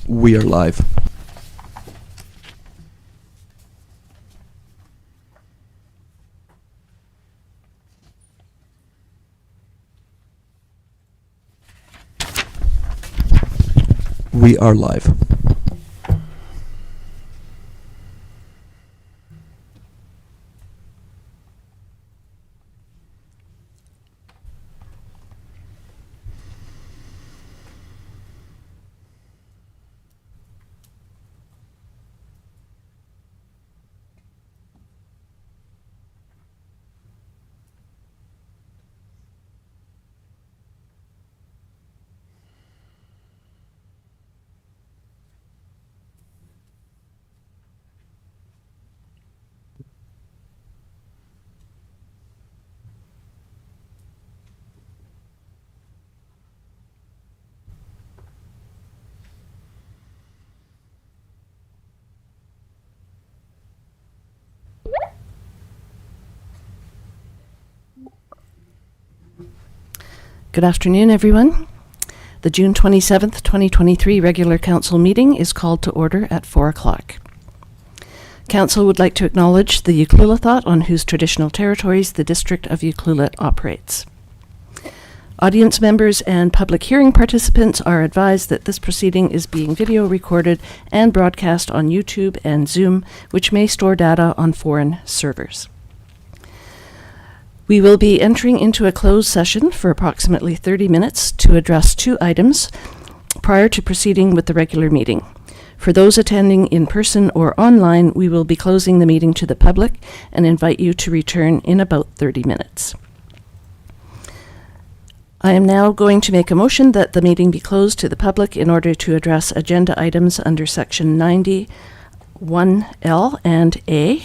We are live. We are live. Good afternoon, everyone. The June 27th, 2023 regular council meeting is called to order at 4 o'clock. Council would like to acknowledge the Ucluelet on whose traditional territories the District of Ucluelet operates. Audience members and public hearing participants are advised that this proceeding is being video recorded and broadcast on YouTube and Zoom, which may store data on foreign servers. We will be entering into a closed session for approximately 30 minutes to address two items prior to proceeding with the regular meeting. For those attending in person or online, we will be closing the meeting to the public and invite you to return in about 30 minutes. I am now going to make a motion that the meeting be closed to the public in order to address agenda items under Section 91L and A.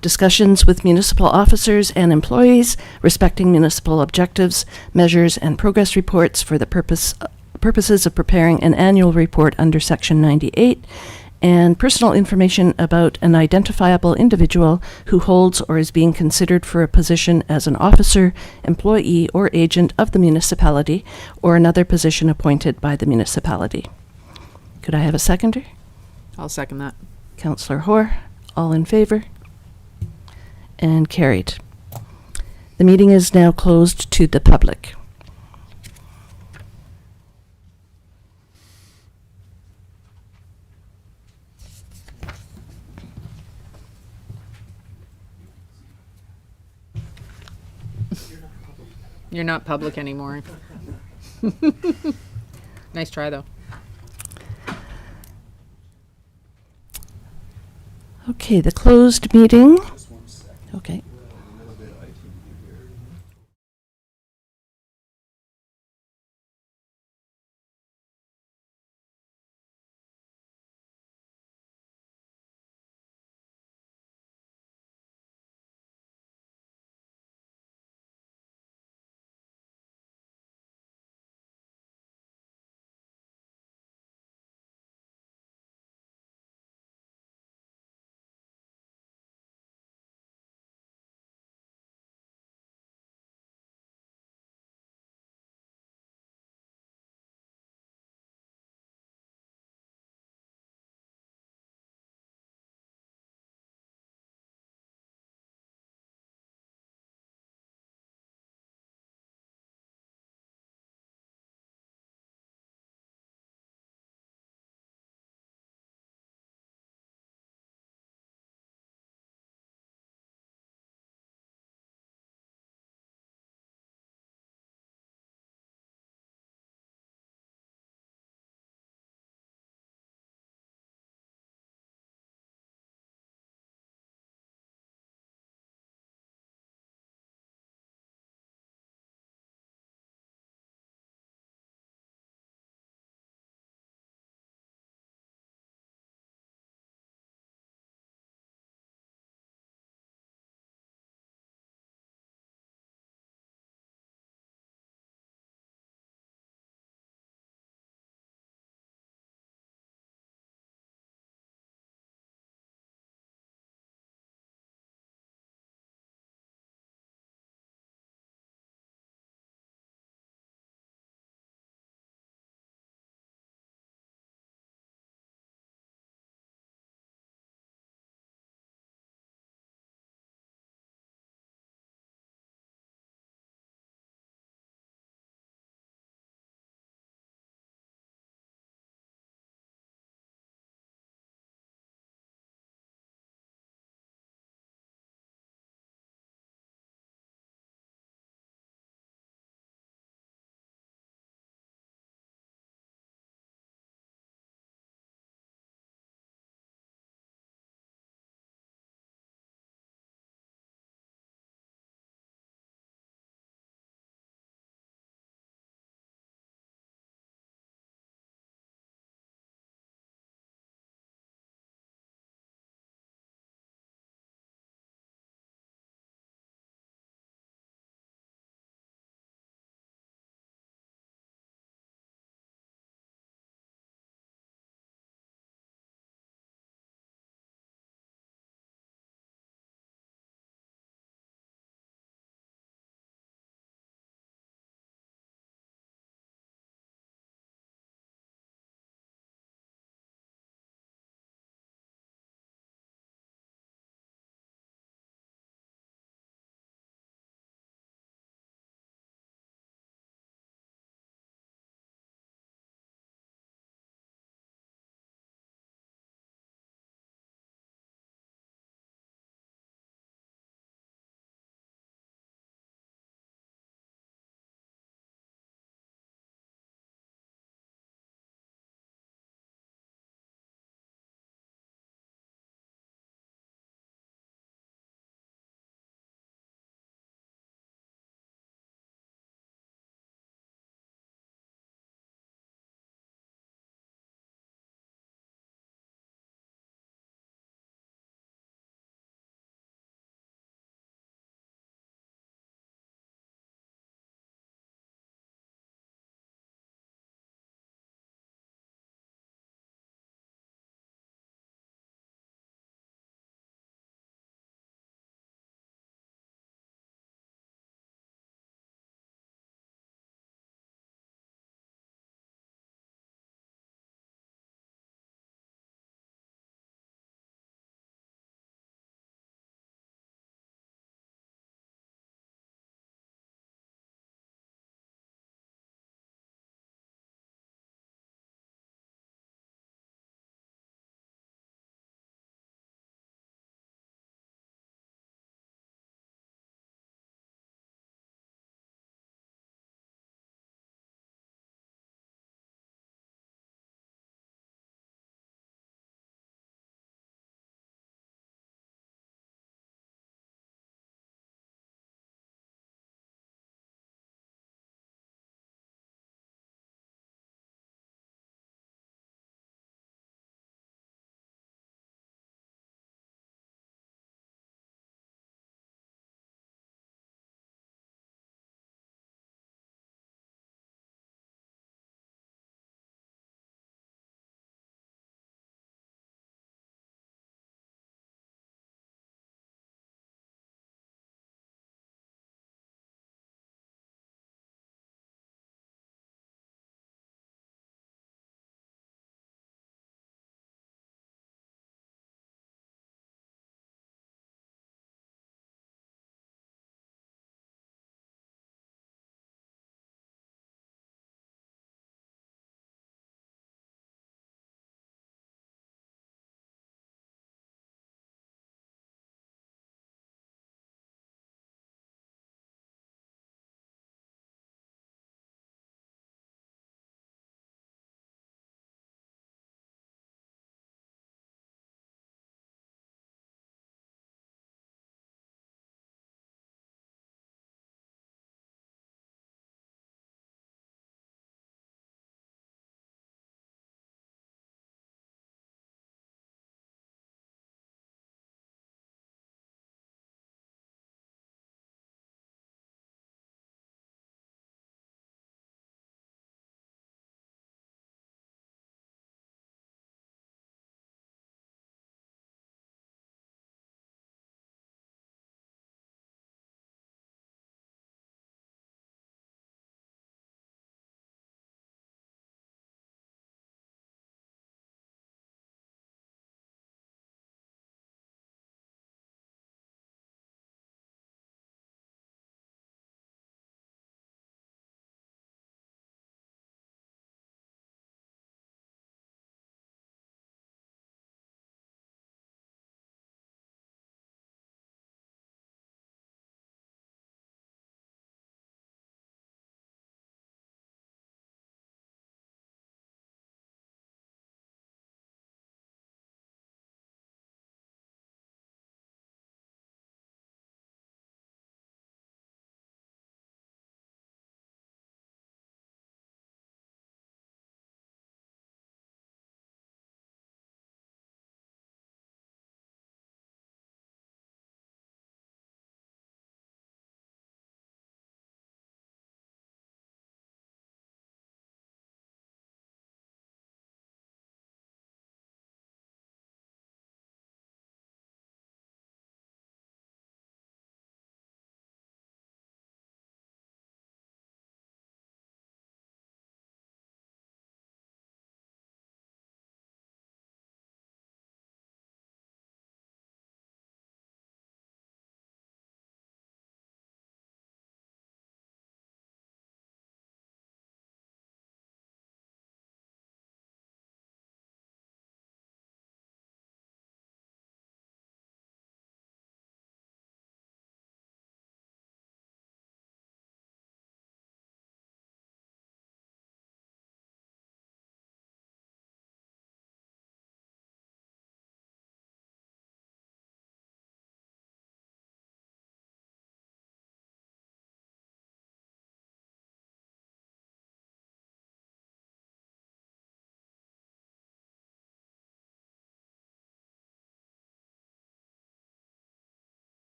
Discussions with municipal officers and employees respecting municipal objectives, measures, and progress reports for the purposes of preparing an annual report under Section 98, and personal information about an identifiable individual who holds or is being considered for a position as an officer, employee, or agent of the municipality, or another position appointed by the municipality. Could I have a seconder? I'll second that. Councillor Hoare, all in favor? And carried. The meeting is now closed to the public. You're not public anymore. Nice try, though. Okay, the closed meeting. Okay.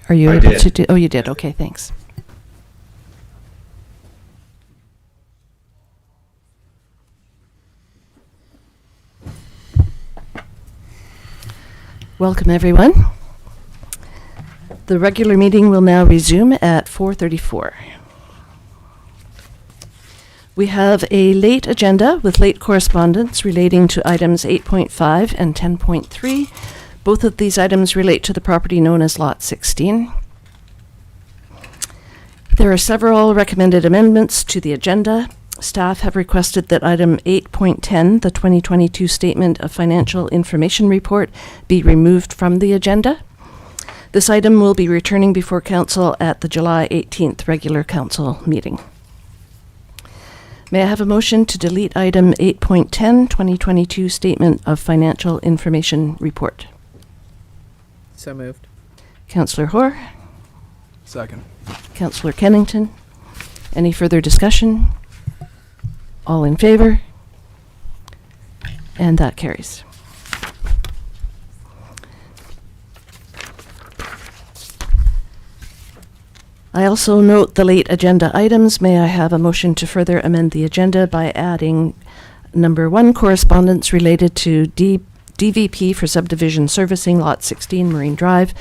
Are you I able did. to do? Oh, you did. Okay, thanks. Welcome, everyone. The regular meeting will now resume at 4:34. We have a late agenda with late correspondence relating to items 8.5 and 10.3. Both of these items relate to the property known as Lot 16. There are several recommended amendments to the agenda. Staff have requested that item 8.10, the 2022 Statement of Financial Information Report, be removed from the agenda. This item will be returning before council at the July 18th regular council meeting. May I have a motion to delete item 8.10, 2022 Statement of Financial Information Report? So moved. Councillor Hoare, Second. Councillor Kennington. Any further discussion? All in favor? And that carries. I also note the late agenda items. May I have a motion to further amend the agenda by adding number 1, correspondence related to DVP for subdivision servicing Lot 16 Marine Drive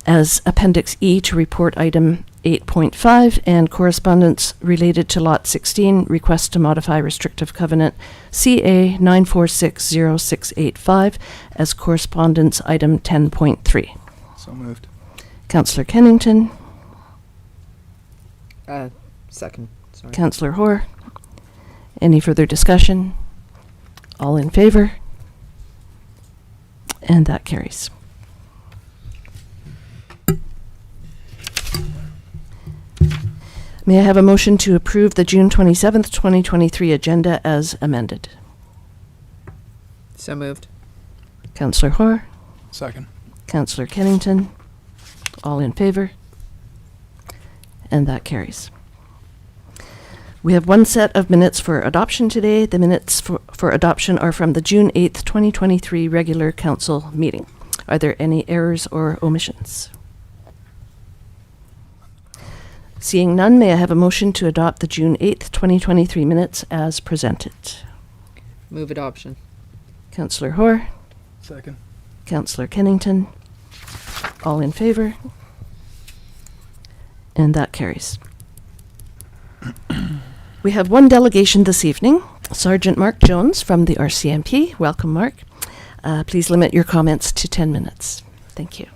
as Appendix E to report item 8.5, and correspondence related to Lot 16 request to modify restrictive covenant CA 9460685 as correspondence item 10.3. So moved. Councillor Kennington, Second. Sorry. Councillor Hoare. Any further discussion? All in favor? And that carries. May I have a motion to approve the June 27th, 2023 agenda as amended? So moved. Councillor Hoare, Second. Councillor Kennington. All in favor? And that carries. We have one set of minutes for adoption today. The minutes for adoption are from the June 8th, 2023 regular council meeting. Are there any errors or omissions? Seeing none, may I have a motion to adopt the June 8th, 2023 minutes as presented? Move adoption. Councillor Hoare, Second. Councillor Kennington. All in favor? And that carries. We have one delegation this evening, Sergeant Mark Jones from the RCMP. Welcome, Mark. Please limit your comments to 10 minutes. Thank you.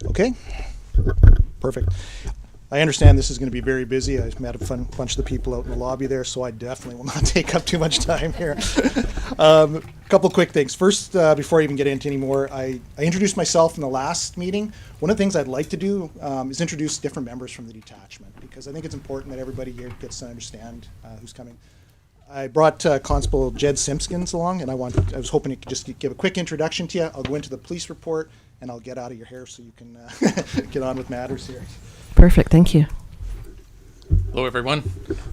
Okay, perfect. I understand this is going to be very busy. I met a bunch of the people out in the lobby there, so I definitely will not take up too much time here. A couple quick things. First, before I even get into any more, I introduced myself in the last meeting. One of the things I'd like to do is introduce different members from the detachment, because I think it's important that everybody here gets to understand who's coming. I brought Constable Jed Simpkins along, and I was hoping to just give a quick introduction to you. I'll go into the police report, and I'll get out of your hair so you can get on with matters here. Perfect, thank you. Hello, everyone.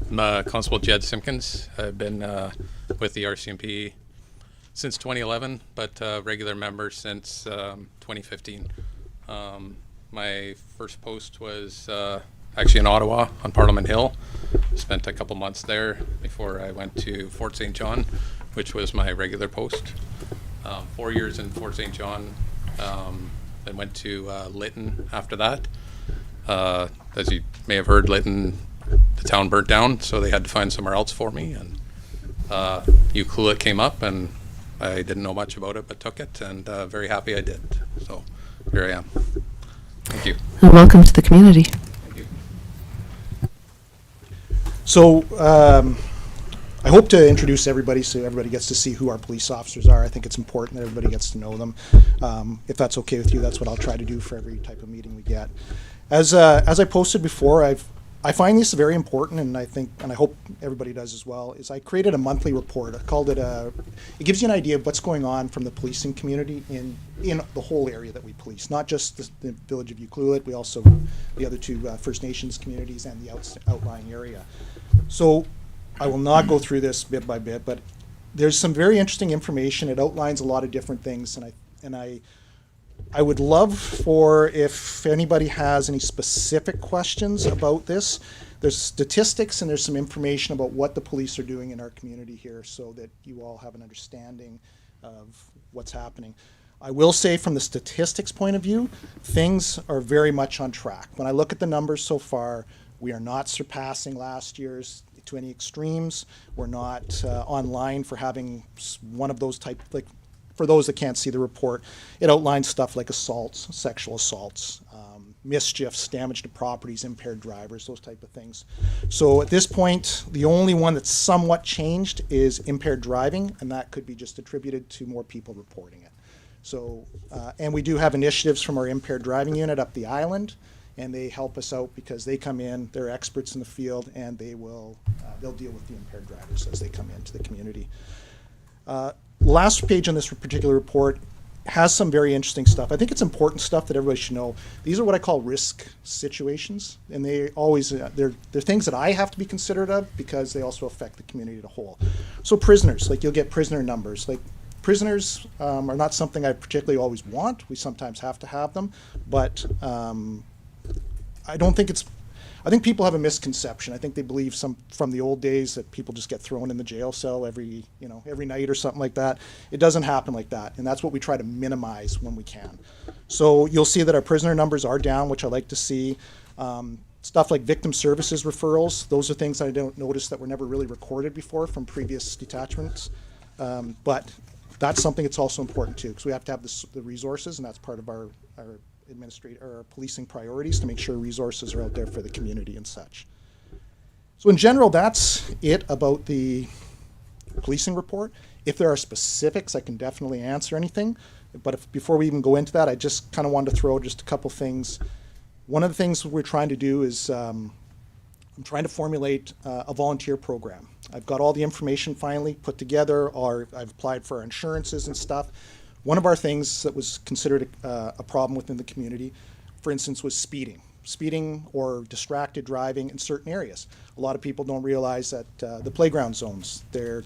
I'm Constable Jed Simpkins. I've been with the RCMP since 2011, but regular member since 2015. My first post was actually in Ottawa on Parliament Hill. Spent a couple months there before I went to Fort St. John, which was my regular post. 4 years in Fort St. John. Then went to Lytton after that. As you may have heard, Lytton, the town burnt down, so they had to find somewhere else for me. And Ucluelet came up, and I didn't know much about it, but took it, and very happy I did. So here I am. Thank you. And welcome to the community. Thank you. So I hope to introduce everybody so everybody gets to see who our police officers are. I think it's important that everybody gets to know them. If that's okay with you, that's what I'll try to do for every type of meeting we get. As I posted before, I've I find this very important, and I hope everybody does as well, is I created a monthly report. I called it it gives you an idea of what's going on from the policing community in the whole area that we police, not just the village of Ucluelet, we also, the other two First Nations communities and the outlying area. So I will not go through this bit by bit, but there's some very interesting information. It outlines a lot of different things, and I would love for if anybody has any specific questions about this. There's statistics and there's some information about what the police are doing in our community here so that you all have an understanding of what's happening. I will say from the statistics point of view, things are very much on track. When I look at the numbers so far, we are not surpassing last year's to any extremes. We're not online for having one of those type, like, for those that can't see the report, it outlines stuff like assaults, sexual assaults, mischiefs, damage to properties, impaired drivers, those type of things. So at this point, the only one that's somewhat changed is impaired driving, and that could be just attributed to more people reporting it. So, and we do have initiatives from our impaired driving unit up the island, and they help us out because they come in, they're experts in the field, and they'll deal with the impaired drivers as they come into the community. Last page on this particular report has some very interesting stuff. I think it's important stuff that everybody should know. These are what I call risk situations, and they always they're things that I have to be considerate of because they also affect the community as a whole. So prisoners, like you'll get prisoner numbers. Like prisoners are not something I particularly always want. We sometimes have to have them, but I don't think it's. I think people have a misconception. I think they believe from the old days that people just get thrown in the jail cell every night or something like that. It doesn't happen like that, and that's what we try to minimize when we can. So you'll see that our prisoner numbers are down, which I like to see. Stuff like victim services referrals, those are things I don't notice that were never really recorded before from previous detachments. But that's something that's also important too, because we have to have the resources, and that's part of our policing priorities to make sure resources are out there for the community and such. So in general, that's it about the policing report. If there are specifics, I can definitely answer anything. But before we even go into that, I just kind of wanted to throw just a couple things. One of the things we're trying to do is I'm trying to formulate a volunteer program. I've got all the information finally put together, or I've applied for our insurances and stuff. One of our things that was considered a problem within the community, for instance, was speeding or distracted driving in certain areas. A lot of people don't realize that the playground zones, they're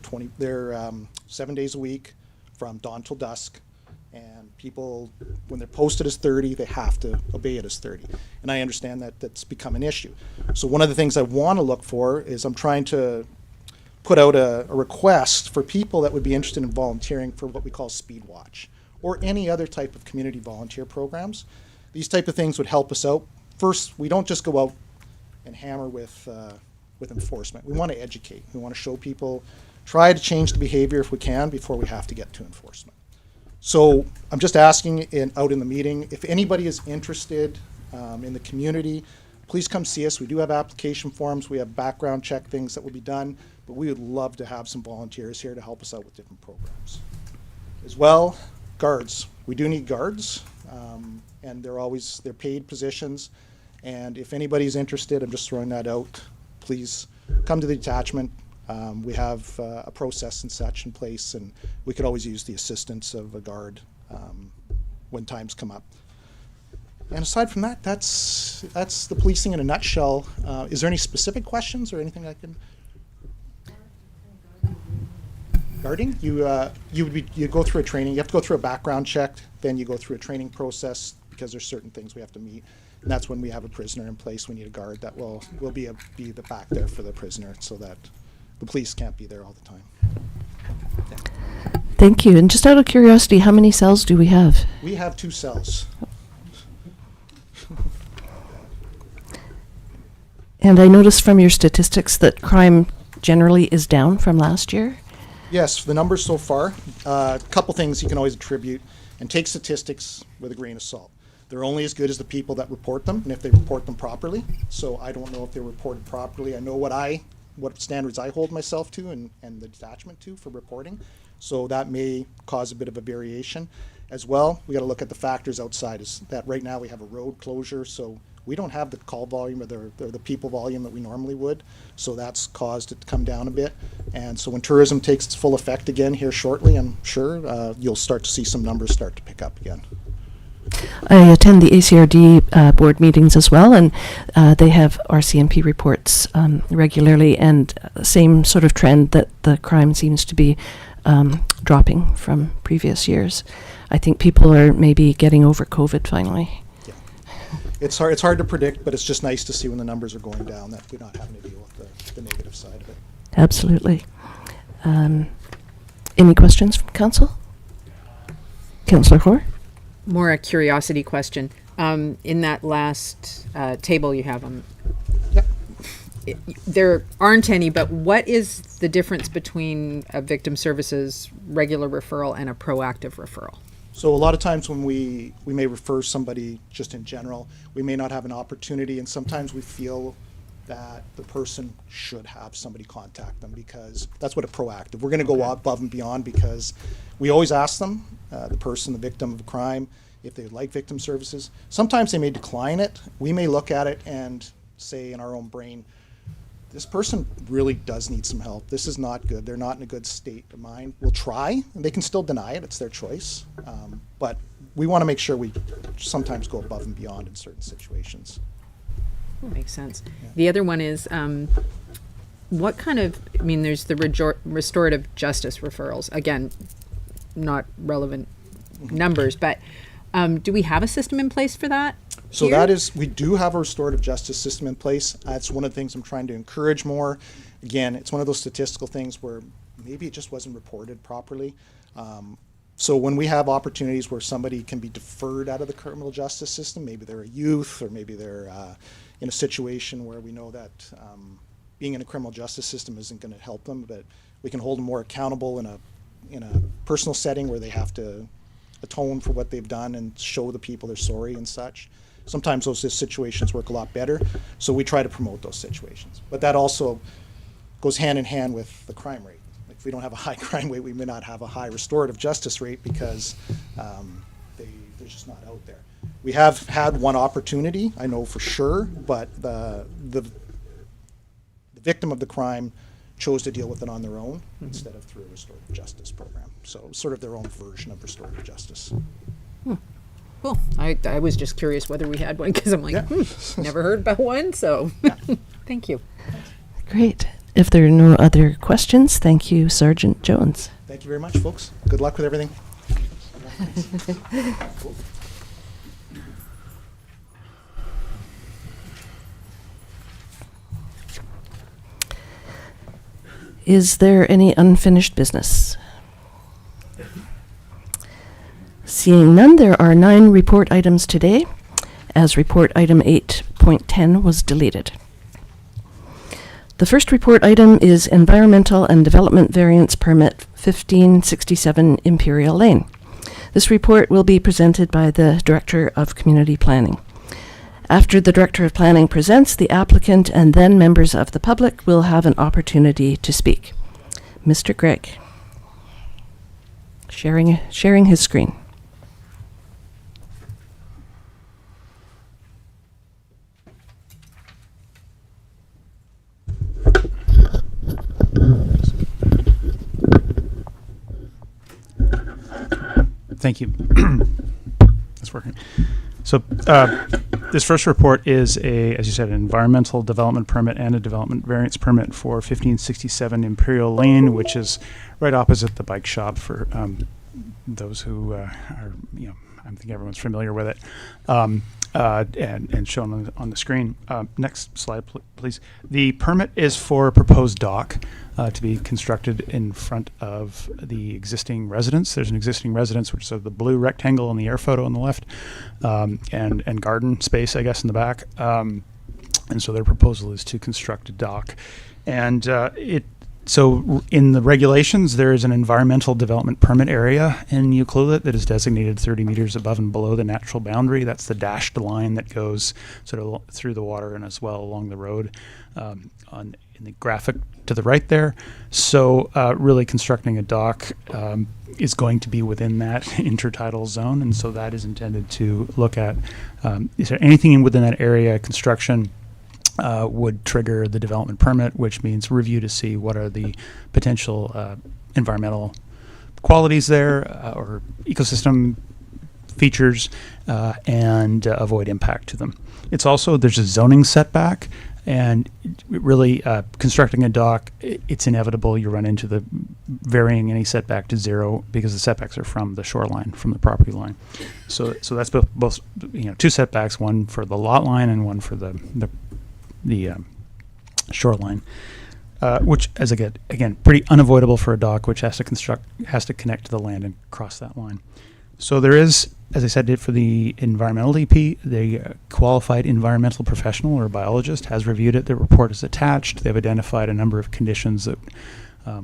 7 days a week from dawn till dusk, and people, when they're posted as 30, they have to obey it as 30. And I understand that that's become an issue. So one of the things I want to look for is I'm trying to put out a request for people that would be interested in volunteering for what we call Speed Watch or any other type of community volunteer programs. These type of things would help us out. First, we don't just go out and hammer with enforcement. We want to educate. We want to show people, try to change the behavior if we can before we have to get to enforcement. So I'm just asking out in the meeting, if anybody is interested in the community, please come see us. We do have application forms. We have background check things that will be done, but we would love to have some volunteers here to help us out with different programs. As well, guards. We do need guards, and they're paid positions. And if anybody's interested, I'm just throwing that out, please come to the detachment. We have a process and such in place, and we could always use the assistance of a guard when times come up. And aside from that, that's the policing in a nutshell. Is there any specific questions or anything I can? Guarding? You go through a training. You have to go through a background check. Then you go through a training process because there's certain things we have to meet. And that's when we have a prisoner in place. We need a guard that will be the back there for the prisoner, so that the police can't be there all the time. Yeah. Thank you. And just out of curiosity, how many cells do we have? We have 2 cells. And I noticed from your statistics that crime generally is down from last year. Yes, the numbers so far. A couple things you can always attribute, and take statistics with a grain of salt. They're only as good as the people that report them, and if they report them properly. So I don't know if they're reported properly. I know what standards I hold myself to and the detachment to for reporting. So that may cause a bit of a variation. As well, we got to look at the factors outside. Is that right now we have a road closure, so we don't have the call volume or the people volume that we normally would. So that's caused it to come down a bit. And so when tourism takes its full effect again here shortly, I'm sure you'll start to see some numbers start to pick up again. I attend the ACRD board meetings as well, and they have RCMP reports regularly, and same sort of trend that the crime seems to be dropping from previous years. I think people are maybe getting over COVID finally. Yeah. It's hard to predict, but it's just nice to see when the numbers are going down that we're not having to deal with the negative side of it. Absolutely. Any questions from council? Councillor Hoare? More a curiosity question. In that last table you have on, Yep. there aren't any, but what is the difference between a victim services regular referral and a proactive referral? So a lot of times when we may refer somebody just in general, we may not have an opportunity, and sometimes we feel that the person should have somebody contact them, because that's what a proactive. We're going to go above and beyond, because we always ask them, the person, the victim of a crime, if they like victim services. Sometimes they may decline it. We may look at it and say in our own brain, this person really does need some help. This is not good. They're not in a good state of mind. We'll try, and they can still deny it. It's their choice. But we want to make sure we sometimes go above and beyond in certain situations. Makes sense. The other one is, what kind of, I mean, there's the restorative justice referrals. Again, not relevant numbers, but do we have a system in place for that? So here? that is, we do have a restorative justice system in place. That's one of the things I'm trying to encourage more. Again, it's one of those statistical things where maybe it just wasn't reported properly. So when we have opportunities where somebody can be deferred out of the criminal justice system, maybe they're a youth, or maybe they're in a situation where we know that being in a criminal justice system isn't going to help them, but we can hold them more accountable in a personal setting where they have to atone for what they've done and show the people they're sorry and such. Sometimes those situations work a lot better, so we try to promote those situations. But that also goes hand in hand with the crime rate. Like, if we don't have a high crime rate, we may not have a high restorative justice rate, because they're just not out there. We have had one opportunity, I know for sure, but the victim of the crime chose to deal with it on their own instead of through a restorative justice program. So sort of their own version of restorative justice. Cool. I was just curious whether we had one, because I'm like, never heard about one, so thank you. Great. If there are no other questions, thank you, Sergeant Jones. Thank you very much, folks. Good luck with everything. Is there any unfinished business? Seeing none, there are 9 report items today, as report item 8.10 was deleted. The first report item is Environmental and Development Variance Permit 1567 Imperial Lane. This report will be presented by the Director of Community Planning. After the Director of Planning presents, the applicant and then members of the public will have an opportunity to speak. Mr. Gregg, sharing his screen. Thank you. It's working. So this first report is as you said, an environmental development permit and a development variance permit for 1567 Imperial Lane, which is right opposite the bike shop for those who are, I think everyone's familiar with it, and shown on the screen. Next slide, please. The permit is for a proposed dock to be constructed in front of the existing residence. There's an existing residence, which is the blue rectangle in the air photo on the left, and garden space, I guess, in the back. And so their proposal is to construct a dock. And so in the regulations, there is an environmental development permit area in Ucluelet that is designated 30 meters above and below the natural boundary. That's the dashed line that goes sort of through the water and as well along the road in the graphic to the right there. So really constructing a dock is going to be within that intertidal zone, and so that is intended to look at is there anything within that area construction would trigger the development permit, which means review to see what are the potential environmental qualities there or ecosystem features and avoid impact to them. It's also, there's a zoning setback, and really constructing a dock, it's inevitable you run into the varying any setback to zero because the setbacks are from the shoreline, from the property line. So that's both two setbacks, one for the lot line and one for the shoreline, which as again pretty unavoidable for a dock, which has to connect to the land and cross that line. So there is, as I said, for the environmental DP, the qualified environmental professional or biologist has reviewed it. The report is attached. They've identified a number of conditions that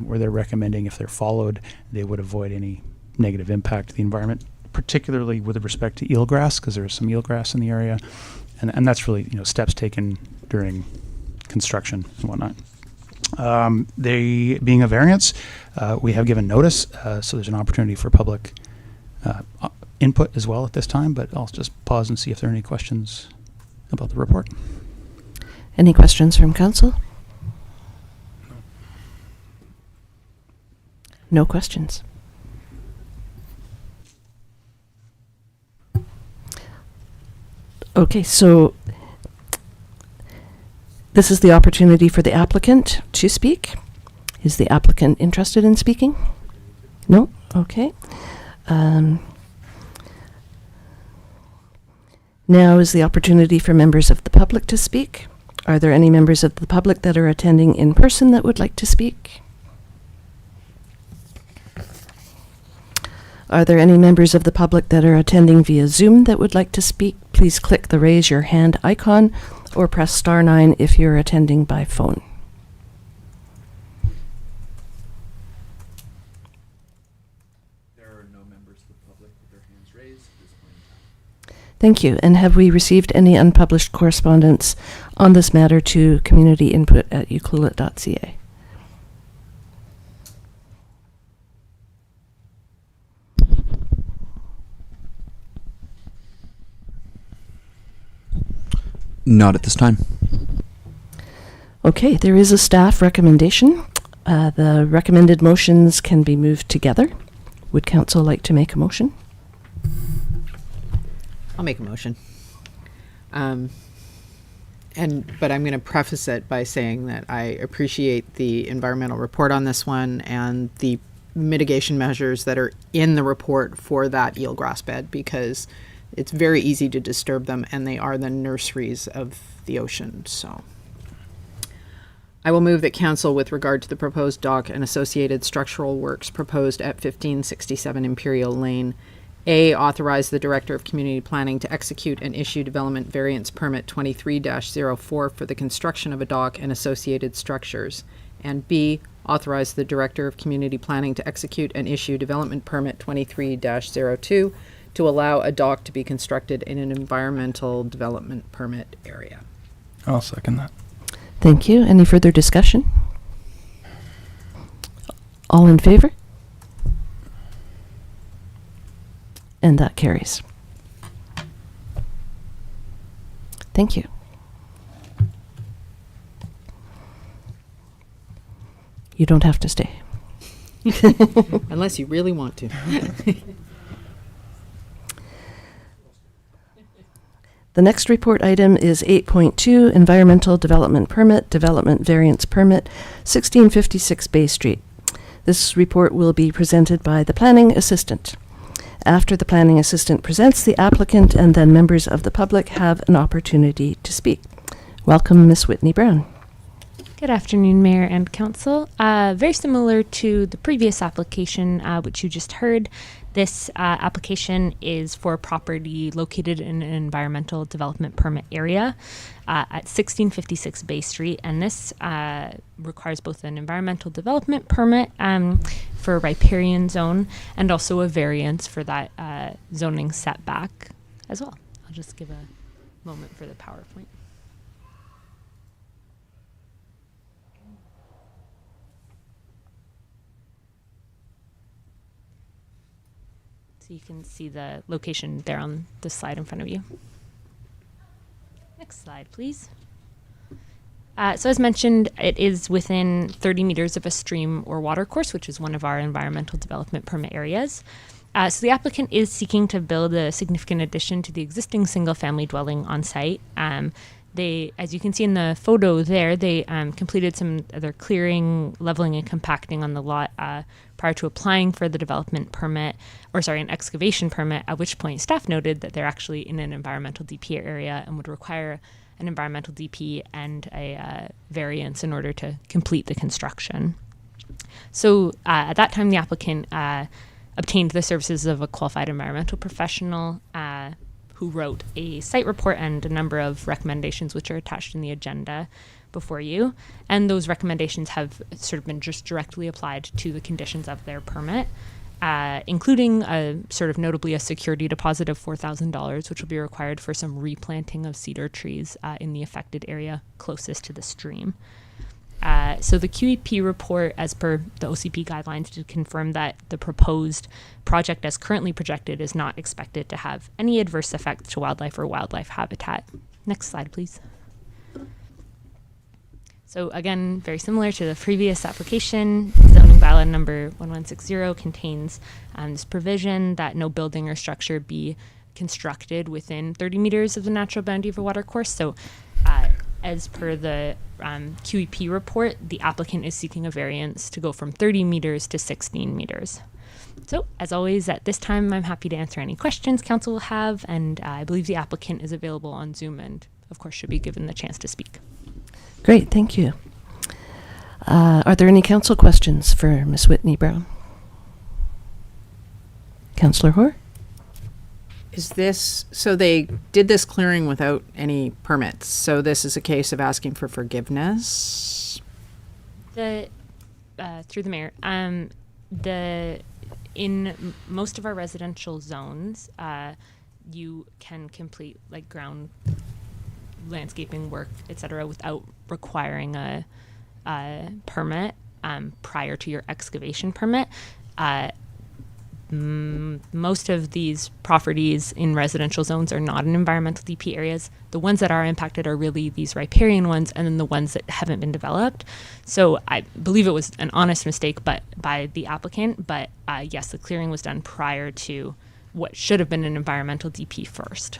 where they're recommending, if they're followed, they would avoid any negative impact to the environment, particularly with respect to eelgrass, because there is some eelgrass in the area, and that's really steps taken during construction and whatnot. They being a variance, we have given notice, so there's an opportunity for public input as well at this time, but I'll just pause and see if there are any questions about the report. Any questions from council? No questions. Okay, so this is the opportunity for the applicant to speak. Is the applicant interested in speaking? No? Okay. Now is the opportunity for members of the public to speak. Are there any members of the public that are attending in person that would like to speak? Are there any members of the public that are attending via Zoom that would like to speak? Please click the raise your hand icon or press star 9 if you're attending by phone. There are no members of the public with their hands raised at this point in time. Thank you. And have we received any unpublished correspondence on this matter to communityinput@ucluelet.ca? Not at this time. Okay, there is a staff recommendation. The recommended motions can be moved together. Would council like to make a motion? I'll make a motion. But I'm going to preface it by saying that I appreciate the environmental report on this one and the mitigation measures that are in the report for that eelgrass bed, because it's very easy to disturb them, and they are the nurseries of the ocean. So I will move that council, with regard to the proposed dock and associated structural works proposed at 1567 Imperial Lane, A, authorize the Director of Community Planning to execute and issue Development Variance Permit 23-04 for the construction of a dock and associated structures, and B, authorize the Director of Community Planning to execute and issue Development Permit 23-02 to allow a dock to be constructed in an environmental development permit area. I'll second that. Thank you. Any further discussion? All in favor? And that carries. Thank you. You don't have to stay. Unless you really want to. The next report item is 8.2, Environmental Development Permit, Development Variance Permit, 1656 Bay Street. This report will be presented by the Planning Assistant. After the Planning Assistant presents, the applicant and then members of the public have an opportunity to speak. Welcome, Ms. Whitney Brown. Good afternoon, Mayor and Council. Very similar to the previous application, which you just heard, this application is for a property located in an environmental development permit area at 1656 Bay Street, and this requires both an environmental development permit for a riparian zone and also a variance for that zoning setback as well. I'll just give a moment for the PowerPoint. So you can see the location there on the slide in front of you. Next slide, please. So as mentioned, it is within 30 meters of a stream or water course, which is one of our environmental development permit areas. So the applicant is seeking to build a significant addition to the existing single-family dwelling on site. They, as you can see in the photo there, they completed some other clearing, leveling, and compacting on the lot prior to applying for the development permit, an excavation permit, at which point staff noted that they're actually in an environmental DP area and would require an environmental DP and a variance in order to complete the construction. So at that time, the applicant obtained the services of a qualified environmental professional who wrote a site report and a number of recommendations which are attached in the agenda before you. And those recommendations have sort of been just directly applied to the conditions of their permit, including notably a security deposit of $4,000, which will be required for some replanting of cedar trees in the affected area closest to the stream. So the QEP report, as per the OCP guidelines, did confirm that the proposed project as currently projected is not expected to have any adverse effects to wildlife or wildlife habitat. Next slide, please. So again, very similar to the previous application, zoning bylaw number 1160 contains this provision that no building or structure be constructed within 30 meters of the natural boundary of a water course. So as per the QEP report, the applicant is seeking a variance to go from 30 meters to 16 meters. So, as always, at this time, I'm happy to answer any questions council will have, and I believe the applicant is available on Zoom and, of course, should be given the chance to speak. Great, thank you. Are there any council questions for Ms. Whitney Brown? Councillor Hoare? Is this, so they did this clearing without any permits, so this is a case of asking for forgiveness? Through the mayor, in most of our residential zones, you can complete like ground landscaping work, etc., without requiring a permit prior to your excavation permit. Most of these properties in residential zones are not in environmental DP areas. The ones that are impacted are really these riparian ones, and then the ones that haven't been developed. So I believe it was an honest mistake by the applicant, but yes, the clearing was done prior to what should have been an environmental DP first.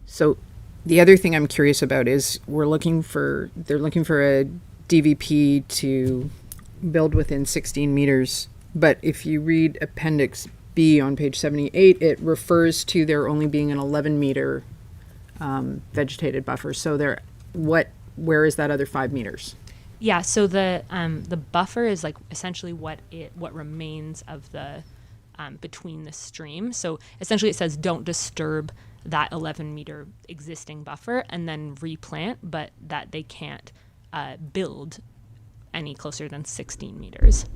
So the other thing I'm curious about is they're looking for a DVP to build within 16 meters. But if you read Appendix B on page 78, it refers to there only being an 11-meter vegetated buffer. So where is that other 5 meters? Yeah, so the buffer is like essentially what remains of the between the stream. So essentially, it says don't disturb that 11-meter existing buffer and then replant, but that they can't build any closer than 16 meters.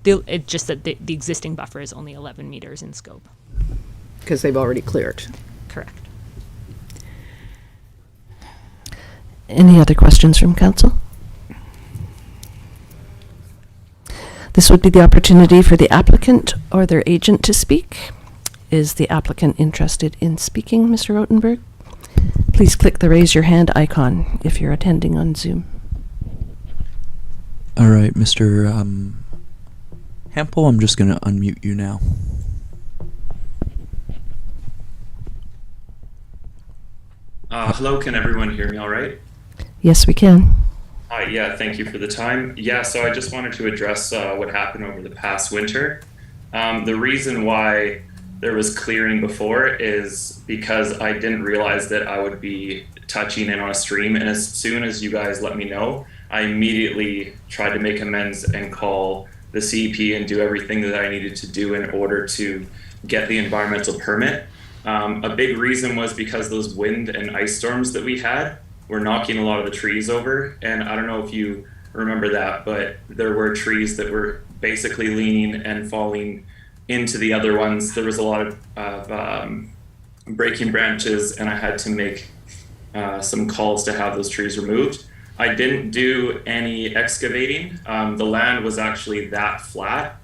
It's just that the existing buffer is only 11 meters in scope. Because they've already cleared. Correct. Any other questions from council? This would be the opportunity for the applicant or their agent to speak. Is the applicant interested in speaking, Mr. Rotenberg? Please click the raise your hand icon if you're attending on Zoom. All right, Mr. Hempel, I'm just going to unmute you now. Hello, can everyone hear me all right? Yes, we can. Hi, yeah, thank you for the time. Yeah, so I just wanted to address what happened over the past winter. The reason why there was clearing before is because I didn't realize that I would be touching in on a stream, and as soon as you guys let me know, I immediately tried to make amends and call the CEP and do everything that I needed to do in order to get the environmental permit. A big reason was because those wind and ice storms that we had were knocking a lot of the trees over. And I don't know if you remember that, but there were trees that were basically leaning and falling into the other ones. There was a lot of breaking branches, and I had to make some calls to have those trees removed. I didn't do any excavating. The land was actually that flat.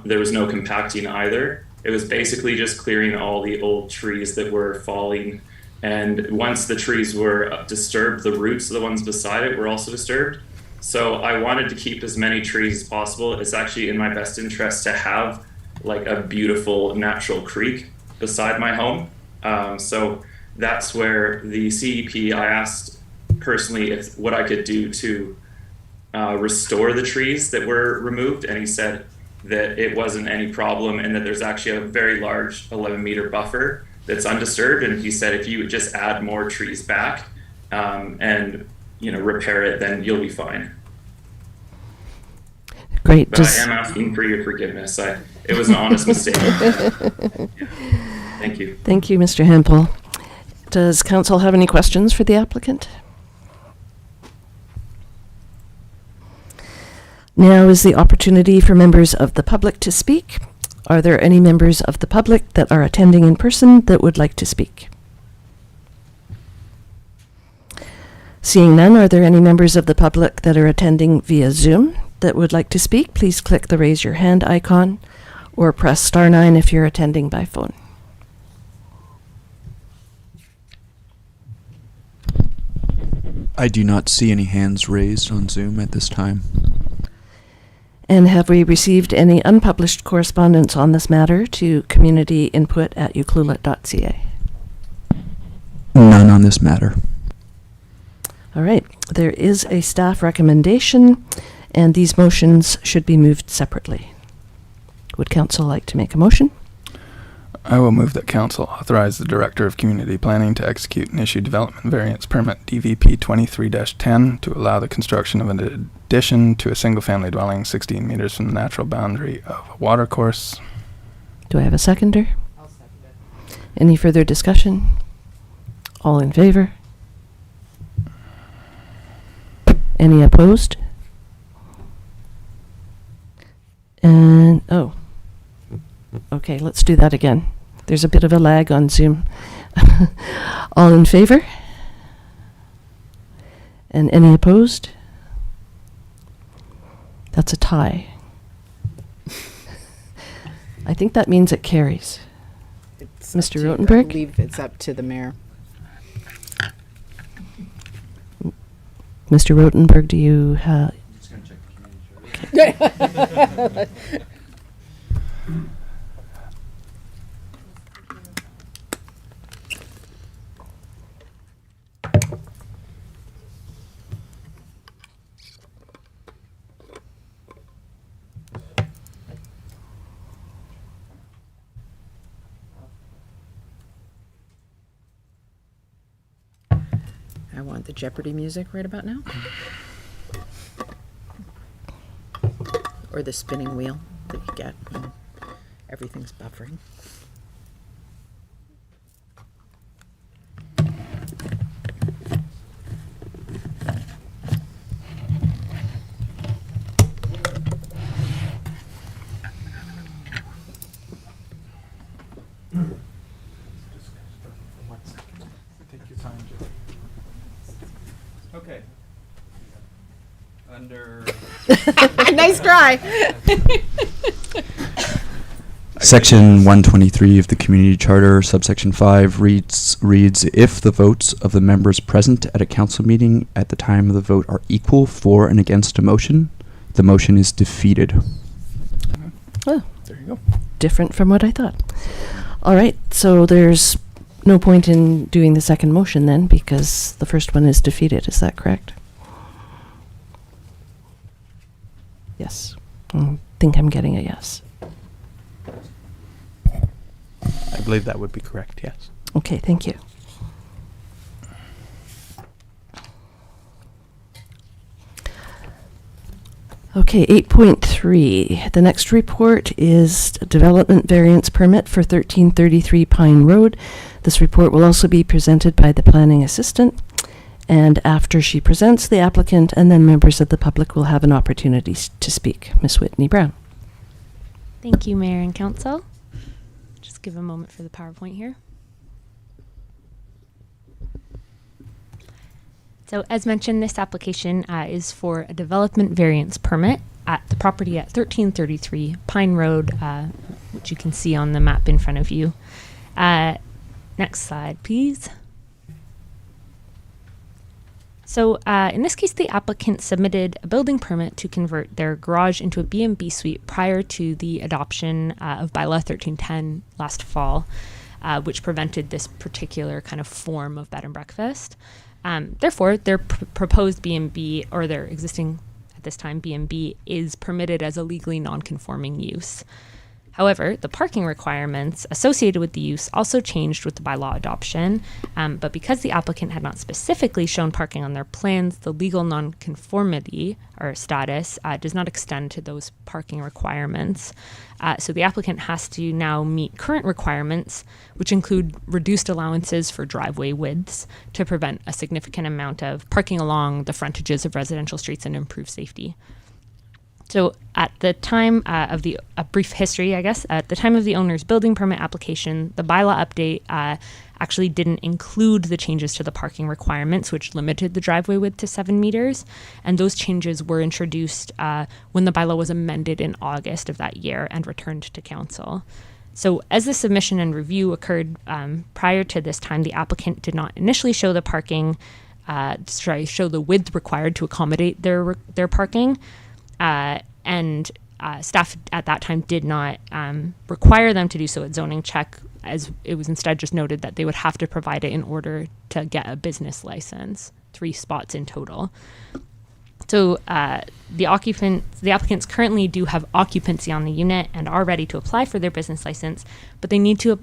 There was no compacting either. It was basically just clearing all the old trees that were falling. And once the trees were disturbed, the roots of the ones beside it were also disturbed. So I wanted to keep as many trees as possible. It's actually in my best interest to have like a beautiful natural creek beside my home. So that's where the CEP, I asked personally if what I could do to restore the trees that were removed. And he said that it wasn't any problem and that there's actually a very large 11-meter buffer that's undisturbed. And he said if you would just add more trees back and repair it, then you'll be fine. Great. But I am asking for your forgiveness. It was an honest mistake. Thank you. Thank you, Mr. Hampel. Does council have any questions for the applicant? Now is the opportunity for members of the public to speak. Are there any members of the public that are attending in person that would like to speak? Seeing none, are there any members of the public that are attending via Zoom that would like to speak? Please click the raise your hand icon or press *9 if you're attending by phone. I do not see any hands raised on Zoom at this time. And have we received any unpublished correspondence on this matter to communityinput@ucluelet.ca? None on this matter. All right. There is a staff recommendation, and these motions should be moved separately. Would council like to make a motion? I will move that council authorize the Director of Community Planning to execute and issue development variance permit DVP 23-10 to allow the construction of an addition to a single-family dwelling 16 meters from the natural boundary of a watercourse. Do I have a seconder? I'll second it. Any further discussion? All in favor? Any opposed? And, okay, let's do that again. There's a bit of a lag on Zoom. All in favor? And any opposed? That's a tie. I think that means it carries. It's Mr. up to- Rotenberg? I believe it's up to the mayor. Mr. Rotenberg, do you have... I'm just going to check the community charter. I want the Jeopardy music right about now. Or the spinning wheel that you get when everything's buffering. Take your time, Joe. Okay. Under Nice try. Section 123 of the Community Charter, subsection 5 reads, if the votes of the members present at a council meeting at the time of the vote are equal for and against a motion, the motion is defeated. Oh, There you go. different from what I thought. All right, so there's no point in doing the second motion then, because the first one is defeated. Is that correct? Yes. I think I'm getting a yes. I believe that would be correct, yes. Okay, thank you. Okay, 8.3. The next report is a development variance permit for 1333 Pine Road. This report will also be presented by the planning assistant. And after she presents, the applicant and then members of the public will have an opportunity to speak. Ms. Whitney Brown. Thank you, Mayor and Council. Just give a moment for the PowerPoint here. So as mentioned, this application is for a development variance permit at the property at 1333 Pine Road, which you can see on the map in front of you. Next slide, please. So in this case, the applicant submitted a building permit to convert their garage into a B&B suite prior to the adoption of Bylaw 1310 last fall, which prevented this particular kind of form of bed and breakfast. Therefore, their proposed B&B, or their existing, at this time, B&B, is permitted as a legally non-conforming use. However, the parking requirements associated with the use also changed with the bylaw adoption, but because the applicant had not specifically shown parking on their plans, the legal nonconformity or status does not extend to those parking requirements. So the applicant has to now meet current requirements, which include reduced allowances for driveway widths to prevent a significant amount of parking along the frontages of residential streets and improve safety. So at the time of a brief history, I guess, at the time of the owner's building permit application, the bylaw update actually didn't include the changes to the parking requirements, which limited the driveway width to 7 meters. And those changes were introduced when the bylaw was amended in August of that year and returned to council. So as the submission and review occurred prior to this time, the applicant did not initially show the show the width required to accommodate their parking. And staff at that time did not require them to do so at zoning check, as it was instead just noted that they would have to provide it in order to get a business license, 3 spots in total. So the applicants currently do have occupancy on the unit and are ready to apply for their business license, but they need to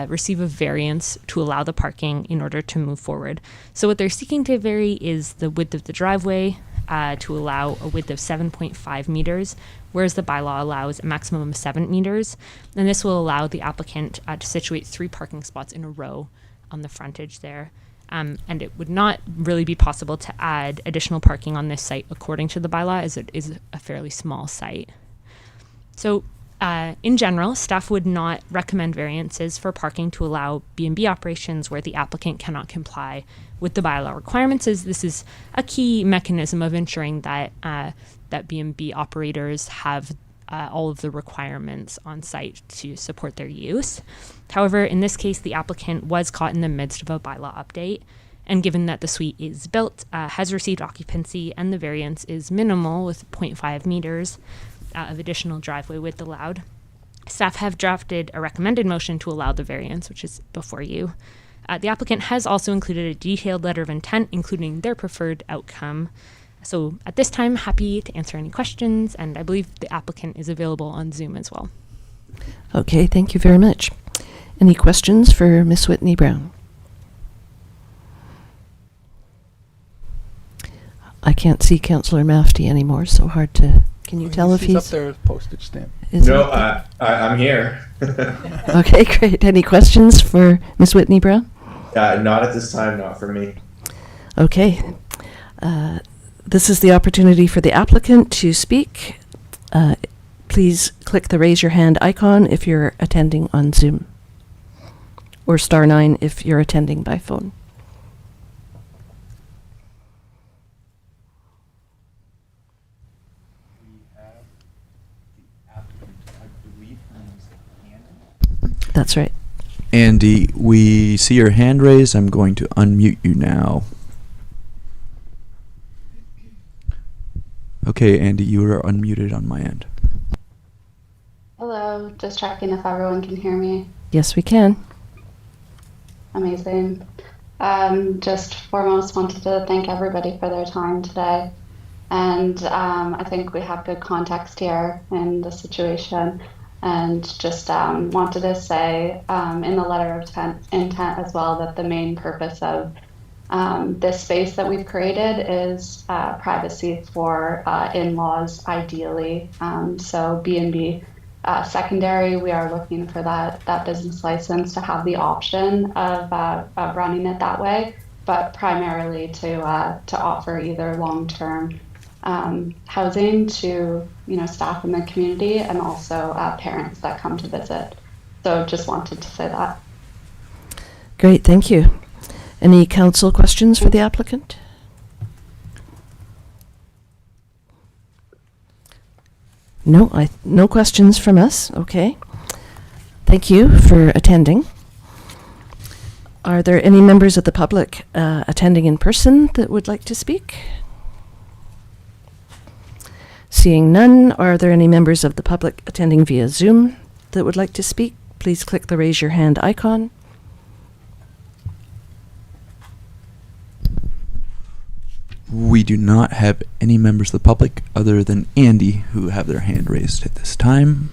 receive a variance to allow the parking in order to move forward. So what they're seeking to vary is the width of the driveway, to allow a width of 7.5 meters, whereas the bylaw allows a maximum of 7 meters. And this will allow the applicant to situate 3 parking spots in a row on the frontage there. And it would not really be possible to add additional parking on this site according to the bylaw, as it is a fairly small site. So in general, staff would not recommend variances for parking to allow B&B operations where the applicant cannot comply with the bylaw requirements, as this is a key mechanism of ensuring that that B&B operators have all of the requirements on site to support their use. However, in this case, the applicant was caught in the midst of a bylaw update, and given that the suite is built, has received occupancy, and the variance is minimal with 0.5 meters of additional driveway width allowed, staff have drafted a recommended motion to allow the variance, which is before you. The applicant has also included a detailed letter of intent, including their preferred outcome. So at this time, happy to answer any questions, and I believe the applicant is available on Zoom as well. Okay, thank you very much. Any questions for Ms. Whitney Brown? I can't see Councillor Mafty anymore, so hard to... Can you tell if he's... up there with postage stamp. is No, he- I'm here. Okay, great. Any questions for Ms. Whitney Brown? Not at this time, not for me. Okay. This is the opportunity for the applicant to speak. Please click the raise your hand icon if you're attending on Zoom, or *9 if you're attending by phone. That's right. Andy, we see your hand raised. I'm going to unmute you now. Okay, Andy, you are unmuted on my end. Hello, just checking if everyone can hear me. Yes, we can. Amazing. Just foremost wanted to thank everybody for their time today. And I think we have good context here in the situation. And just wanted to say in the letter of intent as well that the main purpose of this space that we've created is privacy for in-laws, ideally. So B&B secondary, we are looking for that business license to have the option of running it that way, but primarily to offer either long-term housing to staff in the community and also parents that come to visit. So just wanted to say that. Great, thank you. Any council questions for the applicant? No, no questions from us. Okay. Thank you for attending. Are there any members of the public attending in person that would like to speak? Seeing none, are there any members of the public attending via Zoom that would like to speak? Please click the raise your hand icon. We do not have any members of the public other than Andy who have their hand raised at this time.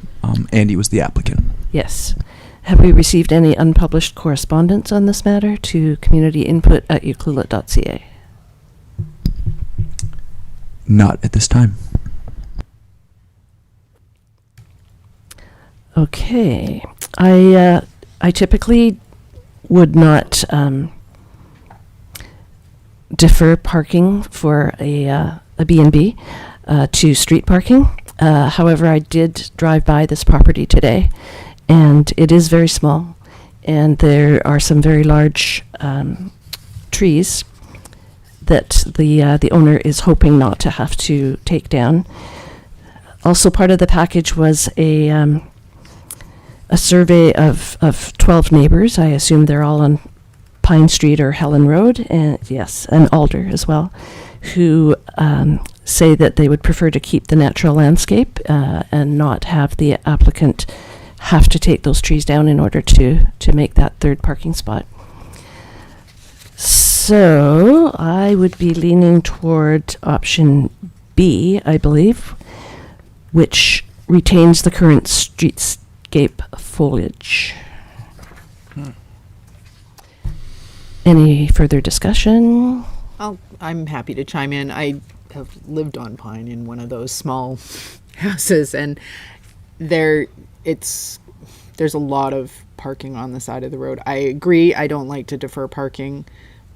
Andy was the applicant. Yes. Have we received any unpublished correspondence on this matter to communityinput@ucluelet.ca? Not at this time. Okay. I typically would not defer parking for a B&B to street parking. However, I did drive by this property today, and it is very small, and there are some very large trees that the owner is hoping not to have to take down. Also, part of the package was a survey of 12 neighbors. I assume they're all on Pine Street or Helen Road, and yes, and Alder as well, who say that they would prefer to keep the natural landscape and not have the applicant have to take those trees down in order to make that third parking spot. So I would be leaning toward option B, I believe, which retains the current streetscape foliage. Any further discussion? I'm happy to chime in. I have lived on Pine in one of those small houses, and there's a lot of parking on the side of the road. I agree. I don't like to defer parking,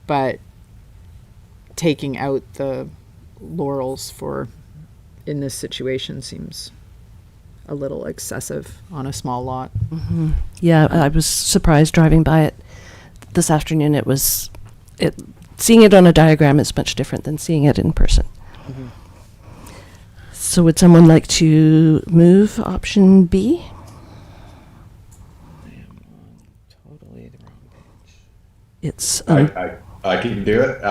but taking out the laurels in this situation seems a little excessive on a small lot. Mm-hmm. Yeah, I was surprised driving by it this afternoon. Seeing it on a diagram is much different than seeing it in person. Mm-hmm. So would someone like to move option B? I am on totally the wrong page. It's I can do it.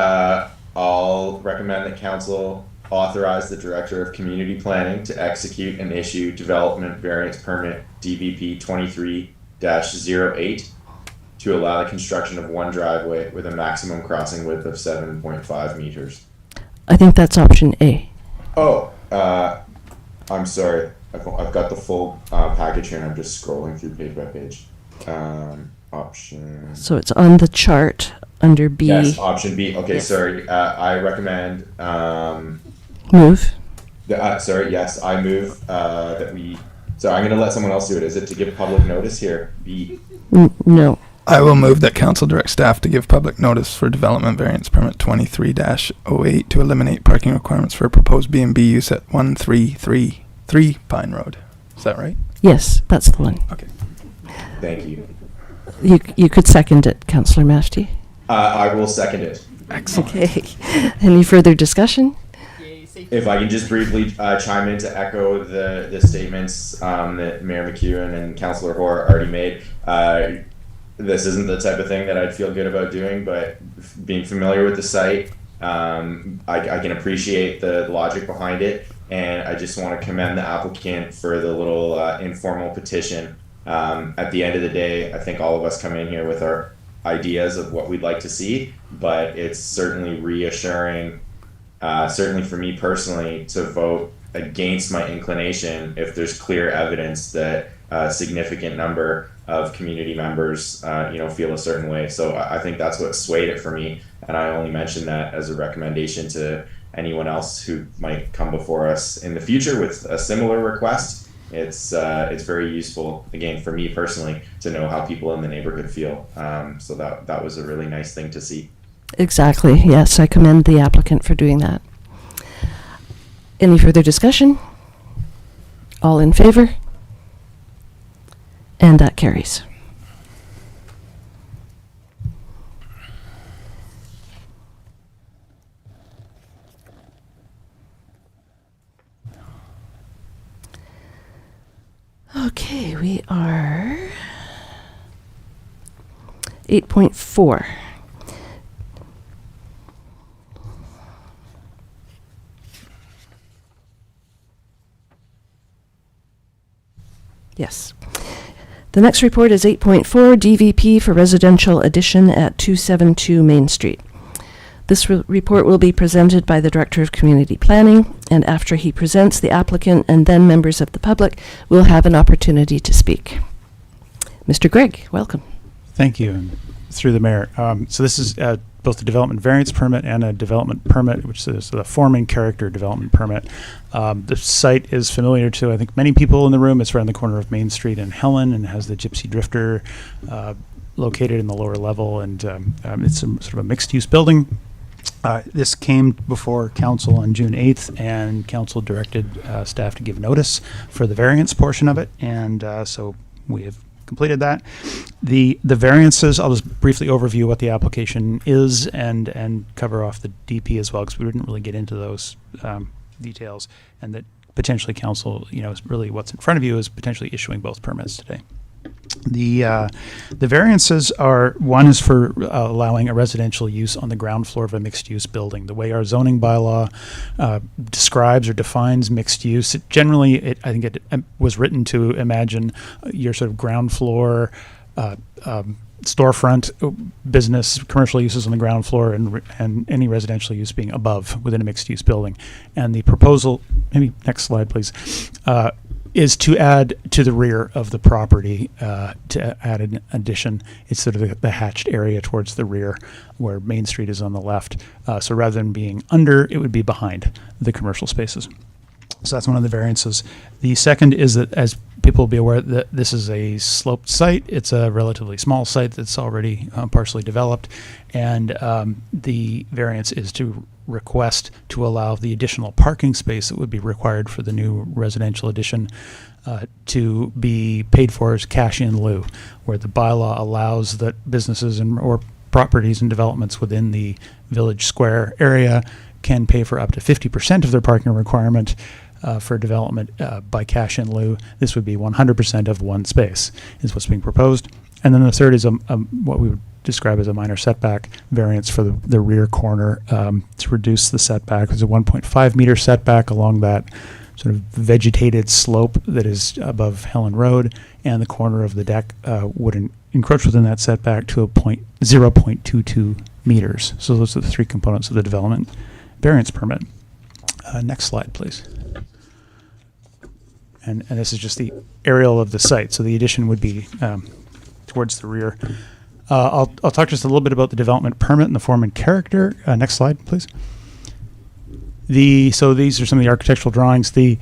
I'll recommend that council authorize the director of community planning to execute and issue development variance permit DVP 23-08 to allow the construction of one driveway with a maximum crossing width of 7.5 meters. I think that's option A. Oh, I'm sorry. I've got the full package here, and I'm just scrolling through page by page. Option. So it's on the chart under B. Yes, option B. Okay, Yes. sorry. I recommend. Move. Sorry. Yes, I move that we. So I'm going to let someone else do it. Is it to give public notice here? B. No. I will move that council direct staff to give public notice for development variance permit 23-08 to eliminate parking requirements for a proposed B&B use at 1333 Pine Road. Is that right? Yes, that's the one. Okay. Thank you. You could second it, Councillor Mafty. I will second it. Excellent. Okay. Any further discussion? If I can just briefly chime in to echo the statements that Mayor McEwen and Councillor Hoare already made. This isn't the type of thing that I'd feel good about doing, but being familiar with the site, I can appreciate the logic behind it, and I just want to commend the applicant for the little informal petition. At the end of the day, I think all of us come in here with our ideas of what we'd like to see, but it's certainly reassuring, certainly for me personally, to vote against my inclination if there's clear evidence that a significant number of community members feel a certain way. So I think that's what swayed it for me, and I only mention that as a recommendation to anyone else who might come before us in the future with a similar request. It's very useful, again, for me personally, to know how people in the neighborhood feel. So that was a really nice thing to see. Exactly. Yes, I commend the applicant for doing that. Any further discussion? All in favor? And that carries. Okay, we are 8.4. Yes. The next report is 8.4, DVP for residential addition at 272 Main Street. This report will be presented by the Director of Community Planning, and after he presents, the applicant and then members of the public will have an opportunity to speak. Mr. Gregg, welcome. Thank you. And through the mayor. So this is both a development variance permit and a development permit, which is the form and character development permit. The site is familiar to, I think, many people in the room. It's right on the corner of Main Street and Helen, and has the Gypsy Drifter located in the lower level, and it's sort of a mixed-use building. This came before council on June 8th, and council directed staff to give notice for the variance portion of it, and so we have completed that. The variances, I'll just briefly overview what the application is and cover off the DP as well, because we didn't really get into those details, and that potentially council, is really what's in front of you is potentially issuing both permits today. The variances are, one is for allowing a residential use on the ground floor of a mixed-use building. The way our zoning bylaw describes or defines mixed use, I think it was written to imagine your sort of ground floor storefront business, commercial uses on the ground floor, and any residential use being above within a mixed-use building. And the proposal, maybe next slide, please, is to add to the rear of the property, to add an addition. It's sort of the hatched area towards the rear where Main Street is on the left. So rather than being under, it would be behind the commercial spaces. So that's one of the variances. The second is that, as people will be aware, that this is a sloped site. It's a relatively small site that's already partially developed, and the variance is to request to allow the additional parking space that would be required for the new residential addition to be paid for as cash in lieu, where the bylaw allows that businesses or properties and developments within the Village Square area can pay for up to 50% of their parking requirement for development by cash in lieu. This would be 100% of one space is what's being proposed. And then the third is what we would describe as a minor setback variance for the rear corner to reduce the setback. There's a 1.5 meter setback along that sort of vegetated slope that is above Helen Road, and the corner of the deck would encroach within that setback to a 0.22 meters. So those are the three components of the development variance permit. Next slide, please. And this is just the aerial of the site. So the addition would be towards the rear. I'll talk just a little bit about the development permit and the form and character. Next slide, please. So these are some of the architectural drawings. The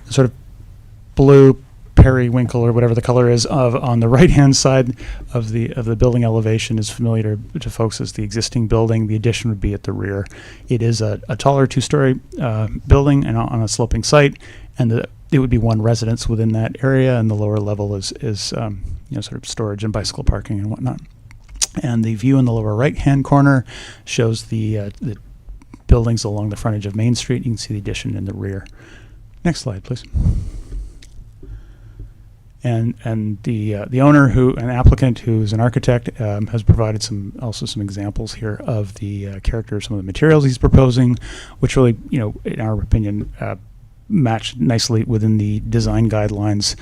sort of blue periwinkle, or whatever the color is, on the right-hand side of the building elevation is familiar to folks as the existing building. The addition would be at the rear. It is a taller two-story building and on a sloping site, and it would be one residence within that area, and the lower level is sort of storage and bicycle parking and whatnot. And the view in the lower right-hand corner shows the buildings along the frontage of Main Street. You can see the addition in the rear. Next slide, please. And the owner, an applicant who's an architect, has provided some examples here of the character of some of the materials he's proposing, which really, in our opinion, match nicely within the design guidelines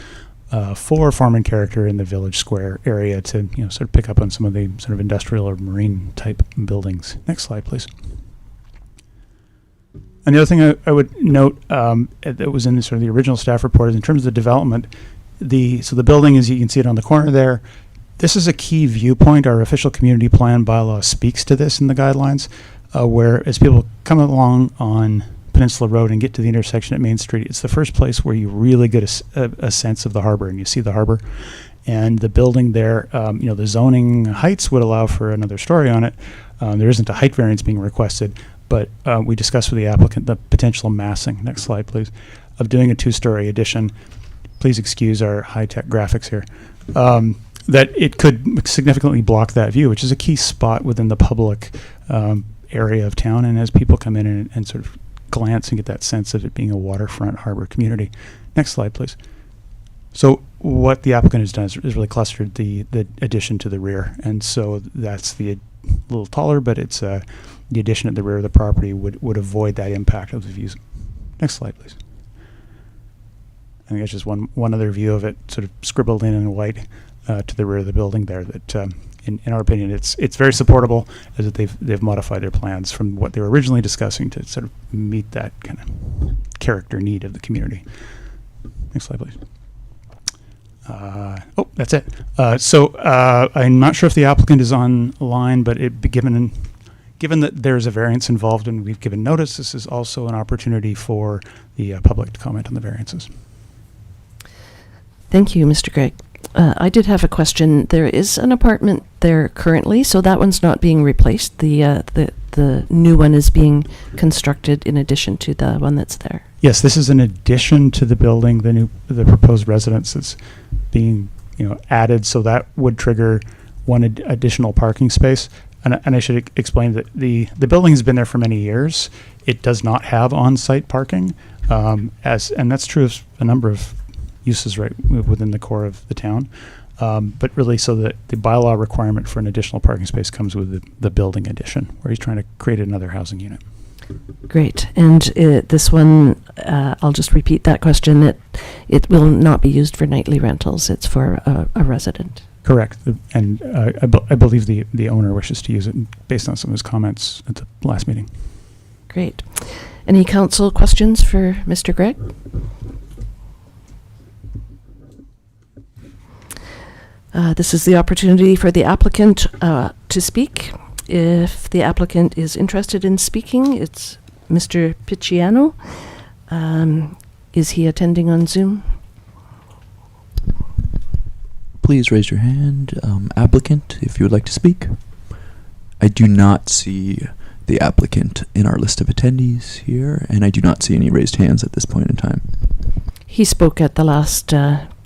for form and character in the Village Square area to sort of pick up on some of the sort of industrial or marine type buildings. Next slide, please. And the other thing I would note that was in the sort of the original staff report is in terms of the development. So the building, as you can see it on the corner there, this is a key viewpoint. Our official community plan bylaw speaks to this in the guidelines, where as people come along on Peninsula Road and get to the intersection at Main Street, it's the first place where you really get a sense of the harbor, and you see the harbor. And the building there, the zoning heights would allow for another story on it. There isn't a height variance being requested, but we discussed with the applicant the potential massing, next slide please, of doing a two-story addition. Please excuse our high-tech graphics here. That it could significantly block that view, which is a key spot within the public area of town, and as people come in and sort of glance and get that sense of it being a waterfront harbor community. Next slide, please. So what the applicant has done is really clustered the addition to the rear, and so that's the little taller, but it's the addition at the rear of the property would avoid that impact of the views. Next slide, please. I think it's just one other view of it, sort of scribbled in white to the rear of the building there. That, in our opinion, it's very supportable, as that they've modified their plans from what they were originally discussing to sort of meet that kind of character need of the community. Next slide, please. Oh, that's it. So I'm not sure if the applicant is online, but given that there's a variance involved and we've given notice, this is also an opportunity for the public to comment on the variances. Thank you, Mr. Gregg. I did have a question. There is an apartment there currently, so that one's not being replaced. The new one is being constructed in addition to the one that's there. Yes, this is an addition to the building, the proposed residence that's being added, so that would trigger one additional parking space. And I should explain that the building has been there for many years. It does not have on-site parking, and that's true of a number of uses right within the core of the town. But really, so that the bylaw requirement for an additional parking space comes with the building addition, where he's trying to create another housing unit. Great. And this one, I'll just repeat that question. It will not be used for nightly rentals. It's for a resident. Correct. And I believe the owner wishes to use it based on some of his comments at the last meeting. Great. Any council questions for Mr. Gregg? This is the opportunity for the applicant to speak. If the applicant is interested in speaking, it's Mr. Picciano. Is he attending on Zoom? Please raise your hand, applicant, if you would like to speak. I do not see the applicant in our list of attendees here, and I do not see any raised hands at this point in time. He spoke at the last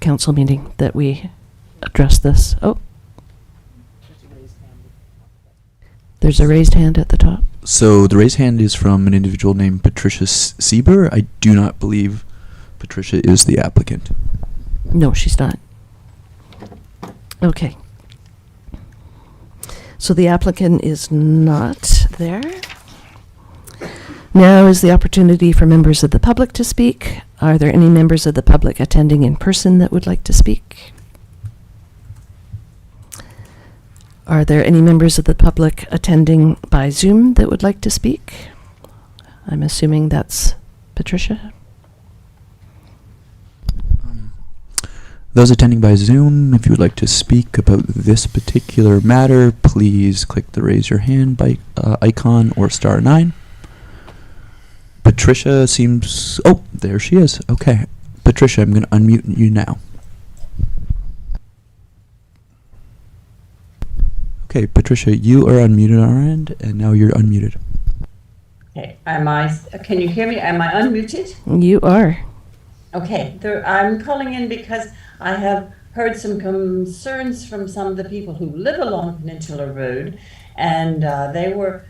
council meeting that we addressed this. Oh. There's a raised hand at the top. So the raised hand is from an individual named Patricia Sieber. I do not believe Patricia is the applicant. No, she's not. Okay. So the applicant is not there. Now is the opportunity for members of the public to speak. Are there any members of the public attending in person that would like to speak? Are there any members of the public attending by Zoom that would like to speak? I'm assuming that's Patricia. Those attending by Zoom, if you would like to speak about this particular matter, please click the raise your hand icon or *9. Patricia seems... Oh, there she is. Okay. Patricia, I'm going to unmute you now. Okay, Patricia, you are unmuted on our end, and now you're unmuted. Okay, can you hear me? Am I unmuted? You are. Okay, I'm calling in because I have heard some concerns from some of the people who live along Peninsula Road, and they were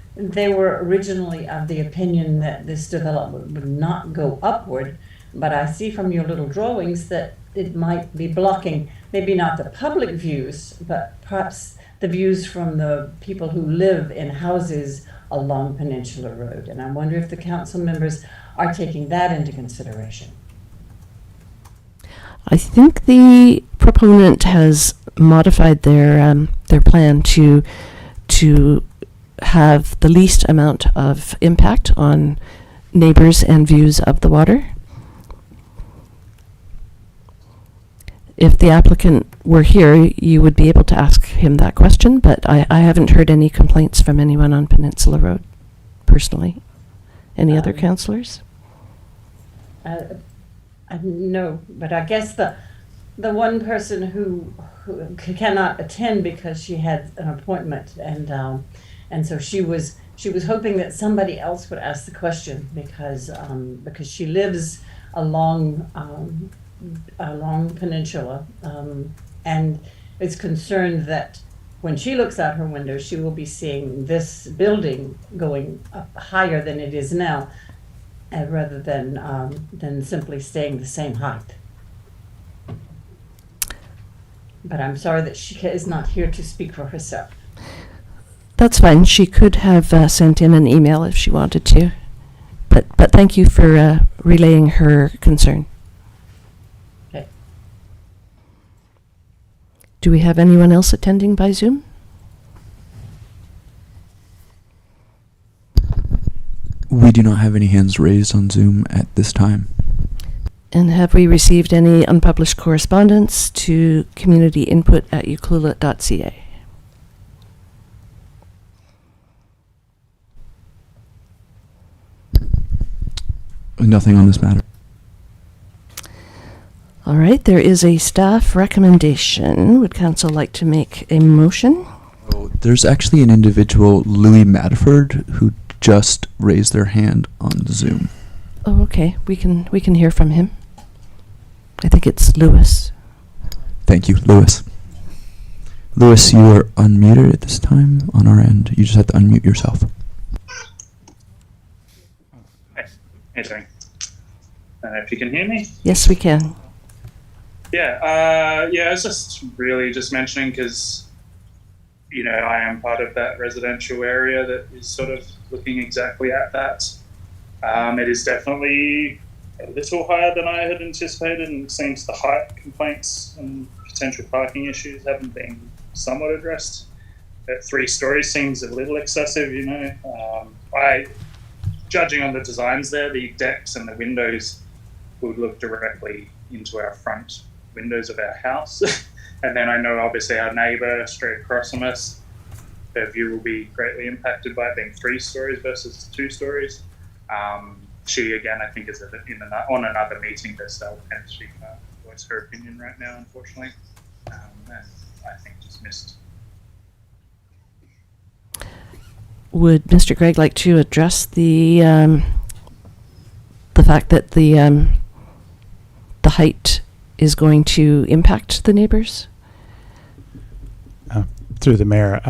originally of the opinion that this development would not go upward, but I see from your little drawings that it might be blocking, maybe not the public views, but perhaps the views from the people who live in houses along Peninsula Road. And I wonder if the council members are taking that into consideration. I think the proponent has modified their plan to have the least amount of impact on neighbors and views of the water. If the applicant were here, you would be able to ask him that question, but I haven't heard any complaints from anyone on Peninsula Road, personally. Any other councillors? No, but I guess the one person who cannot attend because she had an appointment, and so she was hoping that somebody else would ask the question because she lives along Peninsula, and is concerned that when she looks out her window, she will be seeing this building going up higher than it is now, rather than simply staying the same height. but I'm sorry that she is not here to speak for herself. That's fine. She could have sent in an email if she wanted to. But thank you for relaying her concern. Okay. Do we have anyone else attending by Zoom? We do not have any hands raised on Zoom at this time. And have we received any unpublished correspondence to communityinput@ucluelet.ca? Nothing on this matter. All right, there is a staff recommendation. Would council like to make a motion? There's actually an individual, Louis Madford, who just raised their hand on Zoom. Oh, okay. We can hear from him. I think it's Lewis. Thank you, Lewis. Lewis, you are unmuted at this time on our end. You just have to unmute yourself. Hey, sorry. If you can hear me? Yes, we can. Yeah, I was just really just mentioning because, you know, I am part of that residential area that is sort of looking exactly at that. It is definitely a little higher than I had anticipated, and it seems the height complaints and potential parking issues haven't been somewhat addressed. At 3 stories seems a little excessive, you know. Judging on the designs there, the decks and the windows would look directly into our front windows of our house. And then I know obviously our neighbour straight across from us, their view will be greatly impacted by it being 3 stories versus 2 stories. She, again, I think is on another meeting there, so she can't voice her opinion right now, unfortunately. And I think just missed. Would Mr. Gregg like to address the fact that the height is going to impact the neighbors? Through the mayor,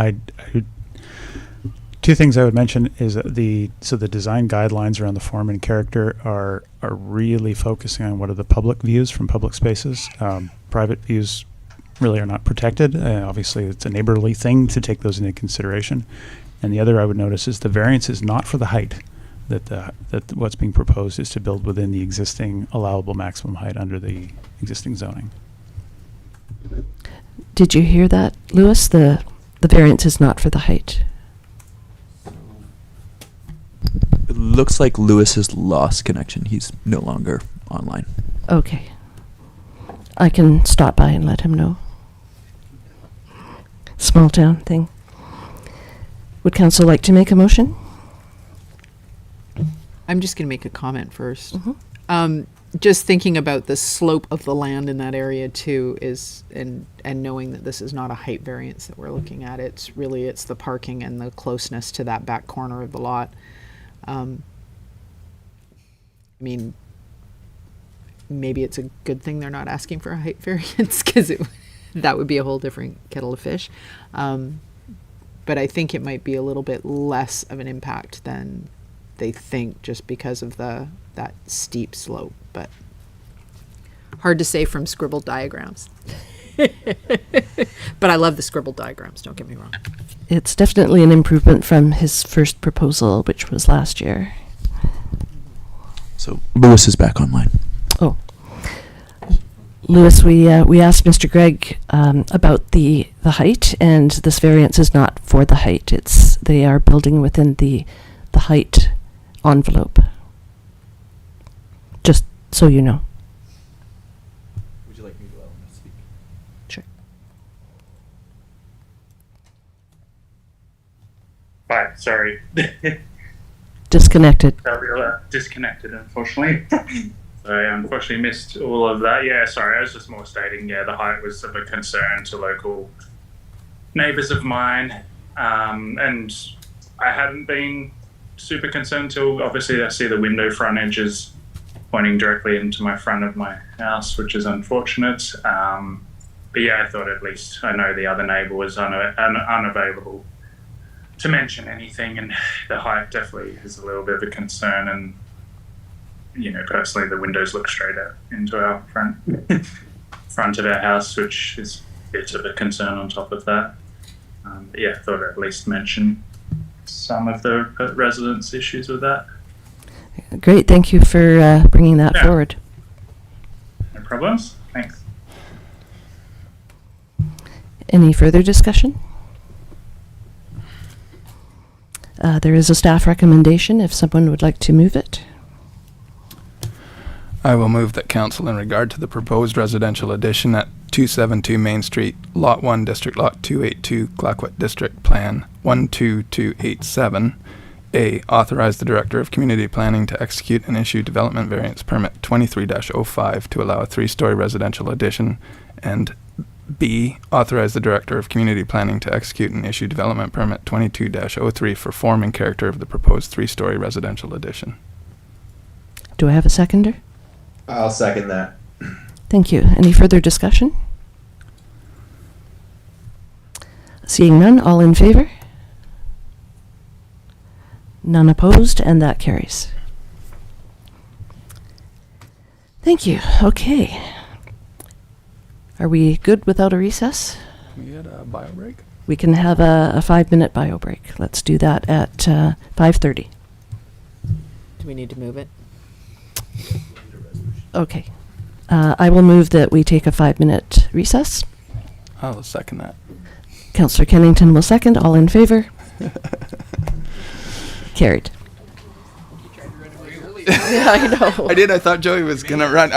two things I would mention is that the design guidelines around the form and character are really focusing on what are the public views from public spaces. Private views really are not protected. Obviously, it's a neighborly thing to take those into consideration. And the other I would notice is the variance is not for the height. That what's being proposed is to build within the existing allowable maximum height under the existing zoning. Did you hear that, Lewis? The variance is not for the height. It looks like Lewis has lost connection. He's no longer online. Okay. I can stop by and let him know. Small town thing. Would council like to make a motion? I'm just going to make a comment first. Just thinking about the slope of the land in that area too is, and knowing that this is not a height variance that we're looking at, it's the parking and the closeness to that back corner of the lot. I mean, maybe it's a good thing they're not asking for a height variance because that would be a whole different kettle of fish. But I think it might be a little bit less of an impact than they think just because of that steep slope, but hard to say from scribbled diagrams. But I love the scribbled diagrams, don't get me wrong. It's definitely an improvement from his first proposal, which was last year. So Lewis is back online. Oh. Lewis, we asked Mr. Gregg about the height, and this variance is not for the height. They are building within the height envelope. Just so you know. Would you like me to allow him to speak? Sure. Bye, sorry. Disconnected. Disconnected, unfortunately. I unfortunately missed all of that. Yeah, sorry, I was just more stating, the height was of a concern to local neighbours of mine. And I hadn't been super concerned till obviously I see the window frontage is pointing directly into my front of my house, which is unfortunate. But yeah, I thought at least I know the other neighbour was unavailable to mention anything, and the height definitely is a little bit of a concern. And you know, personally, the windows look straight out into our front of our house, which is bit of a concern on top of that. But yeah, I thought I'd at least mention some of the residents' issues with that. Great, thank you for bringing that Yeah. forward. No problems. Thanks. Any further discussion? There is a staff recommendation if someone would like to move it. I will move that council, in regard to the proposed residential addition at 272 Main Street, Lot 1, District Lot 282, Clayoquot District Plan 12287, A, authorize the Director of Community Planning to execute and issue Development Variance Permit 23-05 to allow a 3-story residential addition, and B, authorize the Director of Community Planning to execute and issue Development Permit 22-03 for form and character of the proposed 3-story residential addition. Do I have a seconder? I'll second that. Thank you. Any further discussion? Seeing none, all in favor? None opposed, and that carries. Thank you. Okay. Are we good without a recess? Can we get a bio break? We can have a 5-minute bio break. Let's do that at 5:30. Do we need to move it? Okay. I will move that we take a 5-minute recess. I'll second that. Councillor Kennington will second. All in favor? Carried. Yeah, I know. I did. I thought Joey was going to run.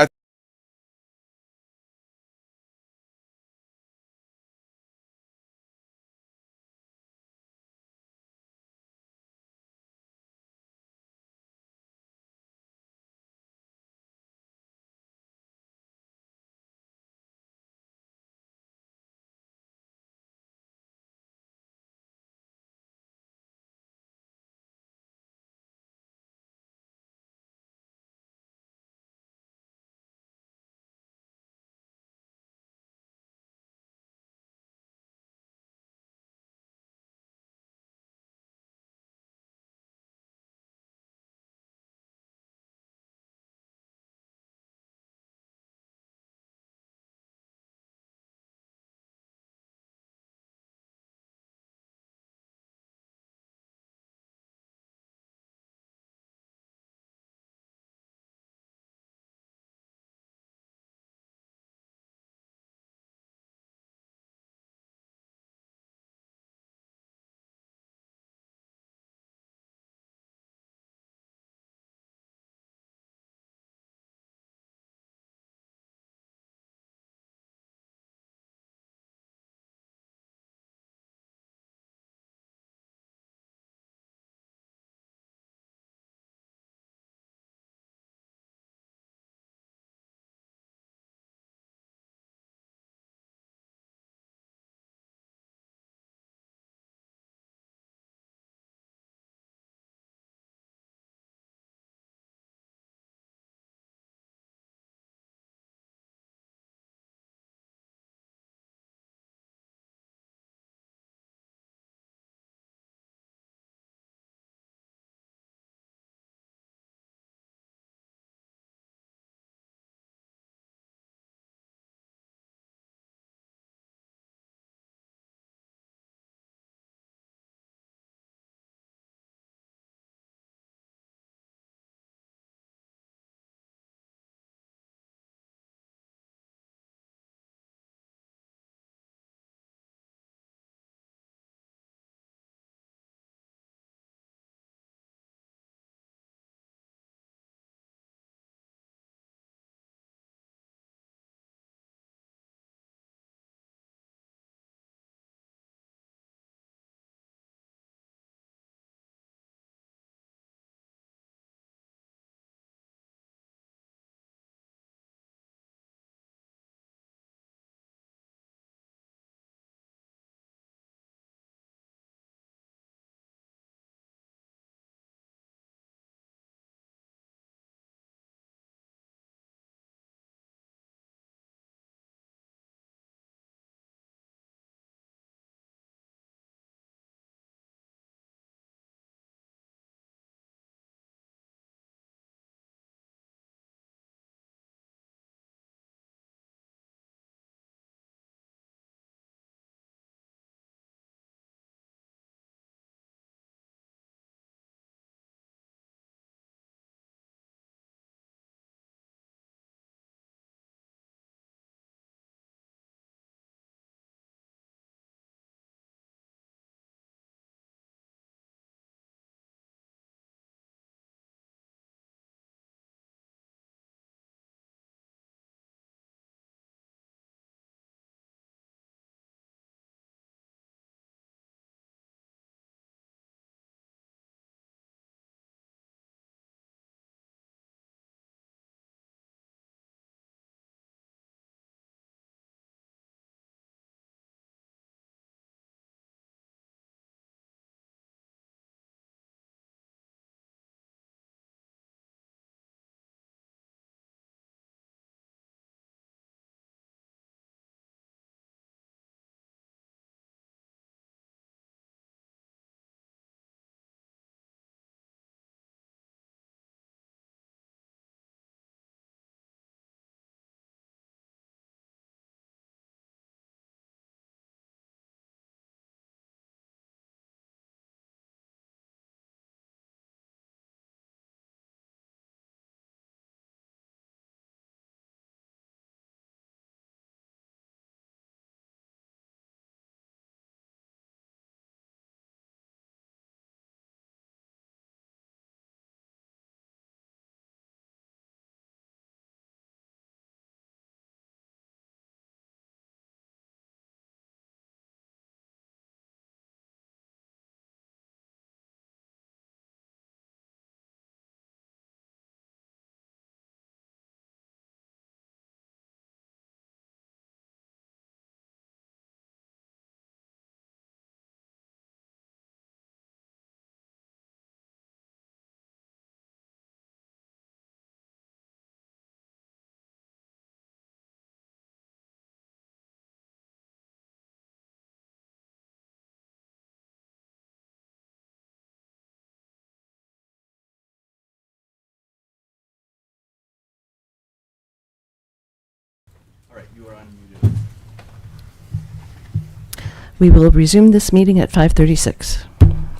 We will resume this meeting at 5:36,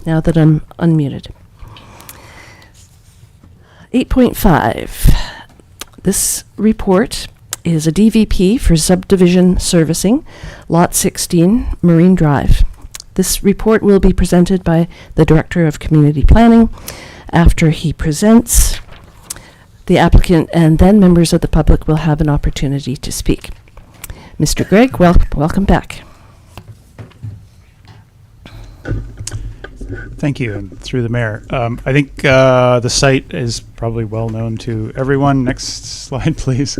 now that I'm unmuted. 8.5. This report is a DVP for subdivision servicing, Lot 16, Marine Drive. This report will be presented by the Director of Community Planning. After he presents, the applicant and then members of the public will have an opportunity to speak. Mr. Gregg, welcome back. Thank you, and through the mayor. I think the site is probably well known to everyone. Next slide, please.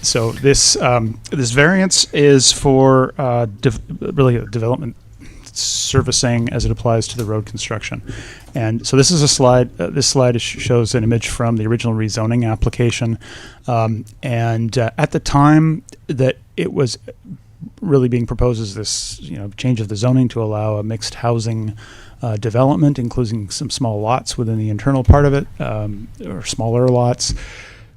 So this variance is for really development servicing as it applies to the road construction. And so this is a slide. This slide shows an image from the original rezoning application. And at the time that it was really being proposed as this, change of the zoning to allow a mixed housing development, including some small lots within the internal part of it, or smaller lots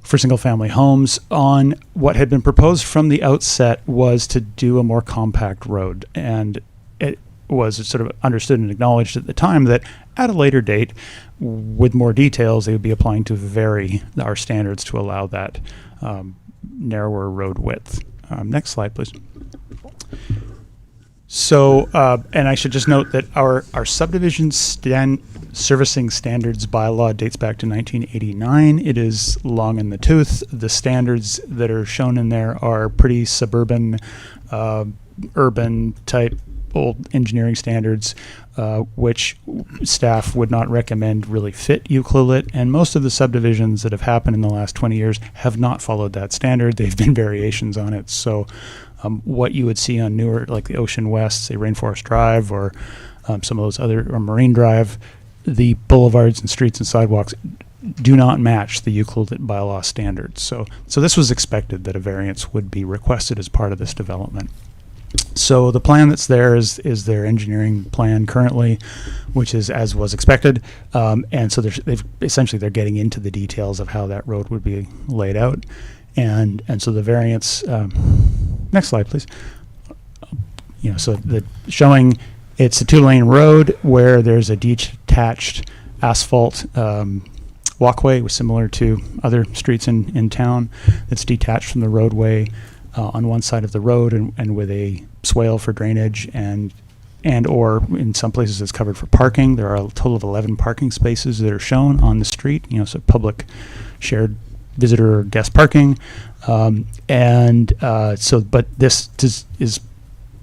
for single-family homes. On what had been proposed from the outset was to do a more compact road, and it was sort of understood and acknowledged at the time that at a later date, with more details, they would be applying to vary our standards to allow that narrower road width. Next slide, please. So, and I should just note that our subdivision servicing standards bylaw dates back to 1989. It is long in the tooth. The standards that are shown in there are pretty suburban, urban type old engineering standards, which staff would not recommend really fit Euclid. And most of the subdivisions that have happened in the last 20 years have not followed that standard. They've been variations on it. So what you would see on newer, like the Ocean West, say Rainforest Drive, or some of those other, or Marine Drive, the boulevards and streets and sidewalks do not match the Euclid bylaw standards. So this was expected that a variance would be requested as part of this development. So the plan that's there is their engineering plan currently, which is as was expected, and so they're getting into the details of how that road would be laid out, and so the variance. Next slide, please. So showing it's a 2-lane road where there's a detached asphalt walkway, similar to other streets in town, that's detached from the roadway. On one side of the road and with a swale for drainage and or in some places it's covered for parking. There are a total of 11 parking spaces that are shown on the street, so public shared visitor or guest parking. But this is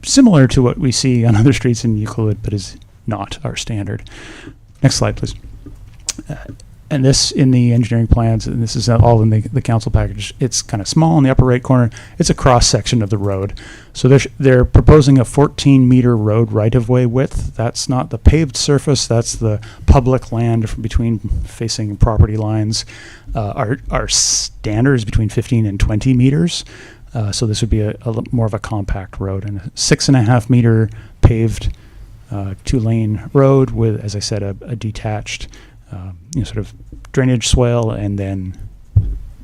similar to what we see on other streets in Euclid, but is not our standard. Next slide, please. And this in the engineering plans, and this is all in the council package. It's kind of small in the upper right corner. It's a cross section of the road. So they're proposing a 14-meter road right-of-way width. That's not the paved surface. That's the public land from between facing property lines. Our standard is between 15 and 20 meters. So this would be a more of a compact road, and a 6.5-meter paved 2-lane road with, as I said, a detached sort of drainage swale and then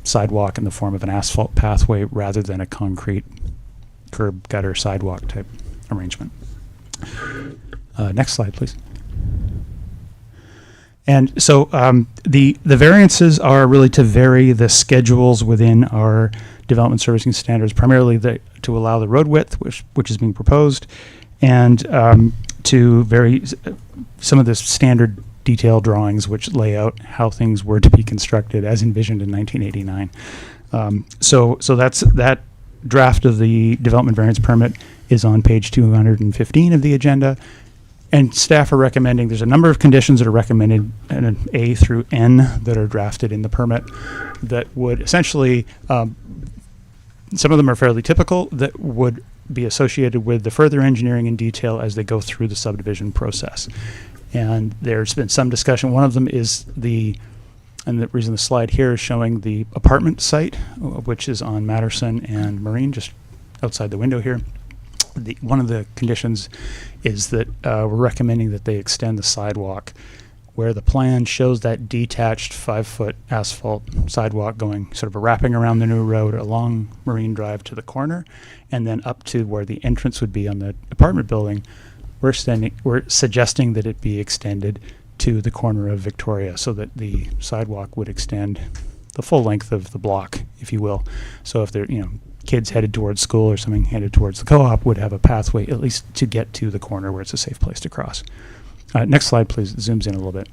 sidewalk in the form of an asphalt pathway rather than a concrete curb gutter sidewalk type arrangement. Next slide, please. And so the variances are really to vary the schedules within our development servicing standards, primarily to allow the road width, which is being proposed, and to vary some of the standard detail drawings which lay out how things were to be constructed as envisioned in 1989. So that's that draft of the development variance permit is on page 215 of the agenda, and staff are recommending, there's a number of conditions that are recommended in an A through N that are drafted in the permit that would essentially, some of them are fairly typical, that would be associated with the further engineering in detail as they go through the subdivision process. And there's been some discussion. One of them is and the reason the slide here is showing the apartment site, which is on Matterson and Marine, just outside the window here. One of the conditions is that we're recommending that they extend the sidewalk where the plan shows that detached 5-foot asphalt sidewalk going sort of wrapping around the new road along Marine Drive to the corner, and then up to where the entrance would be on the apartment building. We're suggesting that it be extended to the corner of Victoria so that the sidewalk would extend the full length of the block, if you will. So if they're, kids headed towards school or something headed towards the co-op would have a pathway at least to get to the corner where it's a safe place to cross. Next slide, please. It zooms in a little bit.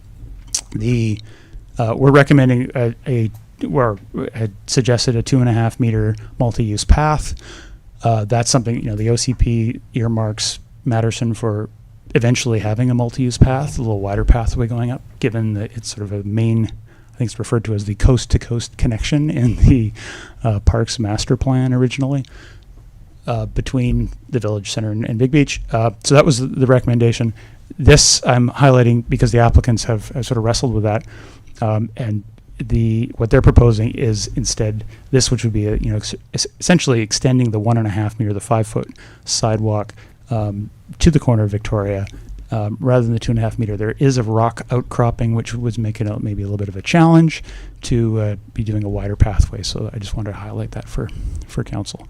We're recommending had suggested a 2.5 meter multi-use path. That's something, the OCP earmarks Matterson for eventually having a multi-use path, a little wider pathway going up, given that it's sort of a main, I think it's referred to as the coast-to-coast connection in the Parks Master Plan originally, between the Village Center and Big Beach. So that was the recommendation. This I'm highlighting because the applicants have sort of wrestled with that, and what they're proposing is instead this, which would be essentially extending the 1.5 meter, the 5-foot sidewalk to the corner of Victoria, rather than the 2.5 meter. There is a rock outcropping, which was making it maybe a little bit of a challenge to be doing a wider pathway. So I just wanted to highlight that for council.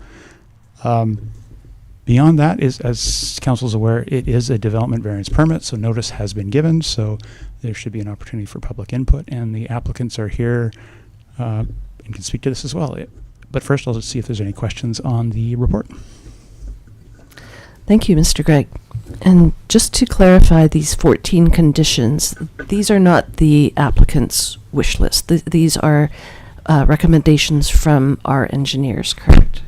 Beyond that, as council's aware, it is a development variance permit, so notice has been given, so there should be an opportunity for public input, and the applicants are here and can speak to this as well. But first, I'll just see if there's any questions on the report. Thank you, Mr. Gregg. And just to clarify, these 14 conditions, these are not the applicant's wish list. These are recommendations from our engineers, correct?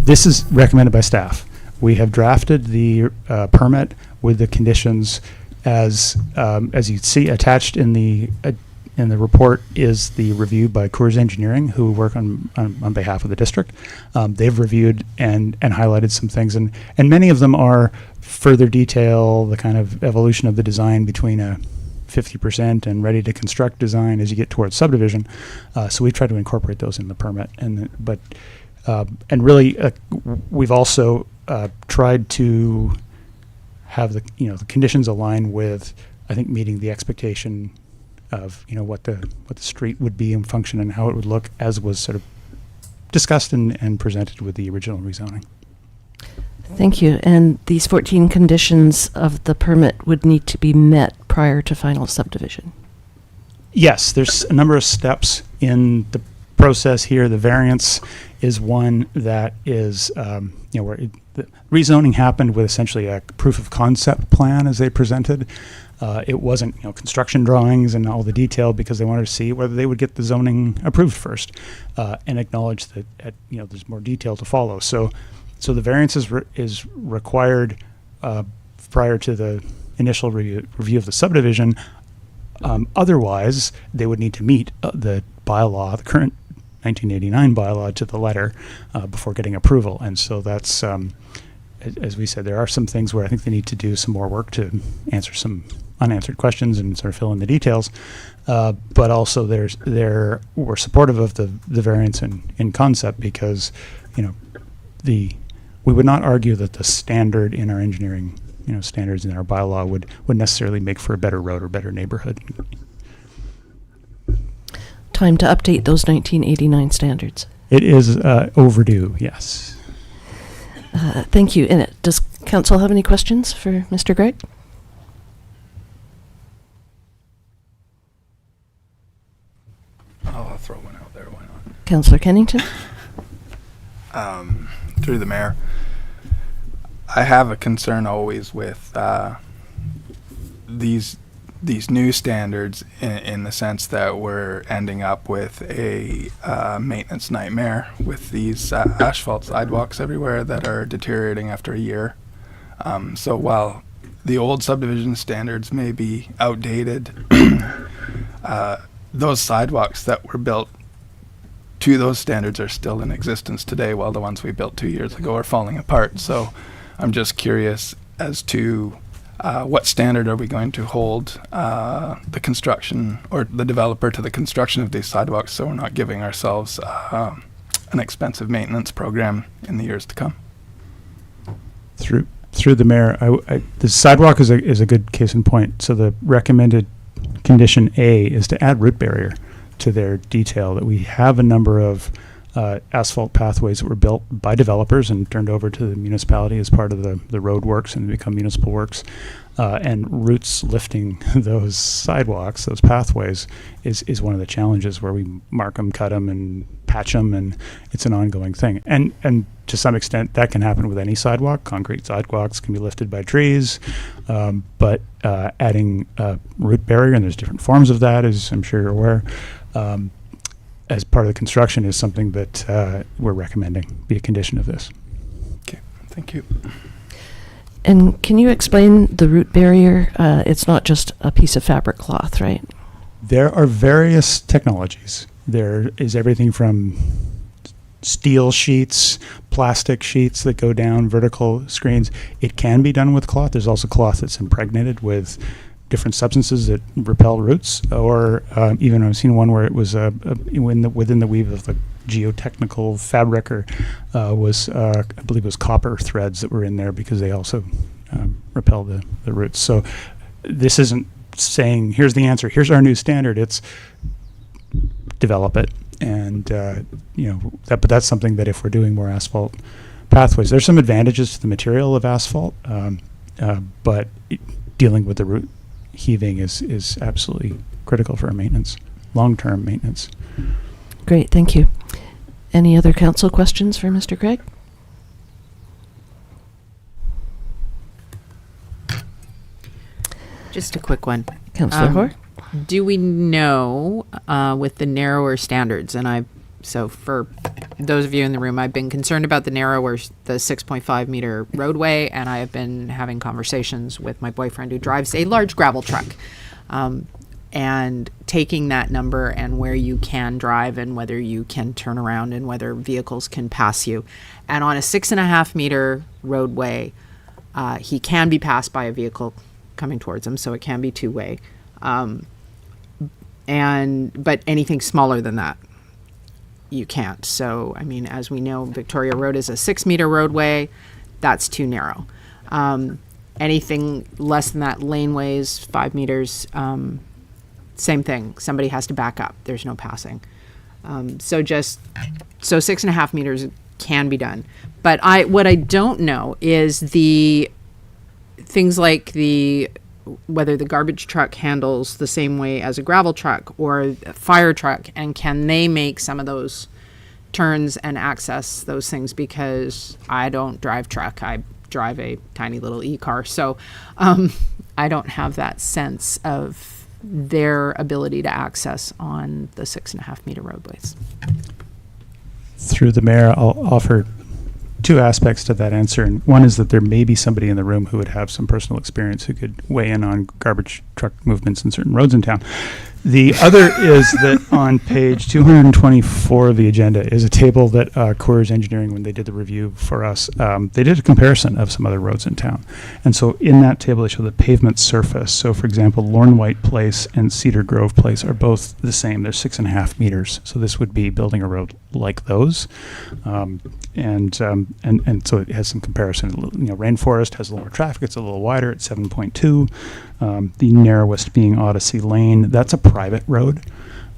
This is recommended by staff. We have drafted the permit with the conditions as you see attached in the report is the review by Coors Engineering, who work on behalf of the district. They've reviewed and highlighted some things, and many of them are further detail, the kind of evolution of the design between a 50% and ready to construct design as you get towards subdivision. So we try to incorporate those in the permit, and really, we've also tried to have the conditions align with, I think, meeting the expectation of what the street would be and function and how it would look, as was sort of discussed and presented with the original rezoning. Thank you. And these 14 conditions of the permit would need to be met prior to final subdivision. Yes, there's a number of steps in the process here. The variance is one that is, where the rezoning happened with essentially a proof of concept plan as they presented. It wasn't, construction drawings and all the detail, because they wanted to see whether they would get the zoning approved first, and acknowledge that, there's more detail to follow. So the variance is required prior to the initial review of the subdivision. Otherwise, they would need to meet the bylaw, the current 1989 bylaw, to the letter before getting approval. And so that's, as we said, there are some things where I think they need to do some more work to answer some unanswered questions and sort of fill in the details. But also we're supportive of the variance in concept, because, we would not argue that the standard in our engineering, standards in our bylaw would necessarily make for a better road or better neighborhood. Time to update those 1989 standards. It is overdue, yes. Thank you. And does council have any questions for Mr. Gregg? I'll throw one out there. Why not? Councillor Kennington? Through the mayor, I have a concern always with these new standards in the sense that we're ending up with a maintenance nightmare with these asphalt sidewalks everywhere that are deteriorating after a year. So while the old subdivision standards may be outdated, those sidewalks that were built to those standards are still in existence today, while the ones we built 2 years ago are falling apart. So I'm just curious as to what standard are we going to hold the construction or the developer to the construction of these sidewalks, so we're not giving ourselves an expensive maintenance program in the years to come. Through Through the mayor, the sidewalk is a good case in point. So the recommended condition A is to add root barrier to their detail, that we have a number of asphalt pathways that were built by developers and turned over to the municipality as part of the road works and become municipal works. And roots lifting those sidewalks, those pathways, is one of the challenges, where we mark them, cut them, and patch them, and it's an ongoing thing. And to some extent, that can happen with any sidewalk. Concrete sidewalks can be lifted by trees, but adding root barrier, and there's different forms of that, as I'm sure you're aware, as part of the construction, is something that we're recommending be a condition of this. Okay, thank you. And can you explain the root barrier? It's not just a piece of fabric cloth, right? There are various technologies. There is everything from steel sheets, plastic sheets that go down, vertical screens. It can be done with cloth. There's also cloth that's impregnated with different substances that repel roots, or even I've seen one where it was within the weave of the geotechnical fabric, or I believe it was copper threads that were in there, because they also repel the roots. So this isn't saying, here's the answer, here's our new standard. It's develop it, and but that's something that if we're doing more asphalt pathways, there's some advantages to the material of asphalt, but dealing with the root heaving is absolutely critical for our maintenance, long-term maintenance. Great, thank you. Any other council questions for Mr. Craig? Just a quick one. Councillor Hoare? Do we know with the narrower standards, and so for those of you in the room, I've been concerned about the 6.5 meter roadway, and I have been having conversations with my boyfriend, who drives a large gravel truck, and taking that number and where you can drive and whether you can turn around and whether vehicles can pass you. And on a 6.5 meter roadway, he can be passed by a vehicle coming towards him, so it can be two-way. But anything smaller than that, you can't. So, I mean, as we know, Victoria Road is a 6 meter roadway. That's too narrow. Anything less than that, laneways, 5 meters, same thing. Somebody has to back up. There's no passing. So 6.5 meters can be done. But what I don't know is the things like whether the garbage truck handles the same way as a gravel truck or a fire truck, and can they make some of those turns and access those things, because I don't drive truck. I drive a tiny little e-car. So I don't have that sense of their ability to access on the 6.5 meter roadways. Through the mayor, I'll offer two aspects to that answer, and one is that there may be somebody in the room who would have some personal experience who could weigh in on garbage truck movements in certain roads in town. The other is that on page 224 of the agenda is a table that Coors Engineering, when they did the review for us, they did a comparison of some other roads in town. And so in that table, they show the pavement surface. So, for example, Lorne White Place and Cedar Grove Place are both the same. They're 6.5 meters. So this would be building a road like those. And so it has some comparison. Rainforest has a little more traffic. It's a little wider at 7.2. The narrowest being Odyssey Lane. That's a private road.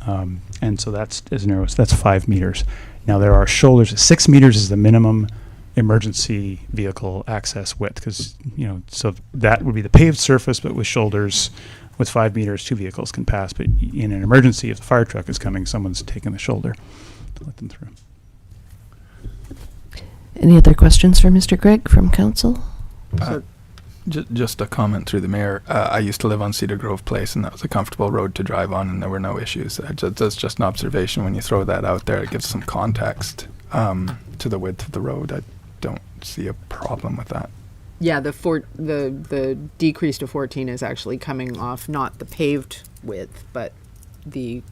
And so that's as narrow as that's 5 meters. Now there are shoulders. 6 meters is the minimum emergency vehicle access width, because, so that would be the paved surface, but with shoulders. With 5 meters, 2 vehicles can pass. But in an emergency, if the fire truck is coming, someone's taking the shoulder to let them through. Any other questions for Mr. Craig from council? Just a comment through the mayor. I used to live on Cedar Grove Place, and that was a comfortable road to drive on, and there were no issues. That's just an observation. When you throw that out there, it gives some context to the width of the road. I don't see a problem with that. Yeah, the decrease to 14 is actually coming off not the paved width, but the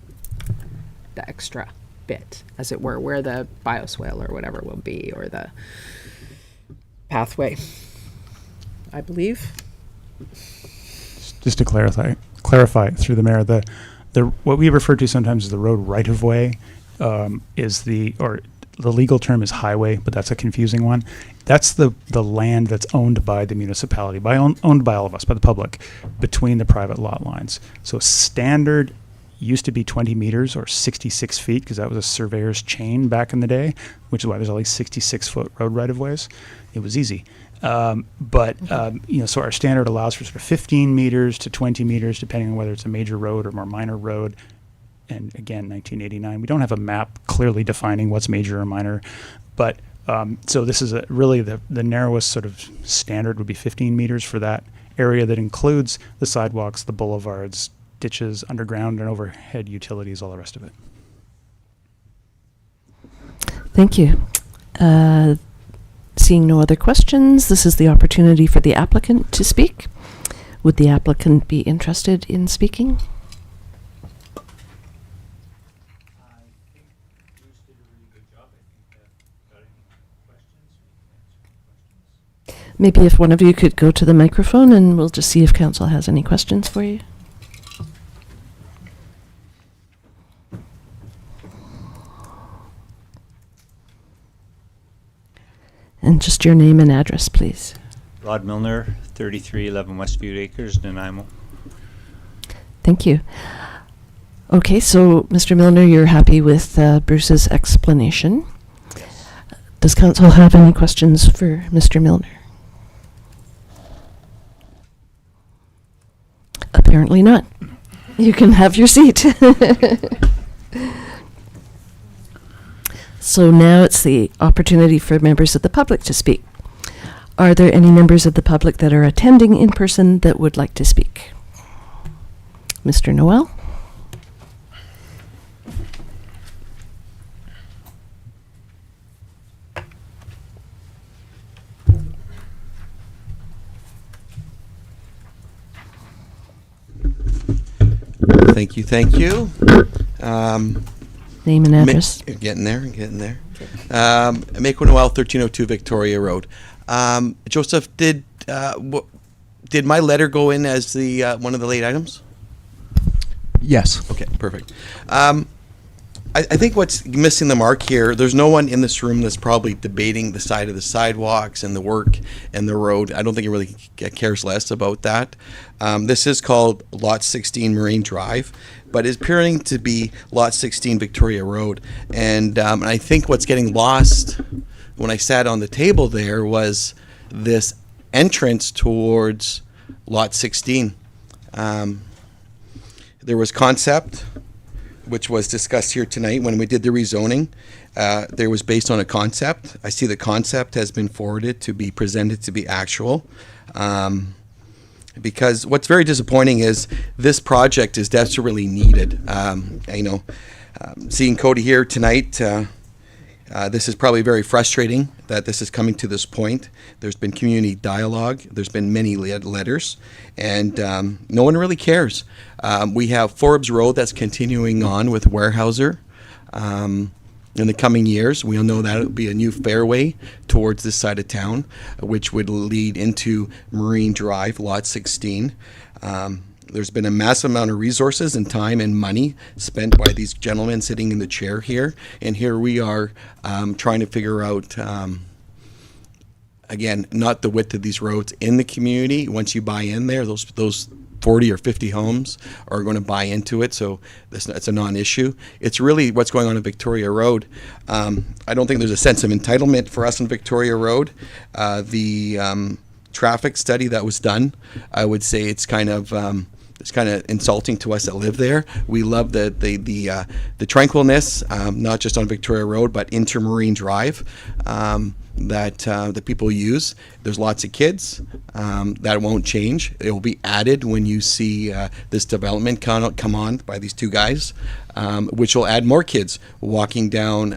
extra bit, as it were, where the bioswale or whatever will be, or the pathway, I believe. Just to clarify through the mayor, the what we refer to sometimes as the road right of way is the legal term is highway, but that's a confusing one. That's the land that's owned by the municipality, owned by all of us, by the public, between the private lot lines. So standard used to be 20 meters or 66 feet, because that was a surveyor's chain back in the day, which is why there's only 66-foot road right-of-ways. It was easy. So our standard allows for sort of 15 meters to 20 meters, depending on whether it's a major road or more minor road. And again, 1989, we don't have a map clearly defining what's major or minor, but so this is really the narrowest sort of standard would be 15 meters for that area that includes the sidewalks, the boulevards, ditches, underground and overhead utilities, all the rest of it. Thank you. Seeing no other questions, this is the opportunity for the applicant to speak. Would the applicant be interested in speaking? Maybe if one of you could go to the microphone and we'll just see if council has any questions for you. And just your name and address, please. Rod Milner, 3311 Westview Acres, Nanaimo. Thank you. Okay, so Mr. Milner, you're happy with Bruce's explanation. Yes. Does council have any questions for Mr. Milner? Apparently not. You can have your seat. So now it's the opportunity for members of the public to speak. Are there any members of the public that are attending in person that would like to speak? Mr. Noel? Thank you. Name and address. Getting there. Mako Noel, 1302 Victoria Road. Joseph, did my letter go in as the one of the late items? Yes. Okay, perfect. I think what's missing the mark here, there's no one in this room that's probably debating the side of the sidewalks and the work and the road. I don't think it really cares less about that. This is called Lot 16 Marine Drive, but it's appearing to be Lot 16 Victoria Road. And I think what's getting lost when I sat on the table there was this entrance towards Lot 16. There was concept, which was discussed here tonight when we did the rezoning. There was based on a concept. I see the concept has been forwarded to be presented to be actual. Because what's very disappointing is this project is desperately needed. Seeing Cody here tonight, this is probably very frustrating that this is coming to this point. There's been community dialogue. There's been many letters, and no one really cares. We have Forbes Road that's continuing on with Weyerhaeuser. In the coming years, we'll know that it'll be a new fairway towards this side of town, which would lead into Marine Drive, Lot 16. There's been a massive amount of resources and time and money spent by these gentlemen sitting in the chair here. And here we are trying to figure out, again, not the width of these roads in the community. Once you buy in there, those 40 or 50 homes are going to buy into it, so it's a non-issue. It's really what's going on Victoria Road. I don't think there's a sense of entitlement for us on Victoria Road. The traffic study that was done, I would say it's kind of insulting to us that live there. We love the tranquilness, not just on Victoria Road, but into Marine Drive. That the people use. There's lots of kids. That won't change. It will be added when you see this development come on by these two guys, which will add more kids walking down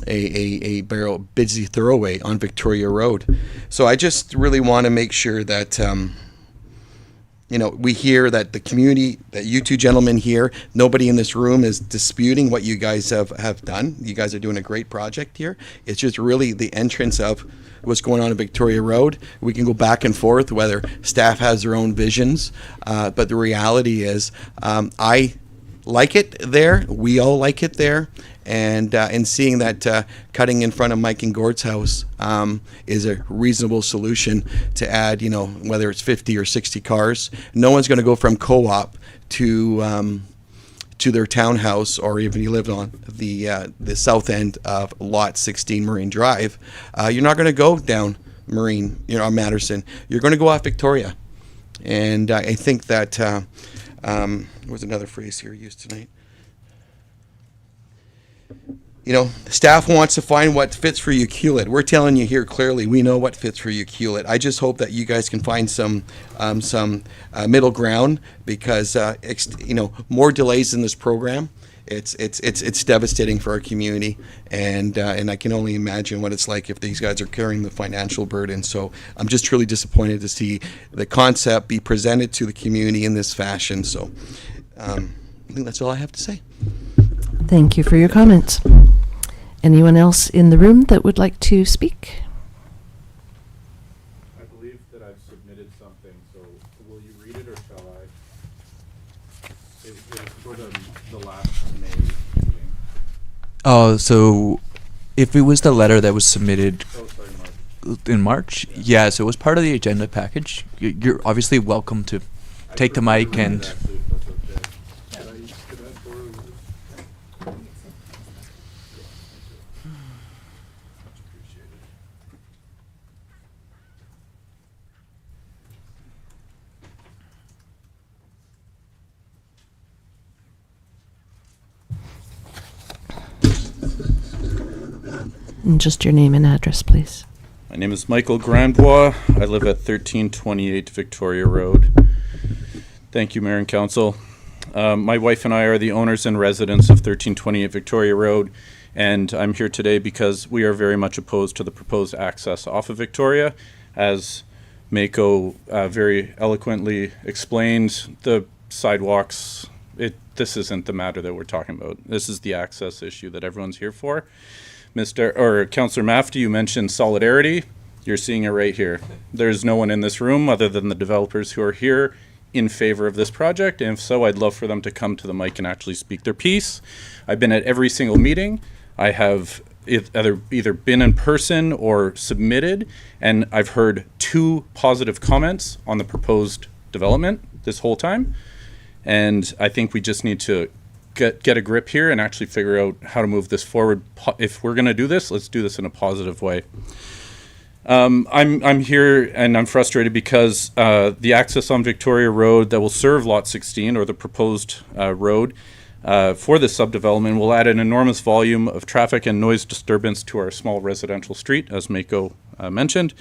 a busy thoroughway on Victoria Road. So I just really want to make sure that we hear that the community, that you two gentlemen here, nobody in this room is disputing what you guys have done. You guys are doing a great project here. It's just really the entrance of what's going on in Victoria Road. We can go back and forth whether staff has their own visions, but the reality is I like it there. We all like it there. And seeing that cutting in front of Mike and Gord's house is a reasonable solution to add, whether it's 50 or 60 cars. No one's going to go from Co-op to their townhouse, or even you lived on the south end of Lot 16 Marine Drive. You're not going to go down Marine, on Matterson. You're going to go off Victoria. And I think that there was another phrase here used tonight. Staff wants to find what fits for Ucluelet. We're telling you here clearly, we know what fits for Ucluelet. I just hope that you guys can find some middle ground, because more delays in this program, it's devastating for our community, and I can only imagine what it's like if these guys are carrying the financial burden. So I'm just truly disappointed to see the concept be presented to the community in this fashion. So I think that's all I have to say. Thank you for your comments. Anyone else in the room that would like to speak? I believe that I've submitted something, so will you read it or shall I? It was for the last May meeting. Oh, so if it was the letter that was submitted March. in March, yeah, so it was part of the agenda package. You're obviously welcome to take the mic and... Actually, if that's okay. Could I borrow yours? Much appreciated. And just your name and address, please. My name is Michael Grandbois. I live at 1328 Victoria Road. Thank you, Mayor and Council. My wife and I are the owners and residents of 1328 Victoria Road, and I'm here today because we are very much opposed to the proposed access off of Victoria. As Mako very eloquently explained, the sidewalks, this isn't the matter that we're talking about. This is the access issue that everyone's here for. Councillor Mafty, you mentioned solidarity. You're seeing it right here. There's no one in this room other than the developers who are here in favor of this project, and if so, I'd love for them to come to the mic and actually speak their piece. I've been at every single meeting. I have either been in person or submitted, and I've heard 2 positive comments on the proposed development this whole time, and I think we just need to get a grip here and actually figure out how to move this forward. If we're going to do this, let's do this in a positive way. I'm here and I'm frustrated because the access on Victoria Road that will serve Lot 16, or the proposed road for this subdevelopment, will add an enormous volume of traffic and noise disturbance to our small residential street, as Mako mentioned.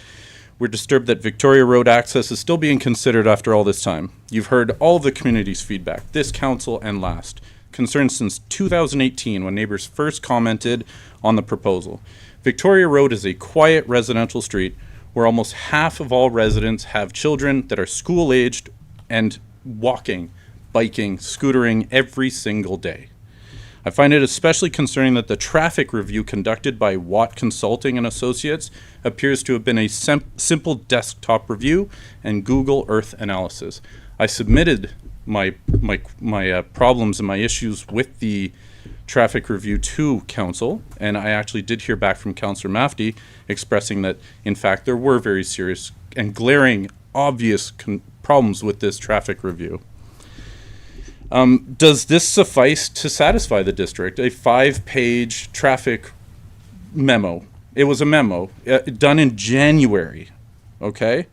We're disturbed that Victoria Road access is still being considered after all this time. You've heard all of the community's feedback, this council and last. Concerns since 2018, when neighbors first commented on the proposal. Victoria Road is a quiet residential street where almost half of all residents have children that are school-aged and walking, biking, scootering every single day. I find it especially concerning that the traffic review conducted by Watt Consulting and Associates appears to have been a simple desktop review and Google Earth analysis. I submitted my problems and my issues with the traffic review to council, and I actually did hear back from Councillor Mafty expressing that in fact there were very serious and glaring obvious problems with this traffic review. Does this suffice to satisfy the district? A 5-page traffic memo. It was a memo done in January, okay?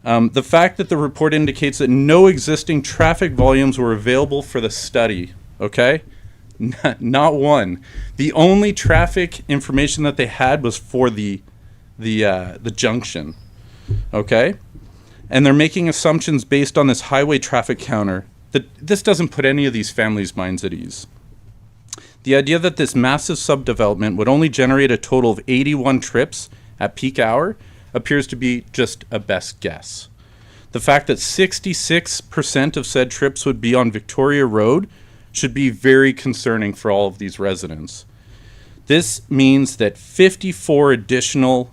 The fact that the report indicates that no existing traffic volumes were available for the study, okay? Not one. The only traffic information that they had was for the junction, okay? And they're making assumptions based on this highway traffic counter. This doesn't put any of these families' minds at ease. The idea that this massive subdevelopment would only generate a total of 81 trips at peak hour appears to be just a best guess. The fact that 66% of said trips would be on Victoria Road should be very concerning for all of these residents. This means that 54 additional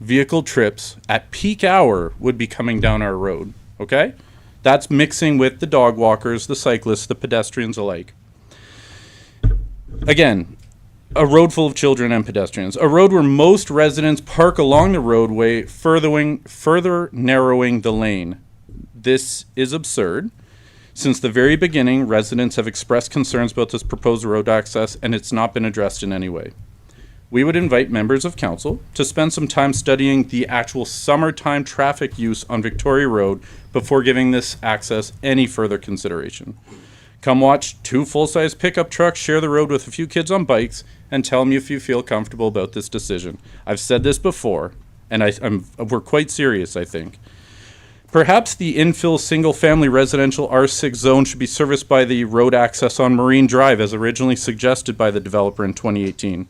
vehicle trips at peak hour would be coming down our road, okay? That's mixing with the dog walkers, the cyclists, the pedestrians alike. Again, a road full of children and pedestrians. A road where most residents park along the roadway, further narrowing the lane. This is absurd. Since the very beginning, residents have expressed concerns about this proposed road access, and it's not been addressed in any way. We would invite members of council to spend some time studying the actual summertime traffic use on Victoria Road before giving this access any further consideration. Come watch 2 full-size pickup trucks share the road with a few kids on bikes and tell me if you feel comfortable about this decision. I've said this before, and we're quite serious, I think. Perhaps the infill single-family residential R6 zone should be serviced by the road access on Marine Drive as originally suggested by the developer in 2018.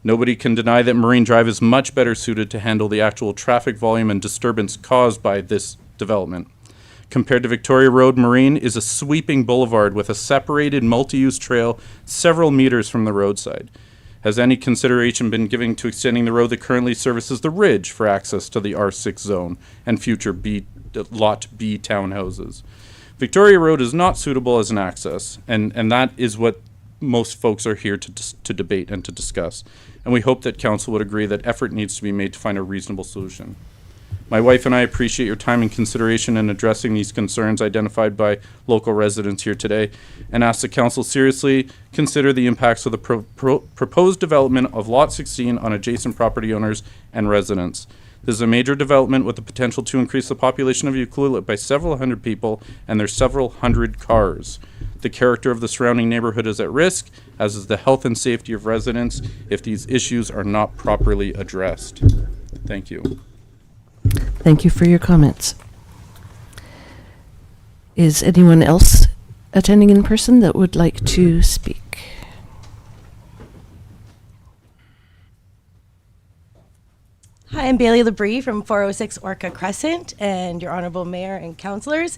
Nobody can deny that Marine Drive is much better suited to handle the actual traffic volume and disturbance caused by this development. Compared to Victoria Road, Marine is a sweeping boulevard with a separated multi-use trail several meters from the roadside. Has any consideration been given to extending the road that currently services the Ridge for access to the R6 zone and future Lot B townhouses? Victoria Road is not suitable as an access, and that is what most folks are here to debate and to discuss. And we hope that council would agree that effort needs to be made to find a reasonable solution. My wife and I appreciate your time and consideration in addressing these concerns identified by local residents here today, and ask the council seriously consider the impacts of the proposed development of Lot 16 on adjacent property owners and residents. This is a major development with the potential to increase the population of Ucluelet by several hundred people and their several hundred cars. The character of the surrounding neighborhood is at risk, as is the health and safety of residents, if these issues are not properly addressed. Thank you. Thank you for your comments. Is anyone else attending in person that would like to speak? Hi, I'm Bailey Labrie from 406 Orca Crescent and your Honorable Mayor and Councillors.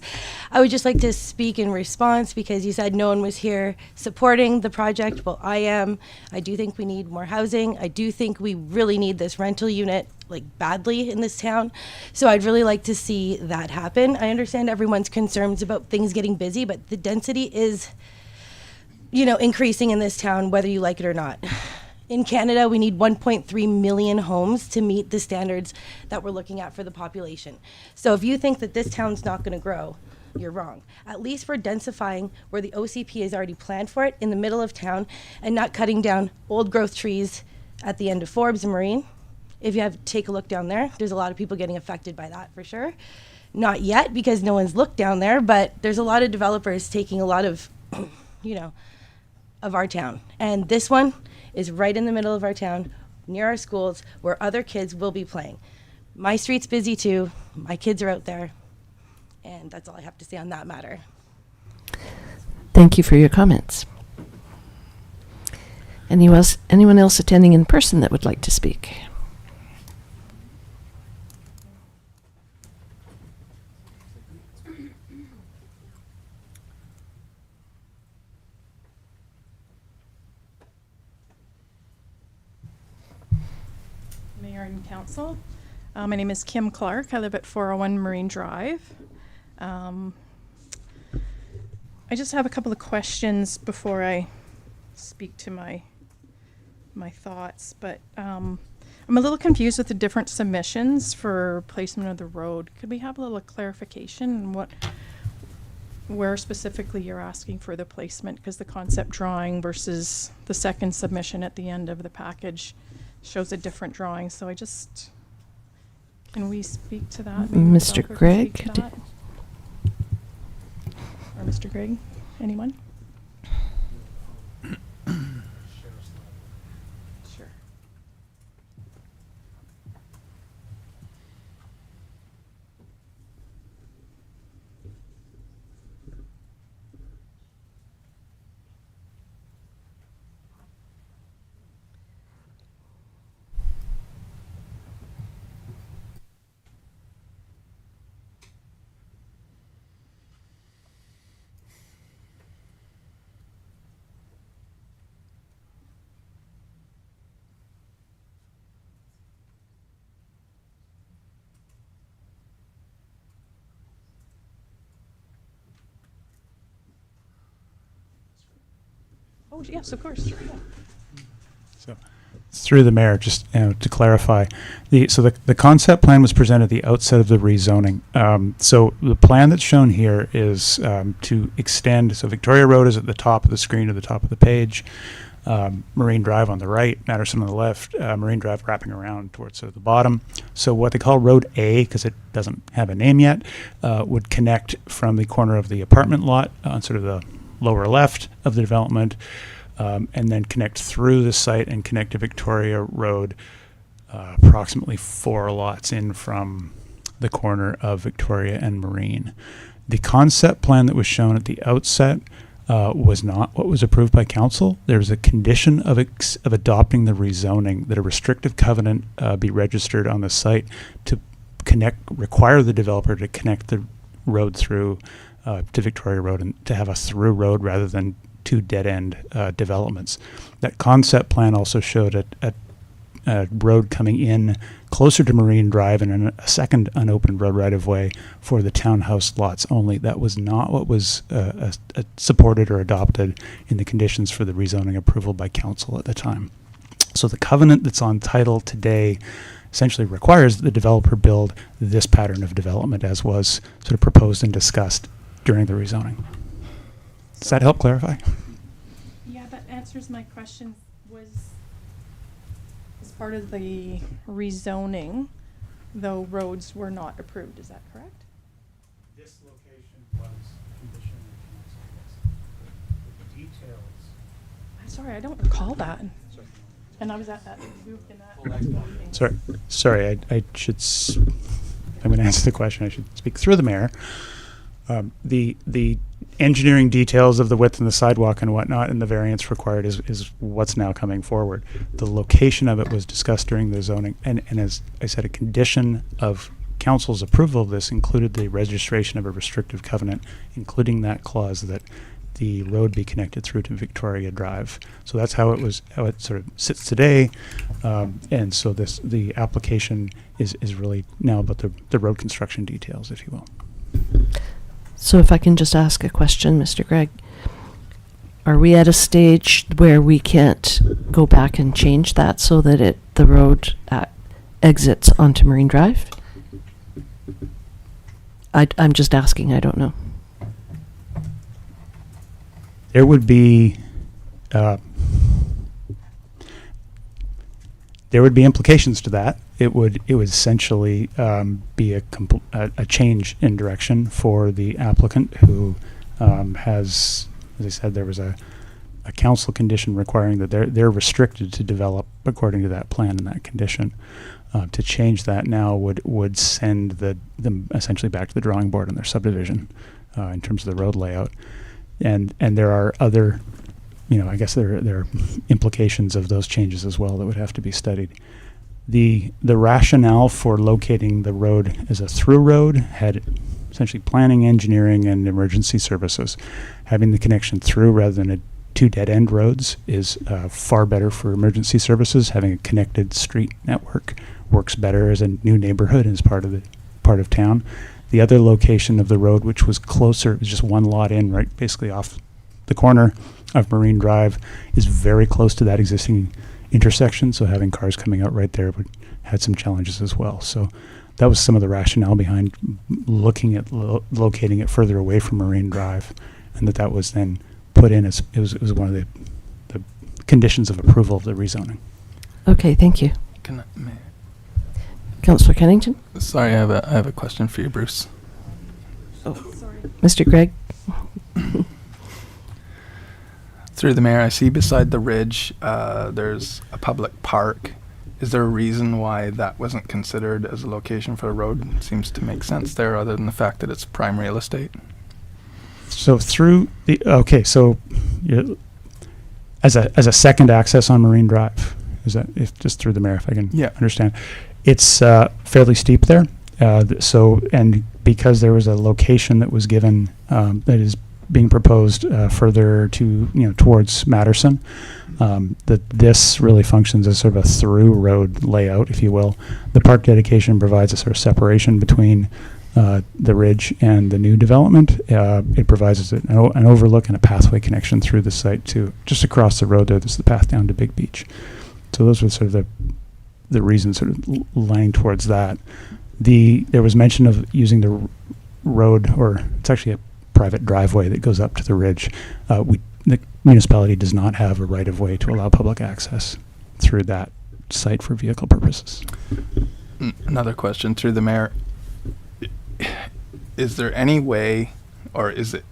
I would just like to speak in response because you said no one was here supporting the project. Well, I am. I do think we need more housing. I do think we really need this rental unit badly in this town. So I'd really like to see that happen. I understand everyone's concerns about things getting busy, but the density is, increasing in this town, whether you like it or not. In Canada, we need 1.3 million homes to meet the standards that we're looking at for the population. So if you think that this town's not going to grow, you're wrong. At least we're densifying where the OCP is already planned for it in the middle of town and not cutting down old growth trees at the end of Forbes and Marine. If you take a look down there, there's a lot of people getting affected by that for sure. Not yet because no one's looked down there, but there's a lot of developers taking a lot of, of our town. And this one is right in the middle of our town, near our schools, where other kids will be playing. My street's busy too. My kids are out there. And that's all I have to say on that matter. Thank you for your comments. Anyone else attending in person that would like to speak? Mayor and Council. My name is Kim Clark. I live at 401 Marine Drive. I just have a couple of questions before I speak to my thoughts, but I'm a little confused with the different submissions for placement of the road. Could we have a little clarification on where specifically you're asking for the placement? Because the concept drawing versus the second submission at the end of the package shows a different drawing, so can we speak to that? Maybe Mr. Falker could Gregg? speak to that? Or Mr. Gregg, anyone? Sure. Oh, yes, of course. So, through the mayor, just to clarify, the concept plan was presented at the outset of the rezoning. So the plan that's shown here is to extend. So Victoria Road is at the top of the screen, at the top of the page. Marine Drive on the right, Matterson on the left, Marine Drive wrapping around towards the bottom. So what they call Road A, because it doesn't have a name yet, would connect from the corner of the apartment lot on sort of the lower left of the development, and then connect through the site and connect to Victoria Road, approximately 4 lots in from the corner of Victoria and Marine. The concept plan that was shown at the outset was not what was approved by council. There was a condition of adopting the rezoning that a restrictive covenant be registered on the site to require the developer to connect the road through to Victoria Road and to have a through road rather than 2 dead-end developments. That concept plan also showed a road coming in closer to Marine Drive and a second unopened road right-of-way for the townhouse lots only. That was not what was supported or adopted in the conditions for the rezoning approval by council at the time. So the covenant that's on title today essentially requires that the developer build this pattern of development as was sort of proposed and discussed during the rezoning. Does that help clarify? Yeah, that answers my question. Was as part of the rezoning, though roads were not approved, is that correct? This location was conditioned in council. The details. I'm sorry, I don't recall that. And I was at that booth in that meeting. Sorry, I should. I'm going to answer the question. I should speak through the mayor. The engineering details of the width and the sidewalk and whatnot and the variance required is what's now coming forward. The location of it was discussed during the zoning, and as I said, a condition of council's approval of this included the registration of a restrictive covenant, including that clause that the road be connected through to Victoria Drive. So that's how it sort of sits today, and so the application is really now about the road construction details, if you will. So if I can just ask a question, Mr. Gregg, are we at a stage where we can't go back and change that so that the road exits onto Marine Drive? I'm just asking, I don't know. There would be implications to that. It would essentially be a change in direction for the applicant who has, as I said, there was a council condition requiring that they're restricted to develop according to that plan and that condition. To change that now would send them essentially back to the drawing board on their subdivision in terms of the road layout. And there are other, I guess there are implications of those changes as well that would have to be studied. The rationale for locating the road as a through road had essentially planning, engineering, and emergency services. Having the connection through rather than 2 dead-end roads is far better for emergency services. Having a connected street network works better as a new neighborhood and as part of town. The other location of the road, which was closer, it was just 1 lot in, right, basically off the corner of Marine Drive, is very close to that existing intersection. So having cars coming out right there had some challenges as well. So that was some of the rationale behind looking at locating it further away from Marine Drive, and that was then put in as it was one of the conditions of approval of the rezoning. Okay, thank you. May Councillor Kennington? Sorry, I have a question for you, Bruce. Oh, sorry. Mr. Gregg? Through the mayor, I see beside the ridge there's a public park. Is there a reason why that wasn't considered as a location for a road? It seems to make sense there, other than the fact that it's prime real estate. So as a second access on Marine Drive, is that just through the mayor, if I can understand? It's fairly steep there. And because there was a location that was given that is being proposed further to towards Matterson, that this really functions as sort of a through road layout, if you will. The park dedication provides a sort of separation between the ridge and the new development. It provides an overlook and a pathway connection through the site to just across the road there. There's the path down to Big Beach. So those were sort of the reasons sort of lying towards that. There was mention of using the road, or it's actually a private driveway that goes up to the ridge. The municipality does not have a right of way to allow public access through that site for vehicle purposes. Another question through the mayor. Is there any way, or is it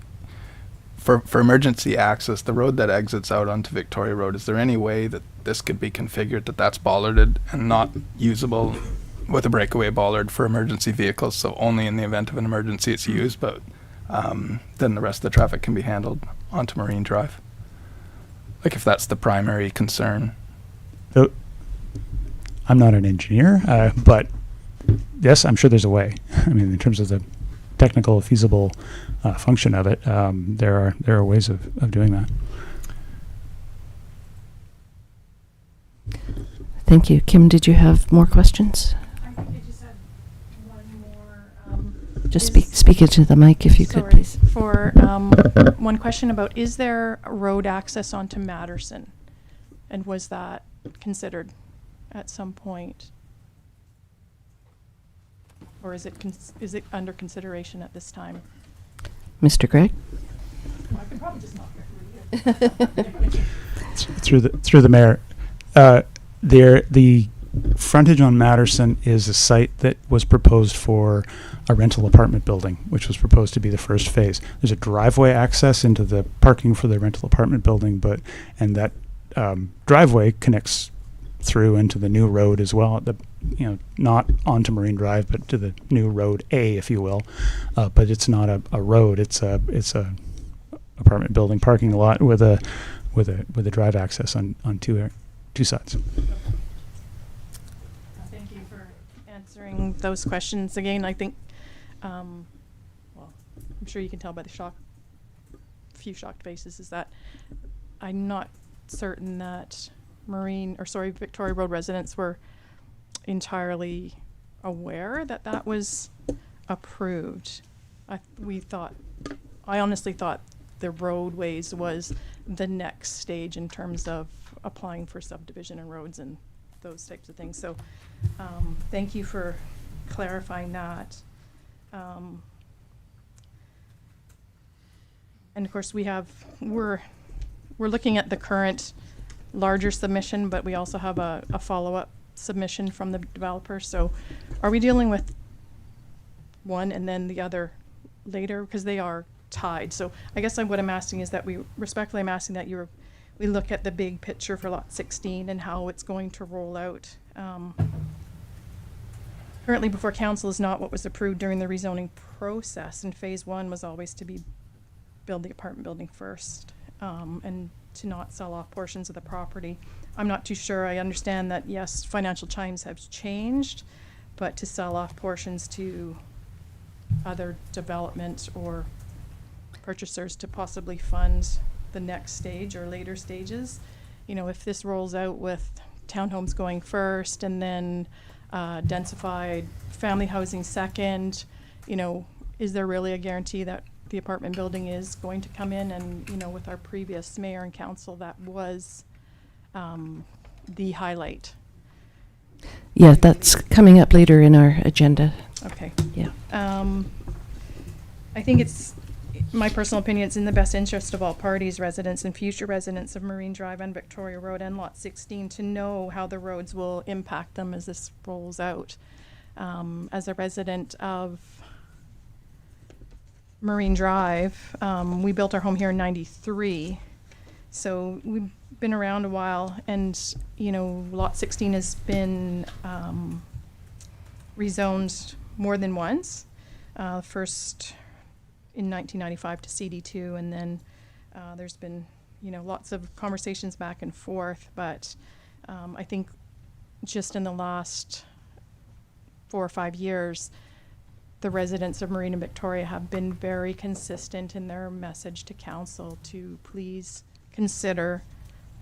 for emergency access, the road that exits out onto Victoria Road, is there any way that this could be configured that's bollarded and not usable with a breakaway bollard for emergency vehicles, so only in the event of an emergency it's used, but then the rest of the traffic can be handled onto Marine Drive? Like if that's the primary concern. So, I'm not an engineer, but yes, I'm sure there's a way. I mean, in terms of the technical, feasible function of it, there are ways of doing that. Thank you. Kim, did you have more questions? I think I just had one more. Just speak into the mic if you could, please. For one question about, is there road access onto Matterson? And was that considered at some point? Or is it under consideration at this time? Mr. Gregg? Well, I could probably just not read it. Through the mayor, the frontage on Matterson is a site that was proposed for a rental apartment building, which was proposed to be the first phase. There's a driveway access into the parking for the rental apartment building, and that driveway connects through into the new road as well. Not onto Marine Drive, but to the new road A, if you will. But it's not a road. It's a apartment building parking lot with a drive access on two sides. Thank you for answering those questions. Again, I think, well, I'm sure you can tell by the few shocked faces, is that I'm not certain that Victoria Road residents were entirely aware that was approved. I honestly thought the roadways was the next stage in terms of applying for subdivision and roads and those types of things. So thank you for clarifying that. And of course we're looking at the current larger submission, but we also have a follow-up submission from the developer. So are we dealing with one and then the other later? Because they are tied. So I guess what I'm asking is that I'm asking that we look at the big picture for lot 16 and how it's going to roll out. Currently before council is not what was approved during the rezoning process, and phase 1 was always to build the apartment building first, and to not sell off portions of the property. I'm not too sure. I understand that, yes, financial times have changed, but to sell off portions to other development or purchasers to possibly fund the next stage or later stages. If this rolls out with townhomes going first and then densified family housing second, is there really a guarantee that the apartment building is going to come in? And with our previous mayor and council, that was the highlight. Yeah, that's coming up later in our agenda. Okay. Yeah. I think it's my personal opinion, it's in the best interest of all parties, residents and future residents of Marine Drive and Victoria Road and Lot 16, to know how the roads will impact them as this rolls out. As a resident of Marine Drive, we built our home here in '93, so we've been around a while, and Lot 16 has been rezoned more than once. First in 1995 to CD2, and then there's been lots of conversations back and forth, but I think just in the last 4 or 5 years, the residents of Marine and Victoria have been very consistent in their message to council to please consider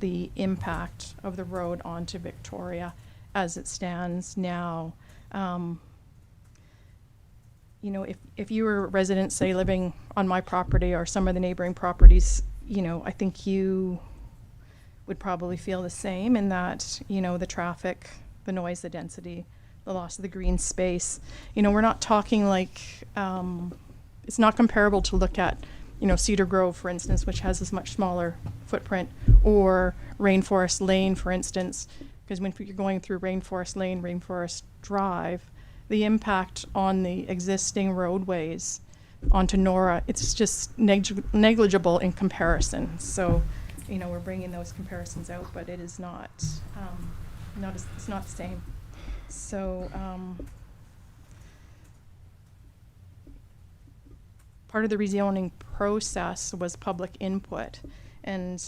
the impact of the road onto Victoria as it stands now. you know, if you were a resident, say, living on my property or some of the neighboring properties, you know, I think you would probably feel the same in that, you know, the traffic, the noise, the density, the loss of the green space. You know, we're not talking like, it's not comparable to look at, you know, Cedar Grove, for instance, which has this much smaller footprint, or Rainforest Lane, for instance, because when you're going through Rainforest Lane, Rainforest Drive, the impact on the existing roadways onto Nora, it's just negligible in comparison. So, you know, we're bringing those comparisons out, but it is not, it's not the same. So, part of the rezoning process was public input, and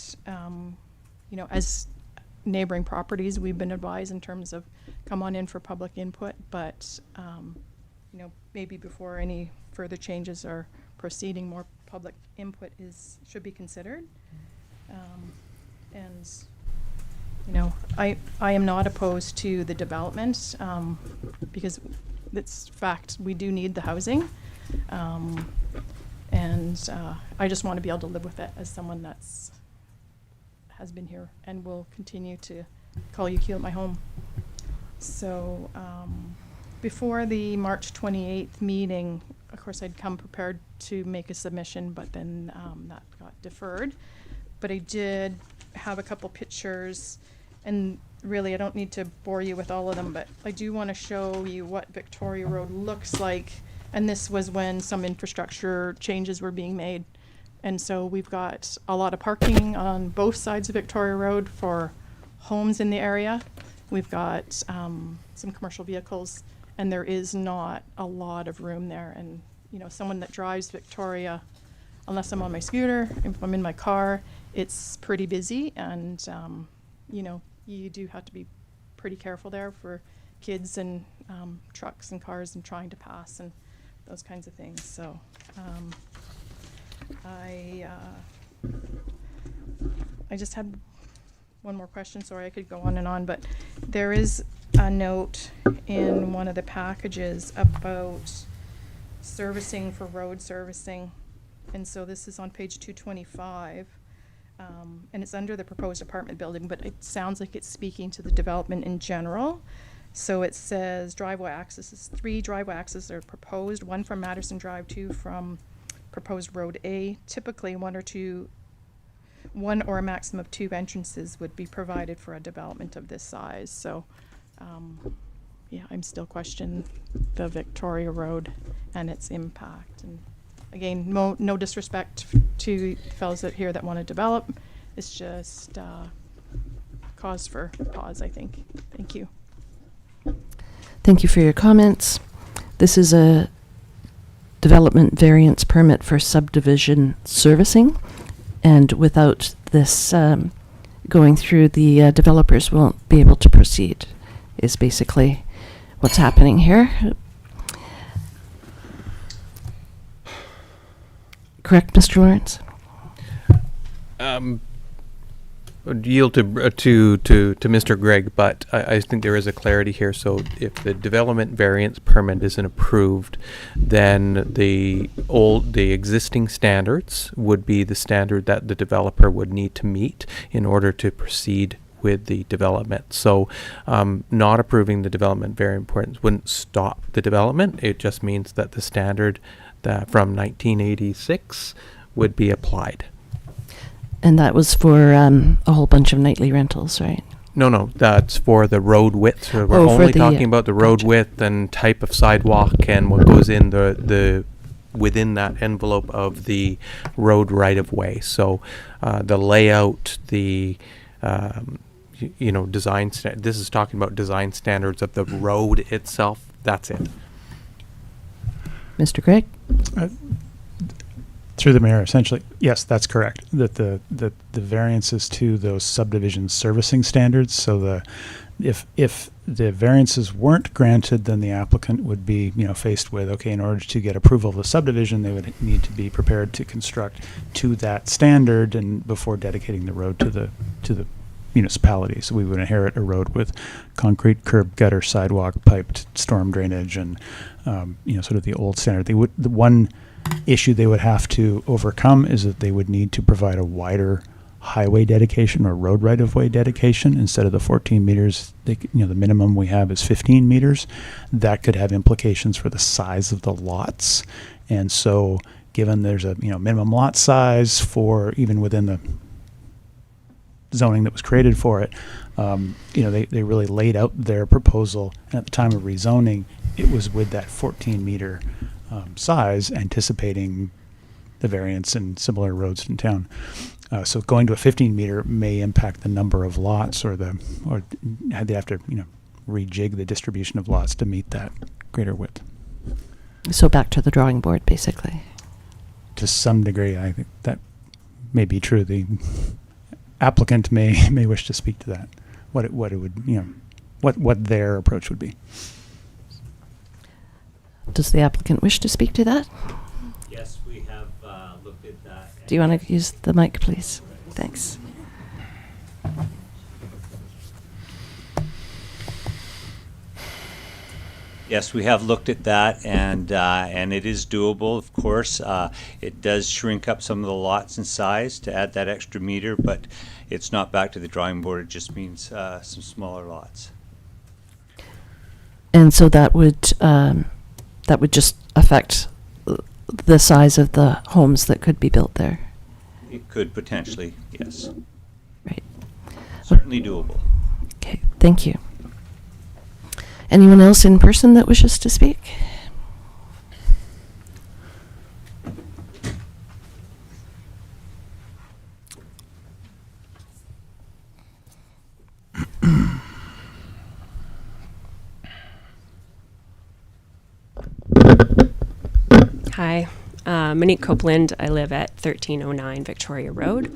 you know, as neighboring properties, we've been advised in terms of come on in for public input, but you know, maybe before any further changes are proceeding, more public input should be considered. And you know, I am not opposed to the development, because it's fact, we do need the housing. And I just want to be able to live with it as someone has been here and will continue to call UQ my home. So before the March 28th meeting, of course, I'd come prepared to make a submission, but then that got deferred. But I did have a couple pictures, and really I don't need to bore you with all of them, but I do want to show you what Victoria Road looks like. And this was when some infrastructure changes were being made. And so we've got a lot of parking on both sides of Victoria Road for homes in the area. We've got some commercial vehicles, and there is not a lot of room there. And, you know, someone that drives Victoria, unless I'm on my scooter, if I'm in my car, it's pretty busy. And, you know, you do have to be pretty careful there for kids and trucks and cars and trying to pass and those kinds of things. So I just had one more question. Sorry, I could go on and on, but there is a note in one of the packages about servicing for road servicing. And so this is on page 225. And it's under the proposed apartment building, but it sounds like it's speaking to the development in general. So it says driveway accesses, 3 driveway accesses are proposed, 1 from Madison Drive, 2 from proposed Road A. Typically, 1 or a maximum of 2 entrances would be provided for a development of this size. So, yeah, I'm still questioning the Victoria Road and its impact. And again, no disrespect to fellows out here that want to develop. It's just cause for pause, I think. Thank you. Thank you for your comments. This is a development variance permit for subdivision servicing, and without this going through, the developers won't be able to proceed, is basically what's happening here. Correct, Mr. Lawrence? Yield to Mr. Gregg, but I think there is a clarity here. So if the development variance permit isn't approved, then the existing standards would be the standard that the developer would need to meet in order to proceed with the development. So not approving the development variance wouldn't stop the development. It just means that the standard that from 1986 would be applied. And that was for a whole bunch of nightly rentals, right? No, that's for the road width. So we're only talking about the road width and type of sidewalk and what goes in the within that envelope of the road right of way. So the layout, the design. This is talking about design standards of the road itself. That's it. Mr. Gregg? Through the mayor, essentially, yes, that's correct. That the variances to those subdivision servicing standards. So if the variances weren't granted, then the applicant would be faced with, okay, in order to get approval of the subdivision, they would need to be prepared to construct to that standard and before dedicating the road to the municipality. So we would inherit a road with concrete curb, gutter, sidewalk, piped storm drainage, and sort of the old standard. The one issue they would have to overcome is that they would need to provide a wider highway dedication or road right-of-way dedication instead of the 14 meters. The minimum we have is 15 meters. That could have implications for the size of the lots, and so given there's a minimum lot size for even within the zoning that was created for it, they really laid out their proposal, and at the time of rezoning, it was with that 14 meter size, anticipating the variance in similar roads in town. So going to a 15 meter may impact the number of lots, or they have to rejig the distribution of lots to meet that greater width. So back to the drawing board, basically. To some degree, I think that may be true. The applicant may wish to speak to that. What it would what their approach would be. Does the applicant wish to speak to that? Yes, we have looked at that. Do you want to use the mic, please? Thanks. Yes, we have looked at that, and it is doable, of course. It does shrink up some of the lots in size to add that extra meter, but it's not back to the drawing board. It just means some smaller lots. And so that would just affect the size of the homes that could be built there. It could potentially, yes. Right. Certainly doable. Okay, thank you. Anyone else in person that wishes to speak? Hi, Monique Copeland. I live at 1309 Victoria Road.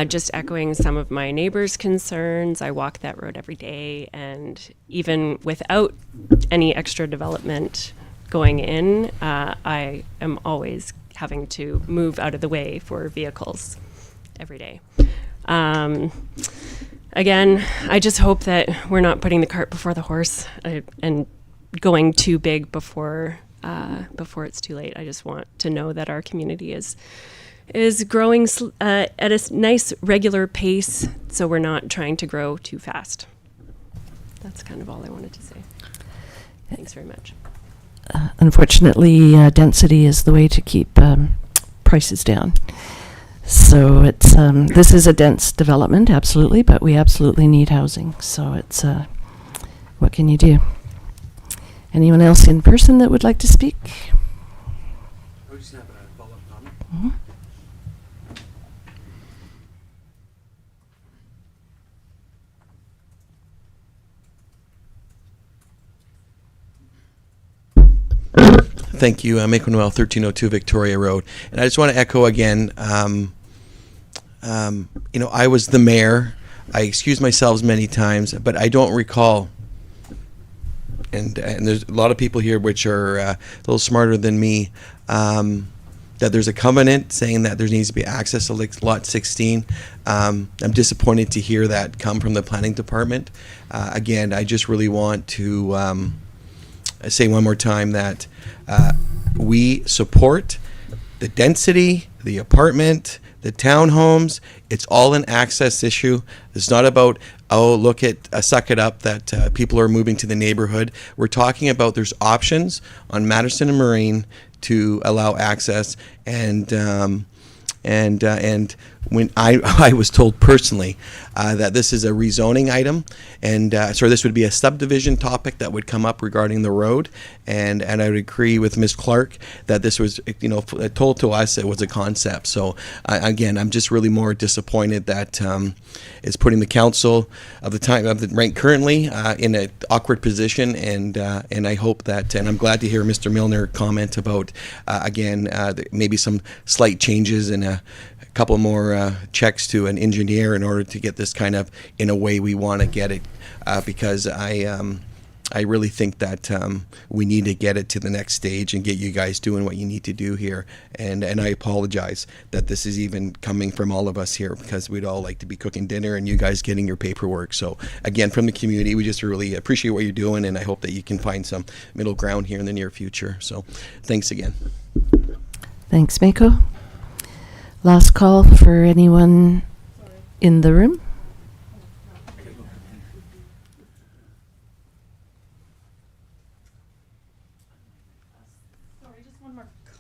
Just echoing some of my neighbors' concerns, I walk that road every day, and even without any extra development going in, I am always having to move out of the way for vehicles every day. Again, I just hope that we're not putting the cart before the horse and going too big before it's too late. I just want to know that our community is growing at a nice regular pace, so we're not trying to grow too fast. That's kind of all I wanted to say. Thanks very much. Unfortunately, density is the way to keep prices down. So it's this is a dense development, absolutely, but we absolutely need housing. So it's what can you do? Anyone else in person that would like to speak? I just have a follow-up comment. Mm-hmm. Thank you, Manuel, 1302 Victoria Road. And I just want to echo again, I was the mayor. I excused myself many times, but I don't recall, and there's a lot of people here which are a little smarter than me, that there's a covenant saying that there needs to be access to lot 16. I'm disappointed to hear that come from the planning department. Again, I just really want to say one more time that we support the density, the apartment, the townhomes. It's all an access issue. It's not about, suck it up that people are moving to the neighborhood. We're talking about there's options on Madison and Marine to allow access, and when I was told personally that this is a rezoning item, and this would be a subdivision topic that would come up regarding the road, and I would agree with Ms. Clark that this was, told to us it was a concept. So again, I'm just really more disappointed that it's putting the council of the rank currently in an awkward position, and I hope that, and I'm glad to hear Mr. Milner comment about maybe some slight changes and a couple more checks to an engineer in order to get this kind of in a way we want to get it, because I really think that we need to get it to the next stage and get you guys doing what you need to do here. And I apologize that this is even coming from all of us here, because we'd all like to be cooking dinner and you guys getting your paperwork. So again, from the community, we just really appreciate what you're doing, and I hope that you can find some middle ground here in the near future. So thanks again. Thanks, Mako. Last call for anyone in the room.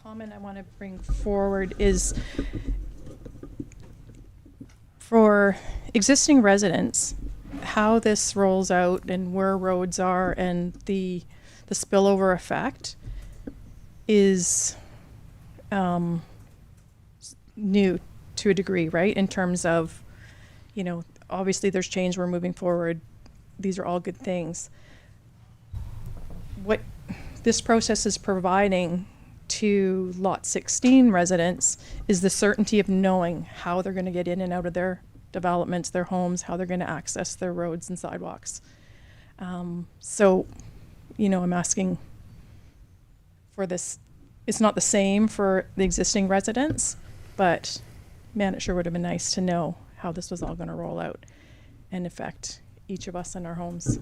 Comment I want to bring forward is for existing residents, how this rolls out and where roads are and the spillover effect is new to a degree, right? In terms of, you know, obviously there's change, we're moving forward. These are all good things. What this process is providing to Lot 16 residents is the certainty of knowing how they're going to get in and out of their developments, their homes, how they're going to access their roads and sidewalks. So, you know, I'm asking for this. It's not the same for the existing residents, but man, it sure would have been nice to know how this was all going to roll out and affect each of us in our homes.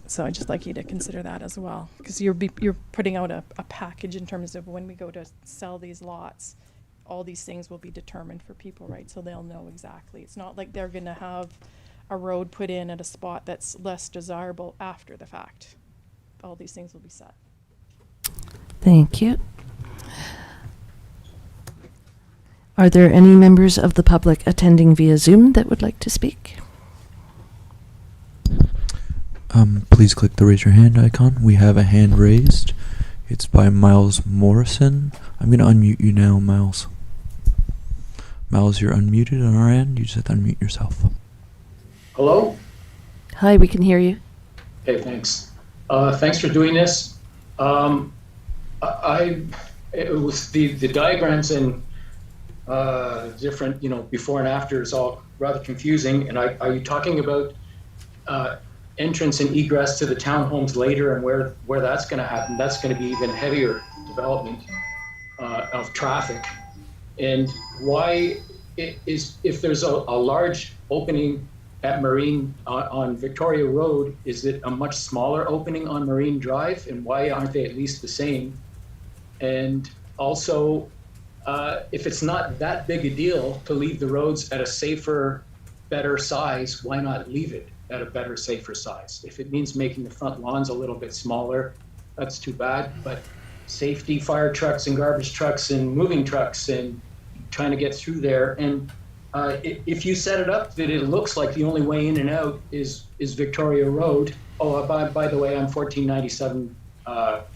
So I'd just like you to consider that as well, because you're putting out a package in terms of when we go to sell these lots, all these things will be determined for people, right? So they'll know exactly. It's not like they're going to have a road put in at a spot that's less desirable after the fact. All these things will be set. Thank you. Are there any members of the public attending via Zoom that would like to speak? Please click the raise your hand icon. We have a hand raised. It's by Miles Morrison. I'm going to unmute you now, Miles. Miles, you're unmuted on our end. You just have to unmute yourself. Hello? Hi, we can hear you. Okay, thanks. Thanks for doing this. It was the diagrams and different, you know, before and after is all rather confusing. And are you talking about entrance and egress to the townhomes later and where that's going to happen? That's going to be even heavier development of traffic. And why if there's a large opening at Marine on Victoria Road, is it a much smaller opening on Marine Drive, and why aren't they at least the same? And also, if it's not that big a deal to leave the roads at a safer, better size, why not leave it at a better, safer size? If it means making the front lawns a little bit smaller, that's too bad. But safety, fire trucks and garbage trucks and moving trucks and trying to get through there. And if you set it up that it looks like the only way in and out is Victoria Road. Oh, by the way, I'm 1497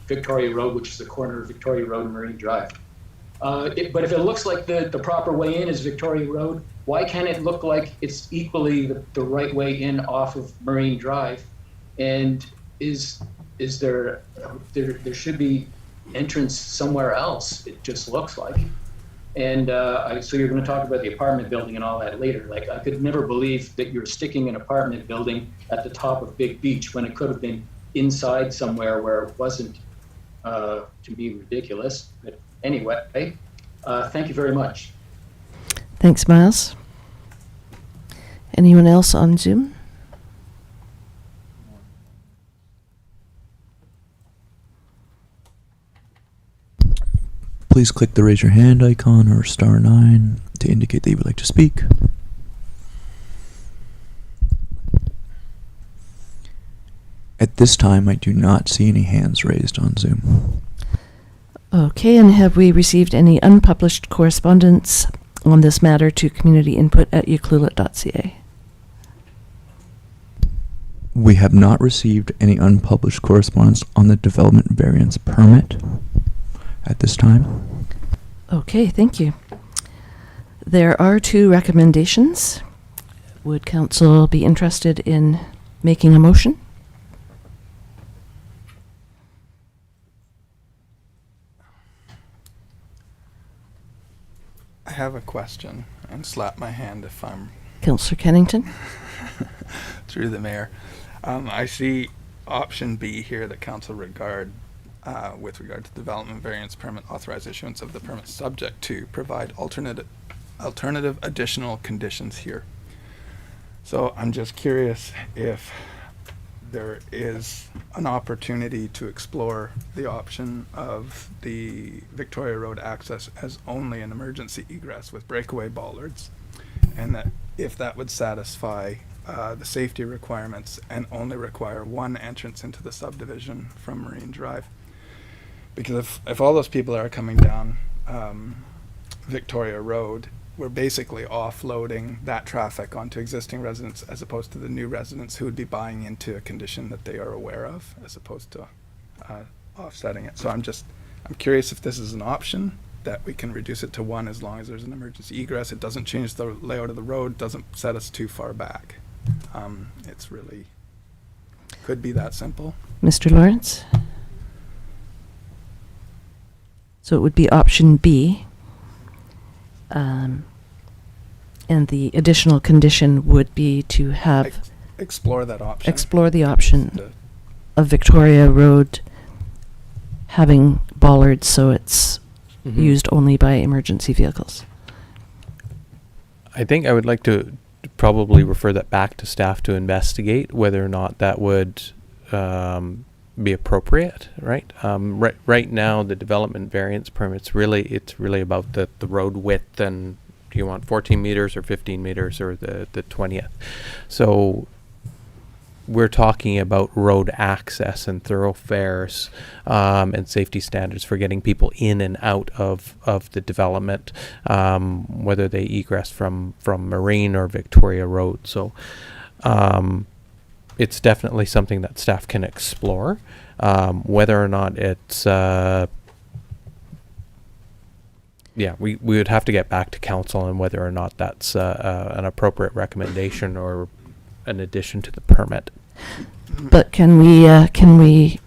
Victoria Road, which is the corner of Victoria Road and Marine Drive. But if it looks like the proper way in is Victoria Road, why can't it look like it's equally the right way in off of Marine Drive? And is there should be entrance somewhere else, it just looks like. And so you're going to talk about the apartment building and all that later. Like, I could never believe that you're sticking an apartment building at the top of Big Beach when it could have been inside somewhere where it wasn't, to be ridiculous. But anyway, thank you very much. Thanks, Miles. Anyone else on Zoom? Please click the raise your hand icon or *9 to indicate that you would like to speak. At this time, I do not see any hands raised on Zoom. Okay, and have we received any unpublished correspondence on this matter to communityinput@ucluelet.ca? We have not received any unpublished correspondence on the development variance permit at this time. Okay, thank you. There are 2 recommendations. Would council be interested in making a motion? I have a question, and slap my hand if I'm... Councillor Kennington? Through the mayor. I see option B here that council regard with regard to development variance permit authorized issuance of the permit subject to provide alternative additional conditions here. So I'm just curious if there is an opportunity to explore the option of the Victoria Road access as only an emergency egress with breakaway bollards, and that if that would satisfy the safety requirements and only require one entrance into the subdivision from Marine Drive. Because if all those people are coming down Victoria Road, we're basically offloading that traffic onto existing residents as opposed to the new residents who would be buying into a condition that they are aware of, as opposed to offsetting it. So I'm curious if this is an option that we can reduce it to one as long as there's an emergency egress. It doesn't change the layout of the road, doesn't set us too far back. It's really could be that simple. Mr. Lawrence? So it would be option B. And the additional condition would be to have Explore that option. explore the option of Victoria Road having bollards so it's used only by emergency vehicles. I think I would like to probably refer that back to staff to investigate whether or not that would be appropriate, right? Right now, the development variance permits it's really about the road width, and do you want 14 meters or 15 meters or the 20th? So we're talking about road access and thoroughfares and safety standards for getting people in and out of the development, whether they egress from Marine or Victoria Road. So it's definitely something that staff can explore. Whether or not it's we would have to get back to council on whether or not that's an appropriate recommendation or an addition to the permit. But can we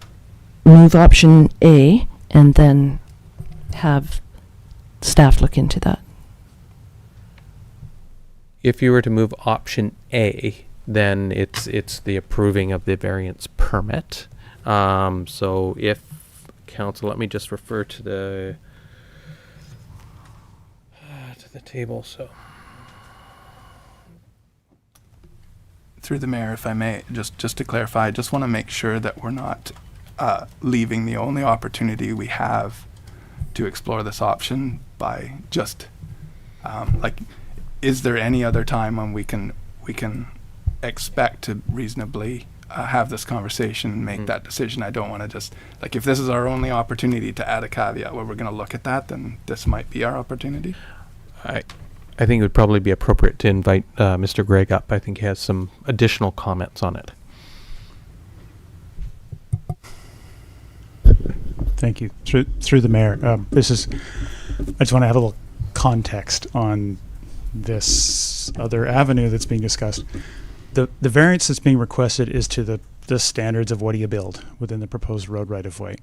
move option A and then have staff look into that? If you were to move option A, then it's the approving of the variance permit. So if council, let me just refer to the table. So Through the mayor, if I may, just to clarify, I just want to make sure that we're not leaving the only opportunity we have to explore this option by just is there any other time when we can expect to reasonably have this conversation and make that decision? I don't want to just if this is our only opportunity to add a caveat where we're going to look at that, then this might be our opportunity. I think it would probably be appropriate to invite Mr. Gregg up. I think he has some additional comments on it. Thank you. Through the mayor, I just want to have a little context on this other avenue that's being discussed. The variance that's being requested is to the standards of what do you build within the proposed road right of way.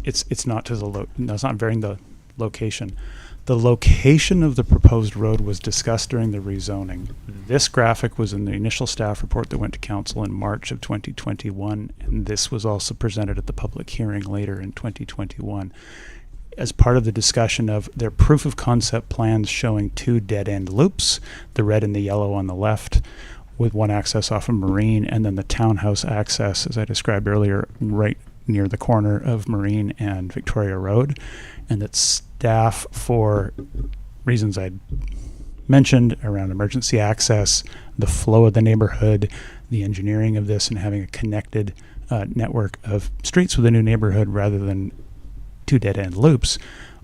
It's not to it's not varying the location. The location of the proposed road was discussed during the rezoning. This graphic was in the initial staff report that went to council in March of 2021, and this was also presented at the public hearing later in 2021 as part of the discussion of their proof of concept plans showing two dead-end loops, the red and the yellow on the left, with one access off of Marine, and then the townhouse access, as I described earlier, right near the corner of Marine and Victoria Road, and that staff, for reasons I mentioned around emergency access, the flow of the neighborhood, the engineering of this, and having a connected network of streets with a new neighborhood rather than two dead-end loops,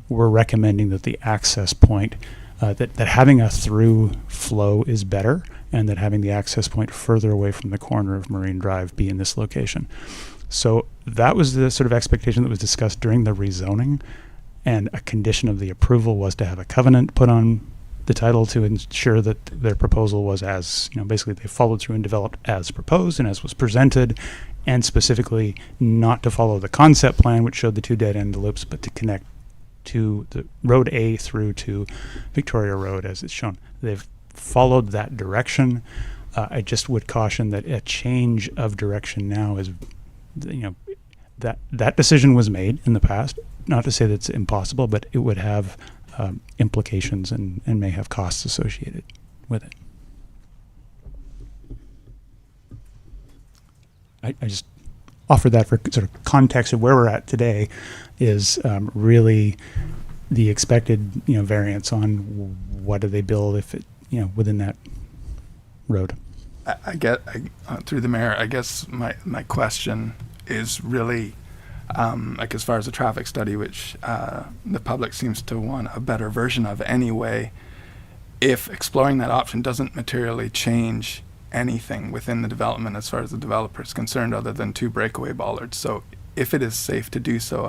we're recommending that the access point, that having a through flow is better, and that having the access point further away from the corner of Marine Drive be in this location. So that was the sort of expectation that was discussed during the rezoning, and a condition of the approval was to have a covenant put on the title to ensure that their proposal was basically they followed through and developed as proposed and as was presented, and specifically not to follow the concept plan, which showed the two dead-end loops, but to connect to the Road A through to Victoria Road as it's shown. They've followed that direction. I just would caution that a change of direction now is that decision was made in the past. Not to say that it's impossible, but it would have implications and may have costs associated with it. I just offer that for sort of context of where we're at today is really the expected variance on what do they build if it within that road. I get through the mayor. I guess my question is really like as far as the traffic study, which the public seems to want a better version of anyway. If exploring that option doesn't materially change anything within the development as far as the developer is concerned, other than 2 breakaway bollards, so if it is safe to do so,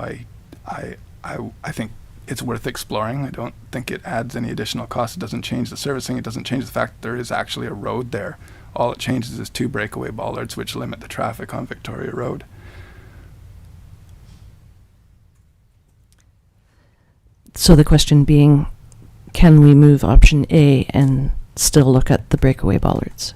I think it's worth exploring. I don't think it adds any additional cost. It doesn't change the servicing. It doesn't change the fact that there is actually a road there. All it changes is 2 breakaway bollards, which limit the traffic on Victoria Road. So the question being, can we move option A and still look at the breakaway bollards?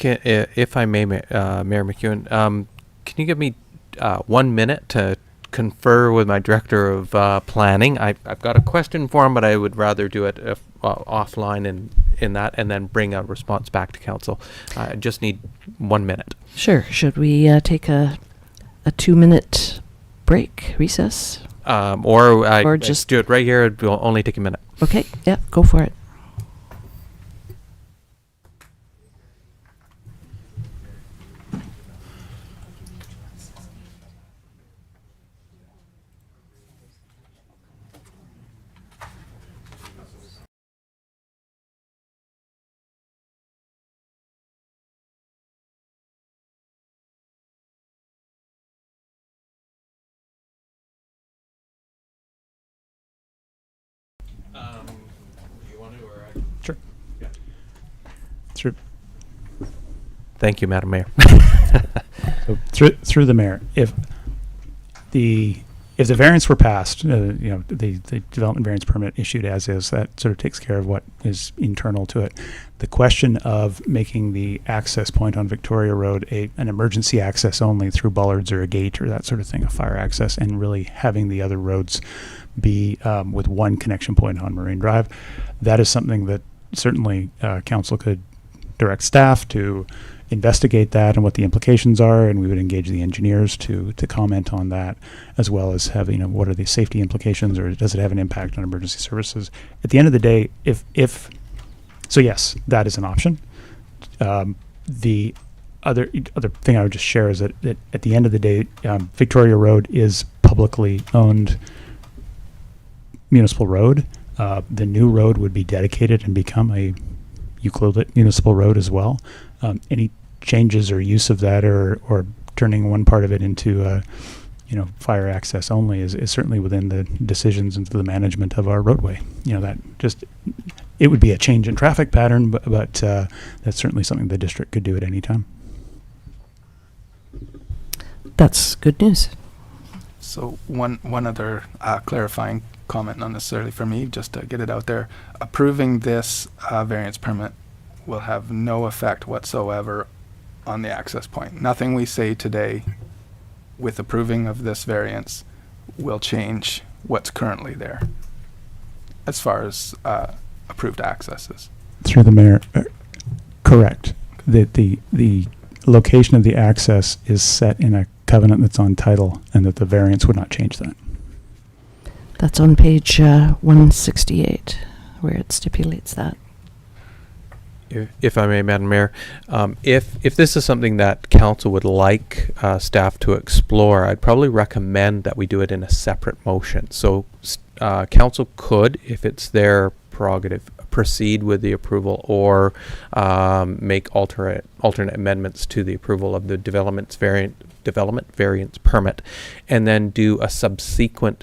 If I may, Mayor McEwen, can you give me 1 minute to confer with my director of planning? I've got a question for him, but I would rather do it offline in that, and then bring a response back to council. I just need 1 minute. Sure. Should we take a 2-minute break, recess? Or just just do it right here. It will only take a minute. Okay. Yeah, go for it. Sure. Yeah. Through. Thank you, Madam Mayor. So through the mayor, if the variance were passed, the development variance permit issued as is, that sort of takes care of what is internal to it. The question of making the access point on Victoria Road an emergency access only through bollards or a gate or that sort of thing, a fire access, and really having the other roads be with one connection point on Marine Drive, that is something that certainly council could direct staff to investigate that and what the implications are, and we would engage the engineers to comment on that, as well as have what are the safety implications, or does it have an impact on emergency services? At the end of the day, if so, yes, that is an option. The other thing I would just share is that at the end of the day, Victoria Road is publicly owned municipal road. The new road would be dedicated and become a Euclid municipal road as well. Any changes or use of that or turning one part of it into fire access only is certainly within the decisions and the management of our roadway. That just, it would be a change in traffic pattern, but that's certainly something the district could do at any time. That's good news. So one other clarifying comment, not necessarily for me, just to get it out there. Approving this variance permit will have no effect whatsoever on the access point. Nothing we say today with approving of this variance will change what's currently there as far as approved accesses. Through the mayor, correct. That the location of the access is set in a covenant that's on title, and that the variance would not change that. That's on page 168, where it stipulates that. If I may, Madam Mayor, if this is something that council would like staff to explore, I'd probably recommend that we do it in a separate motion. So council could, if it's their prerogative, proceed with the approval or make alternate amendments to the approval of the development variance permit, and then do a subsequent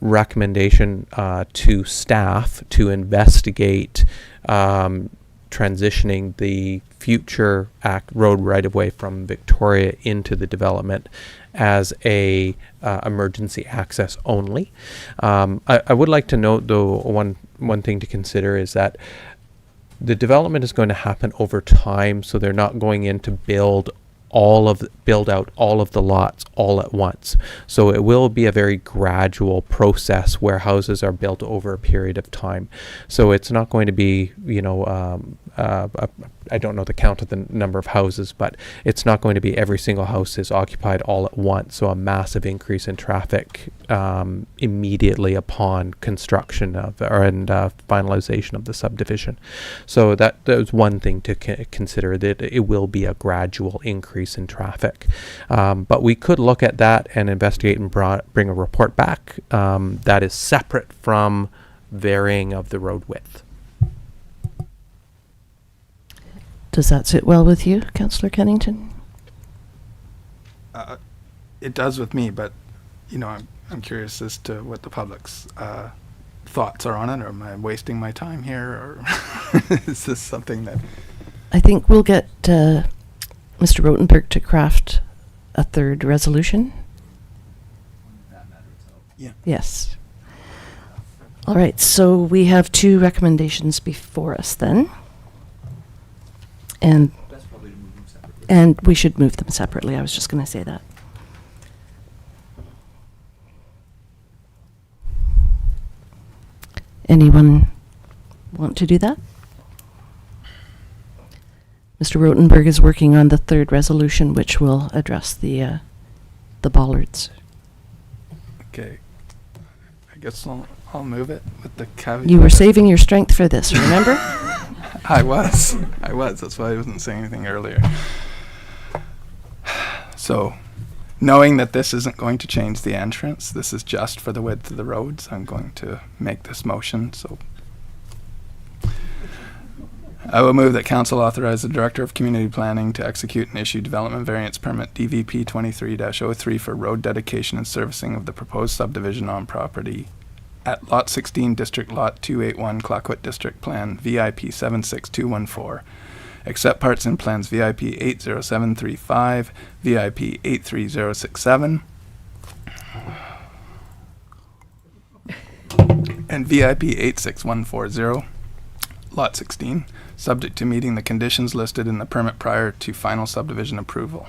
recommendation to staff to investigate transitioning the future road right-of-way from Victoria into the development as a emergency access only. I would like to note, though, one thing to consider is that the development is going to happen over time, so they're not going in to build build out all of the lots all at once. So it will be a very gradual process where houses are built over a period of time. So it's not going to be, I don't know the count of the number of houses, but it's not going to be every single house is occupied all at once. So a massive increase in traffic immediately upon construction and finalization of the subdivision. So that was one thing to consider, that it will be a gradual increase in traffic. But we could look at that and investigate and bring a report back that is separate from varying of the road width. Does that sit well with you, Councillor Kennington? It does with me, but I'm curious as to what the public's thoughts are on it. Or am I wasting my time here, or is this something that? I think we'll get Mr. Rotenberg to craft a third resolution. Yeah. Yes. All right, so we have two recommendations before us then. And we should move them separately. I was just going to say that. Anyone want to do that? Mr. Rotenberg is working on the third resolution, which will address the bollards. Okay. I guess I'll move it with the caveat. You were saving your strength for this, remember? I was. That's why I wasn't saying anything earlier. So, knowing that this isn't going to change the entrance, this is just for the width of the roads, I'm going to make this motion. So, I will move that council authorize the Director of Community Planning to execute and issue development variance permit DVP 23-03 for road dedication and servicing of the proposed subdivision on property at Lot 16, District Lot 281, Clayoquot District Plan, VIP 76214. Except parts in plans VIP 80735, VIP 83067, and VIP 86140, Lot 16, subject to meeting the conditions listed in the permit prior to final subdivision approval.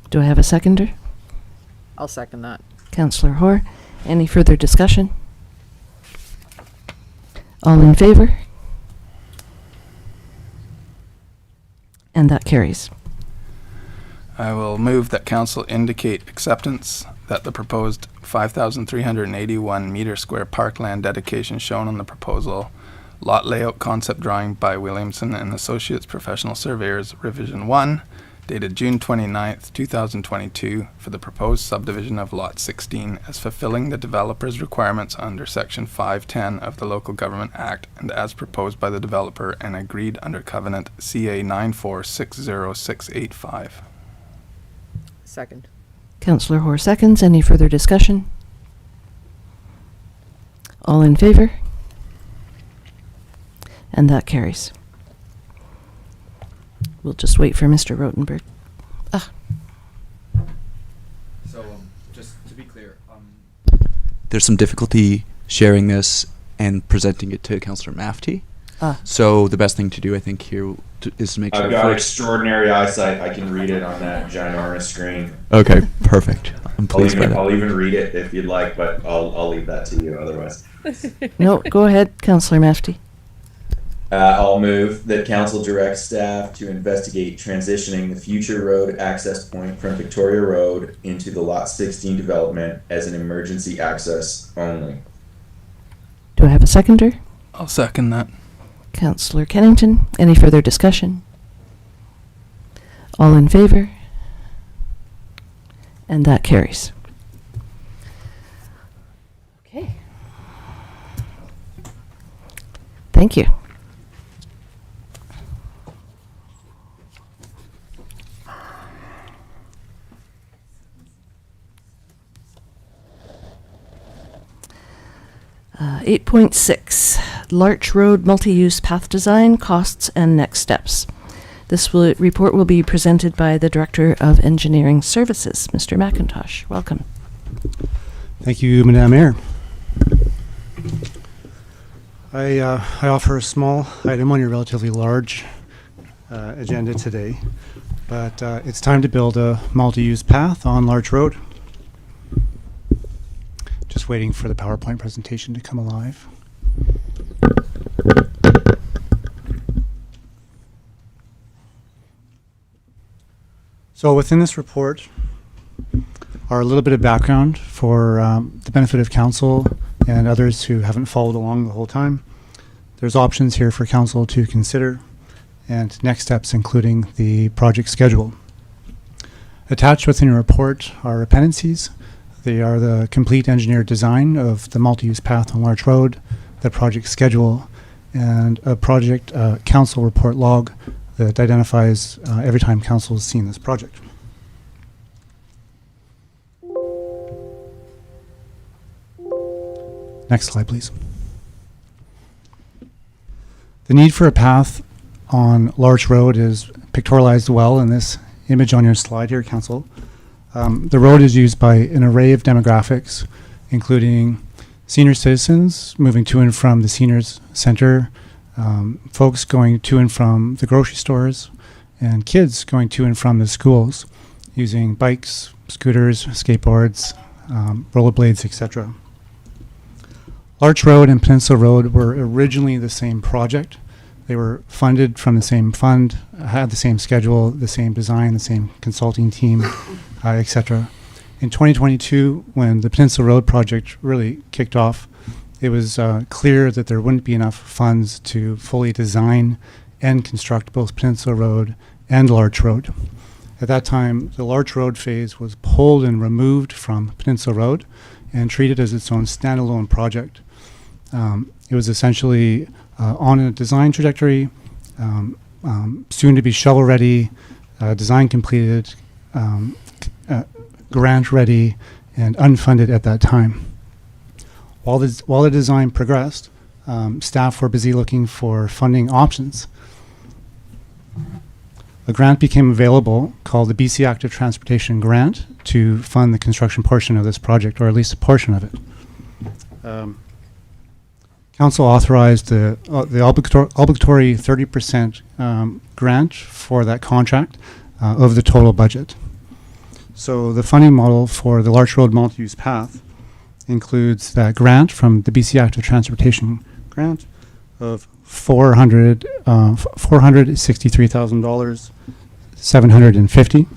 Do I have a seconder? I'll second that. Councillor Hoare. Any further discussion? All in favor? And that carries. I will move that council indicate acceptance that the proposed 5,381 meter square parkland dedication shown on the proposal lot layout concept drawing by Williamson and Associates Professional Surveyors Revision 1 dated June 29th, 2022 for the proposed subdivision of Lot 16 as fulfilling the developer's requirements under Section 510 of the Local Government Act and as proposed by the developer and agreed under Covenant CA 9460685. Second. Councillor Hoare seconds. Any further discussion? All in favor? And that carries. We'll just wait for Mr. Rotenberg. So, just to be clear, there's some difficulty sharing this and presenting it to Councillor Mafty. So the best thing to do, I think, here is to make sure. I've got extraordinary eyesight. I can read it on that ginormous screen. Okay, perfect. I'm pleased by that. I'll even read it if you'd like, but I'll leave that to you otherwise. No, go ahead, Councillor Mafty. I'll move that council directs staff to investigate transitioning the future road access point from Victoria Road into the Lot 16 development as an emergency access only. Do I have a seconder? I'll second that. Councillor Kennington. Any further discussion? All in favor? And that carries. Okay. Thank you. Uh, 8.6, Larch Road Multi-Use Path Design, Costs and Next Steps. This report will be presented by the Director of Engineering Services, Mr. McIntosh. Welcome. Thank you, Madam Mayor. I offer a small item on your relatively large agenda today. but it's time to build a multi-use path on Larch Road. Just waiting for the PowerPoint presentation to come alive. So within this report are a little bit of background for the benefit of council and others who haven't followed along the whole time. There's options here for council to consider and next steps, including the project schedule. Attached within your report are appendices. They are the complete engineered design of the multi-use path on Larch Road, the project schedule, and a project council report log that identifies every time council has seen this project. Next slide, please. The need for a path on Larch Road is pictorialized well in this image on your slide here, council. The road is used by an array of demographics, including senior citizens moving to and from the seniors center, folks going to and from the grocery stores, and kids going to and from the schools using bikes, scooters, skateboards, rollerblades, etc. Larch Road and Peninsula Road were originally the same project. They were funded from the same fund, had the same schedule, the same design, the same consulting team, etc. In 2022, when the Peninsula Road project really kicked off, it was clear that there wouldn't be enough funds to fully design and construct both Peninsula Road and Larch Road. At that time, the Larch Road phase was pulled and removed from Peninsula Road and treated as its own standalone project. It was essentially on a design trajectory, soon to be shovel ready, design completed, grant ready, and unfunded at that time. While the design progressed, staff were busy looking for funding options. A grant became available called the BC Active Transportation Grant to fund the construction portion of this project, or at least a portion of it. Council authorized the obligatory 30% grant for that contract of the total budget. So the funding model for the Larch Road multi-use path includes that grant from the BC Active Transportation Grant of $463,000, $750,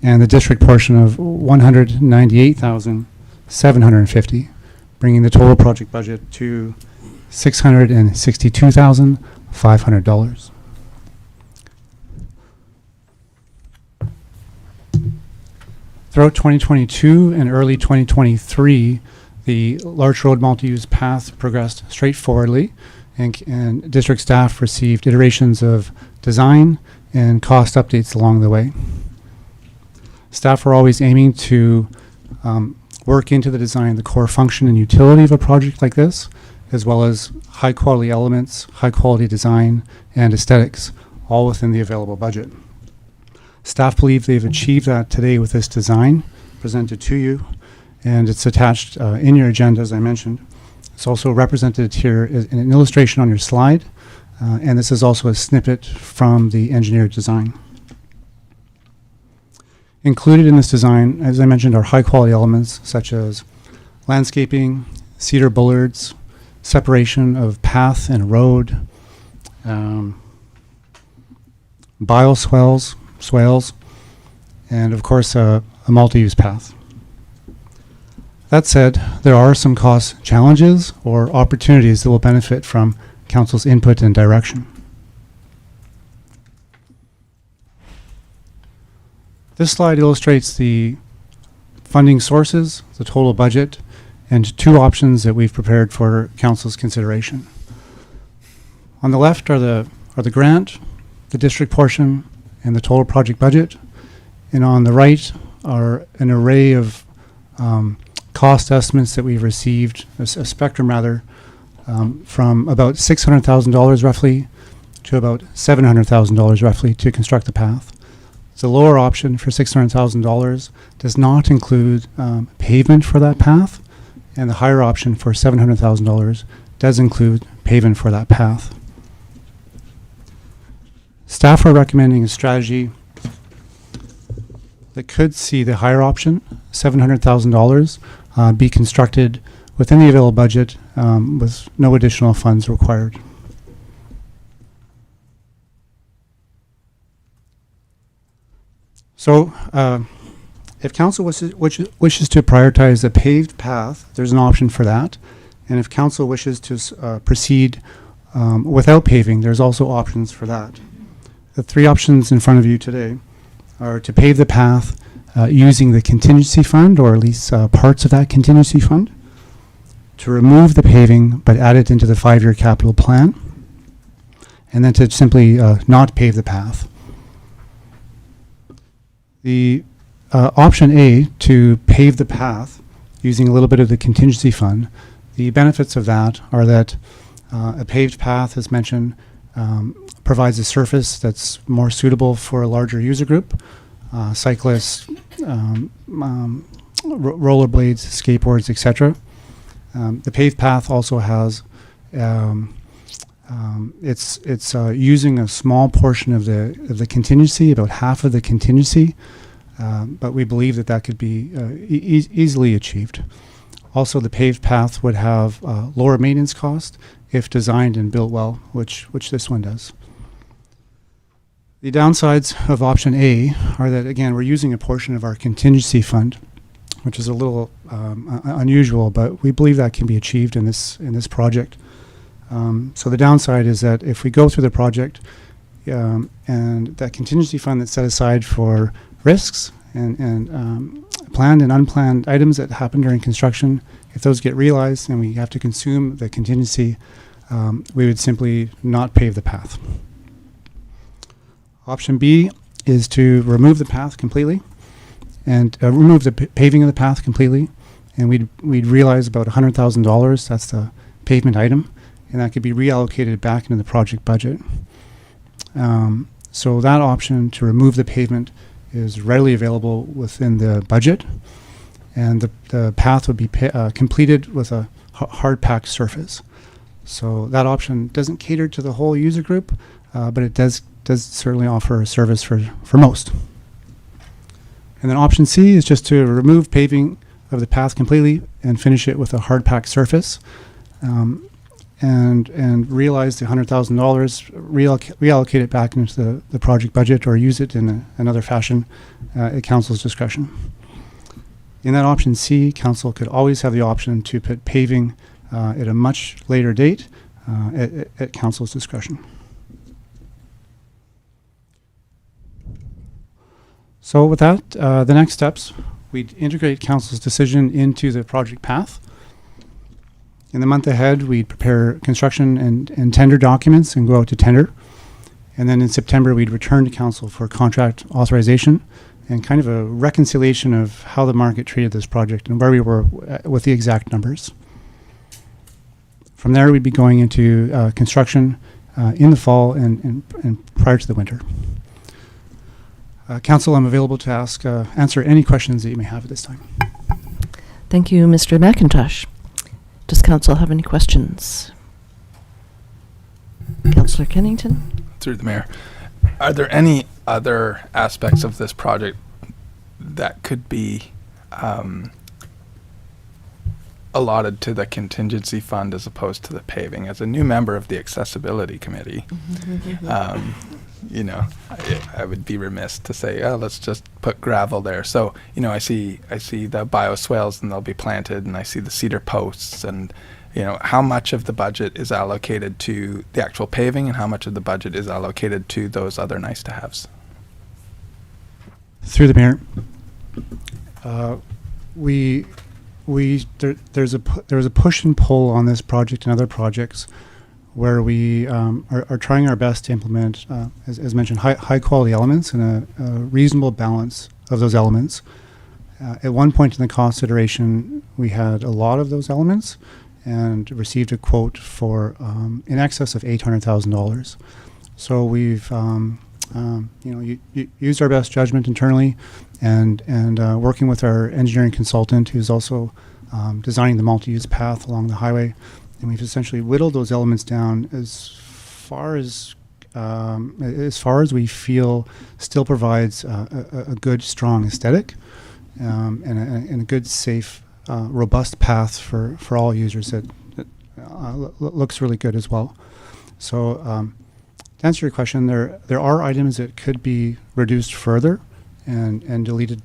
and the district portion of $198,750, bringing the total project budget to $662,500. Throughout 2022 and early 2023, the Larch Road multi-use path progressed straightforwardly, and district staff received iterations of design and cost updates along the way. Staff were always aiming to work into the design the core function and utility of a project like this, as well as high quality elements, high quality design, and aesthetics, all within the available budget. Staff believe they've achieved that today with this design presented to you, and it's attached in your agenda, as I mentioned. It's also represented here in an illustration on your slide, and this is also a snippet from the engineered design. Included in this design, as I mentioned, are high quality elements such as landscaping, cedar bollards, separation of path and road, bioswales, swales, and of course a multi-use path. That said, there are some cost challenges or opportunities that will benefit from Council's input and direction. This slide illustrates the funding sources, the total budget, and two options that we've prepared for Council's consideration. On the left are the grant, the district portion, and the total project budget. And on the right are an array of cost estimates that we've received, a spectrum rather, from about $600,000 roughly to about $700,000 roughly to construct the path. The lower option for $600,000 does not include pavement for that path, and the higher option for $700,000 does include pavement for that path. Staff are recommending a strategy that could see the higher option, $700,000, be constructed within the available budget with no additional funds required. So, if council wishes to prioritize a paved path, there's an option for that. And if council wishes to proceed without paving, there's also options for that. The three options in front of you today are to pave the path using the contingency fund, or at least parts of that contingency fund, to remove the paving but add it into the 5-year capital plan, and then to simply not pave the path. The option A, to pave the path using a little bit of the contingency fund, the benefits of that are that a paved path, as mentioned, provides a surface that's more suitable for a larger user group, cyclists, rollerblades, skateboards, etc. The paved path also has it's using a small portion of the contingency, about half of the contingency, but we believe that could be easily achieved. Also, the paved path would have lower maintenance cost if designed and built well, which this one does. The downsides of option A are that, again, we're using a portion of our contingency fund, which is a little unusual, but we believe that can be achieved in this project. So the downside is that if we go through the project and that contingency fund that's set aside for risks and planned and unplanned items that happen during construction, if those get realized and we have to consume the contingency, we would simply not pave the path. Option B is to remove the path completely and remove the paving of the path completely, and we'd realize about $100,000. That's the pavement item, and that could be reallocated back into the project budget. So that option to remove the pavement is readily available within the budget, and the path would be completed with a hard packed surface. So that option doesn't cater to the whole user group, but it does certainly offer a service for most. And then option C is just to remove paving of the path completely and finish it with a hard packed surface, and realize the $100,000, reallocate it back into the project budget or use it in another fashion at council's discretion. In that option C, council could always have the option to put paving at a much later date at council's discretion. So with that, the next steps, we'd integrate council's decision into the project path. In the month ahead, we'd prepare construction and tender documents and go out to tender. And then in September, we'd return to council for contract authorization and kind of a reconciliation of how the market treated this project and where we were with the exact numbers. From there, we'd be going into construction in the fall and prior to the winter. Council, I'm available to answer any questions that you may have at this time. Thank you, Mr. McIntosh. Does council have any questions? Councillor Kennington? Through the mayor. Are there any other aspects of this project that could be allotted to the contingency fund as opposed to the paving? As a new member of the accessibility committee, I would be remiss to say, oh, let's just put gravel there. So, I see the bioswales and they'll be planted, and I see the cedar posts, and, how much of the budget is allocated to the actual paving and how much of the budget is allocated to those other nice to haves? Through the mayor, there's a push and pull on this project and other projects where we are trying our best to implement, as mentioned, high quality elements and a reasonable balance of those elements. At one point in the cost iteration, we had a lot of those elements and received a quote for in excess of $800,000. So we've used our best judgment internally and working with our engineering consultant, who's also designing the multi-use path along the highway. And we've essentially whittled those elements down as far as as far as we feel, still provides a good, strong aesthetic and a good, safe, robust path for all users that looks really good as well. So to answer your question, there are items that could be reduced further and deleted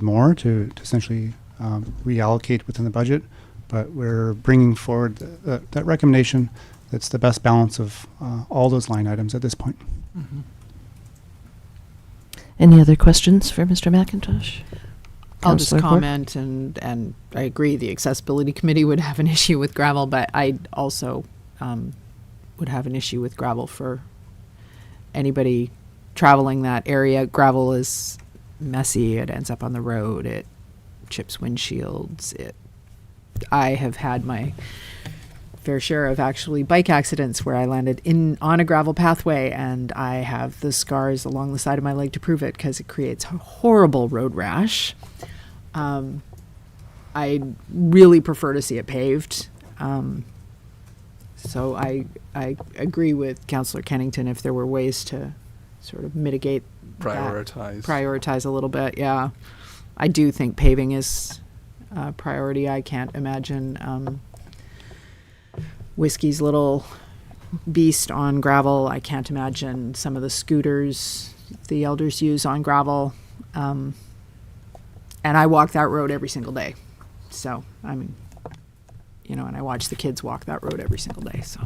more to essentially reallocate within the budget, but we're bringing forward that recommendation that's the best balance of all those line items at this point. Mm-hmm. Any other questions for Mr. McIntosh? I'll just Councillor Hoare? comment, and I agree the accessibility committee would have an issue with gravel, but I also would have an issue with gravel for anybody traveling that area. Gravel is messy. It ends up on the road. It chips windshields. I have had my fair share of actually bike accidents where I landed on a gravel pathway, and I have the scars along the side of my leg to prove it because it creates a horrible road rash. I really prefer to see it paved. So I agree with Councillor Kennington if there were ways to sort of mitigate prioritize a little bit. Yeah, I do think paving is a priority. I can't imagine Whiskey's little beast on gravel. I can't imagine some of the scooters the elders use on gravel. And I walk that road every single day. So, I mean, and I watch the kids walk that road every single day. So,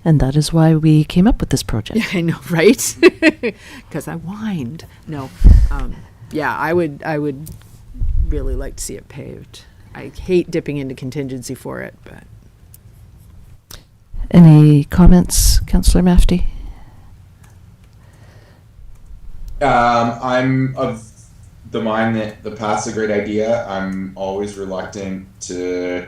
And that is why we came up with this project. yeah, I know, right? Because I whined. No, yeah, I would really like to see it paved. I hate dipping into contingency for it, but. Any comments, Councillor Mafty? I'm of the mind that the path's a great idea. I'm always reluctant to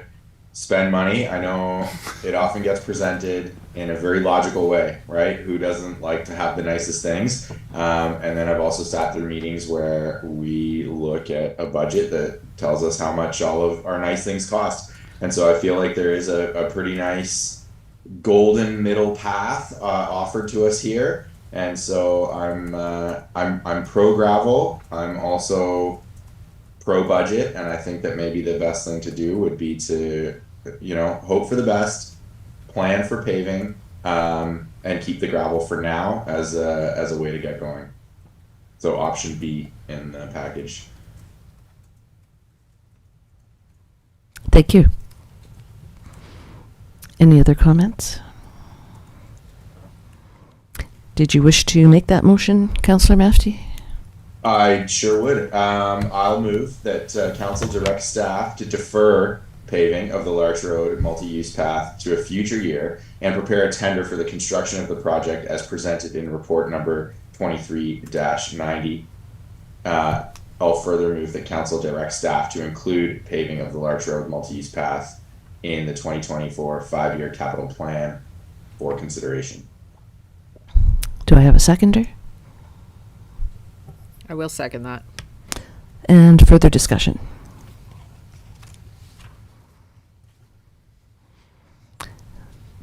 spend money. I know it often gets presented in a very logical way, right? Who doesn't like to have the nicest things? And then I've also sat through meetings where we look at a budget that tells us how much all of our nice things cost. And so I feel like there is a pretty nice golden middle path offered to us here. And so I'm pro gravel. I'm also pro budget, and I think that maybe the best thing to do would be to, hope for the best, plan for paving, and keep the gravel for now as a way to get going. So option B in the package. Thank you. Any other comments? Did you wish to make that motion, Councillor Mafty? I sure would. I'll move that council direct staff to defer paving of the Larch Road multi-use path to a future year and prepare a tender for the construction of the project as presented in report number 23-90. I'll further move that council direct staff to include paving of the Larch Road multi-use path in the 2024 5-year capital plan for consideration. Do I have a seconder? I will second that. And further discussion?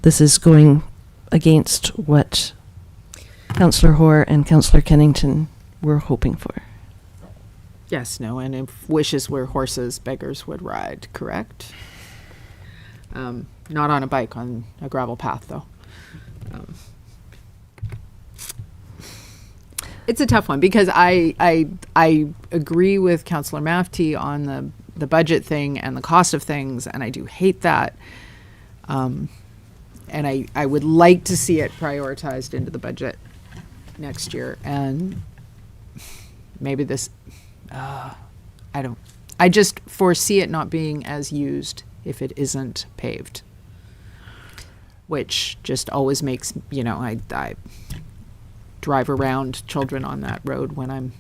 This is going against what Councillor Hoare and Councillor Kennington were hoping for. Yes, no, and if wishes were horses, beggars would ride, correct? Not on a bike, on a gravel path, though. It's a tough one because I agree with Councillor Mafty on the budget thing and the cost of things, and I do hate that. And I would like to see it prioritized into the budget next year, and maybe this, I just foresee it not being as used if it isn't paved, which just always makes, I drive around children on that road when I'm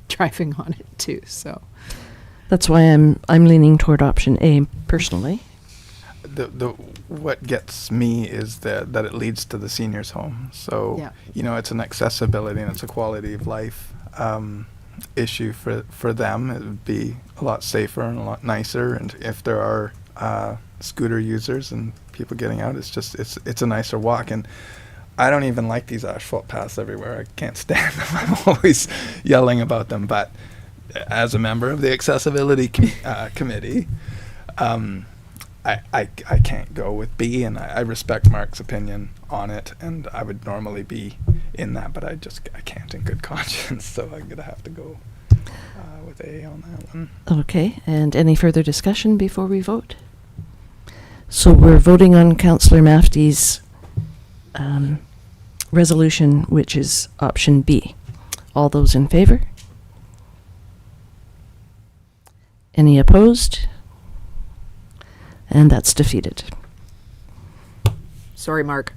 driving on it too, so. That's why I'm leaning toward option A personally. What gets me is that it leads to the seniors' home. So, yeah. It's an accessibility and it's a quality of life issue for them. It would be a lot safer and a lot nicer. And if there are scooter users and people getting out, it's a nicer walk. And I don't even like these asphalt paths everywhere. I can't stand them. I'm always yelling about them. But as a member of the accessibility committee, I can't go with B, and I respect Mark's opinion on it, and I would normally be in that, but I can't in good conscience, so I'm gonna have to go with A on that one. Okay, and any further discussion before we vote? So we're voting on Councillor Mafty's resolution, which is option B. All those in favor? Any opposed? And that's defeated. Sorry, Mark.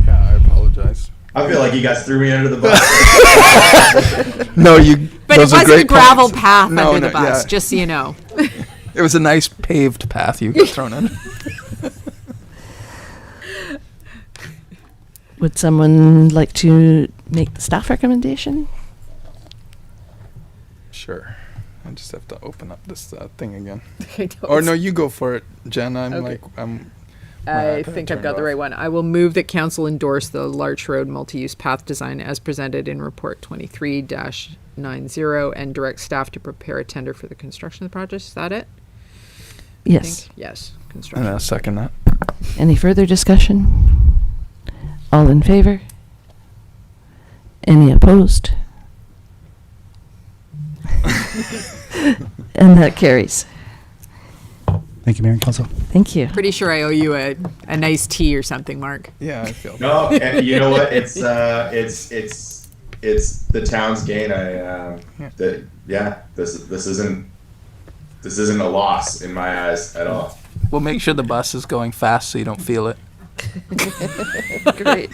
Yeah, I apologize. I feel like you guys threw me under the bus. No, you. But those it are wasn't a great gravel points. path No, under no, the bus, yeah. just so you know. It was a nice paved path you got thrown in. Would someone like to make the staff recommendation? Sure. I just have to open up this thing again. I know Or it's- no, you go for it, Jen. I'm Okay. my I iPad think I've turned got the off. right one. I will move that council endorse the Larch Road multi-use path design as presented in report 23-90 and direct staff to prepare a tender for the construction of the project. Is that it? I Yes. think? Yes, And construction. I'll second that. Any further discussion? All in favor? Any opposed? And that carries. Thank you, Mayor and Council. Thank you. Pretty sure I owe you a nice tea or something, Mark. Yeah, I feel No, and you know what? It's the town's gain. This isn't a loss in my eyes at all. We'll make sure the bus is going fast so you don't feel it. Great.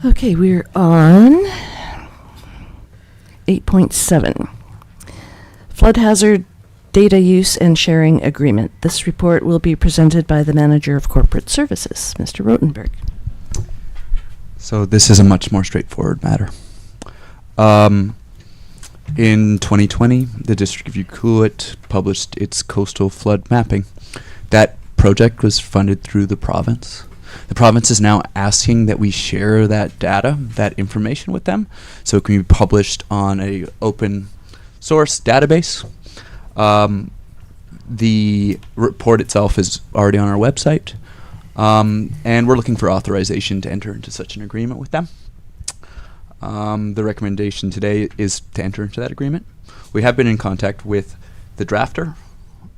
Okay, we're on 8.7. Flood hazard data use and sharing agreement. This report will be presented by the Manager of Corporate Services, Mr. Rotenberg. So this is a much more straightforward matter. In 2020, the District of Ucluelet published its coastal flood mapping. That project was funded through the province. The province is now asking that we share that data, that information with them, so it can be published on a open source database. The report itself is already on our website, and we're looking for authorization to enter into such an agreement with them. The recommendation today is to enter into that agreement. We have been in contact with the drafter,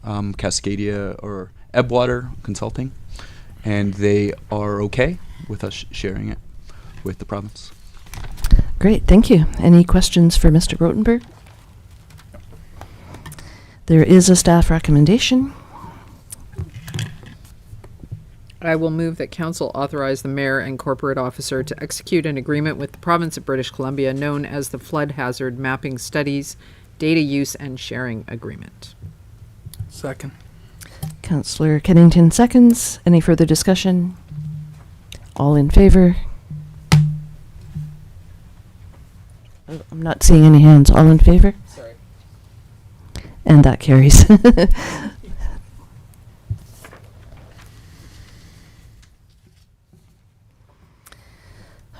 Cascadia or Ebwater Consulting, and they are okay with us sharing it with the province. Great, thank you. Any questions for Mr. Rotenberg? There is a staff recommendation. I will move that council authorize the mayor and corporate officer to execute an agreement with the province of British Columbia known as the Flood Hazard Mapping Studies Data Use and Sharing Agreement. Second. Councillor Kennington seconds. Any further discussion? All in favor? Oh, I'm not seeing any hands. All in favor? Sorry. And that carries.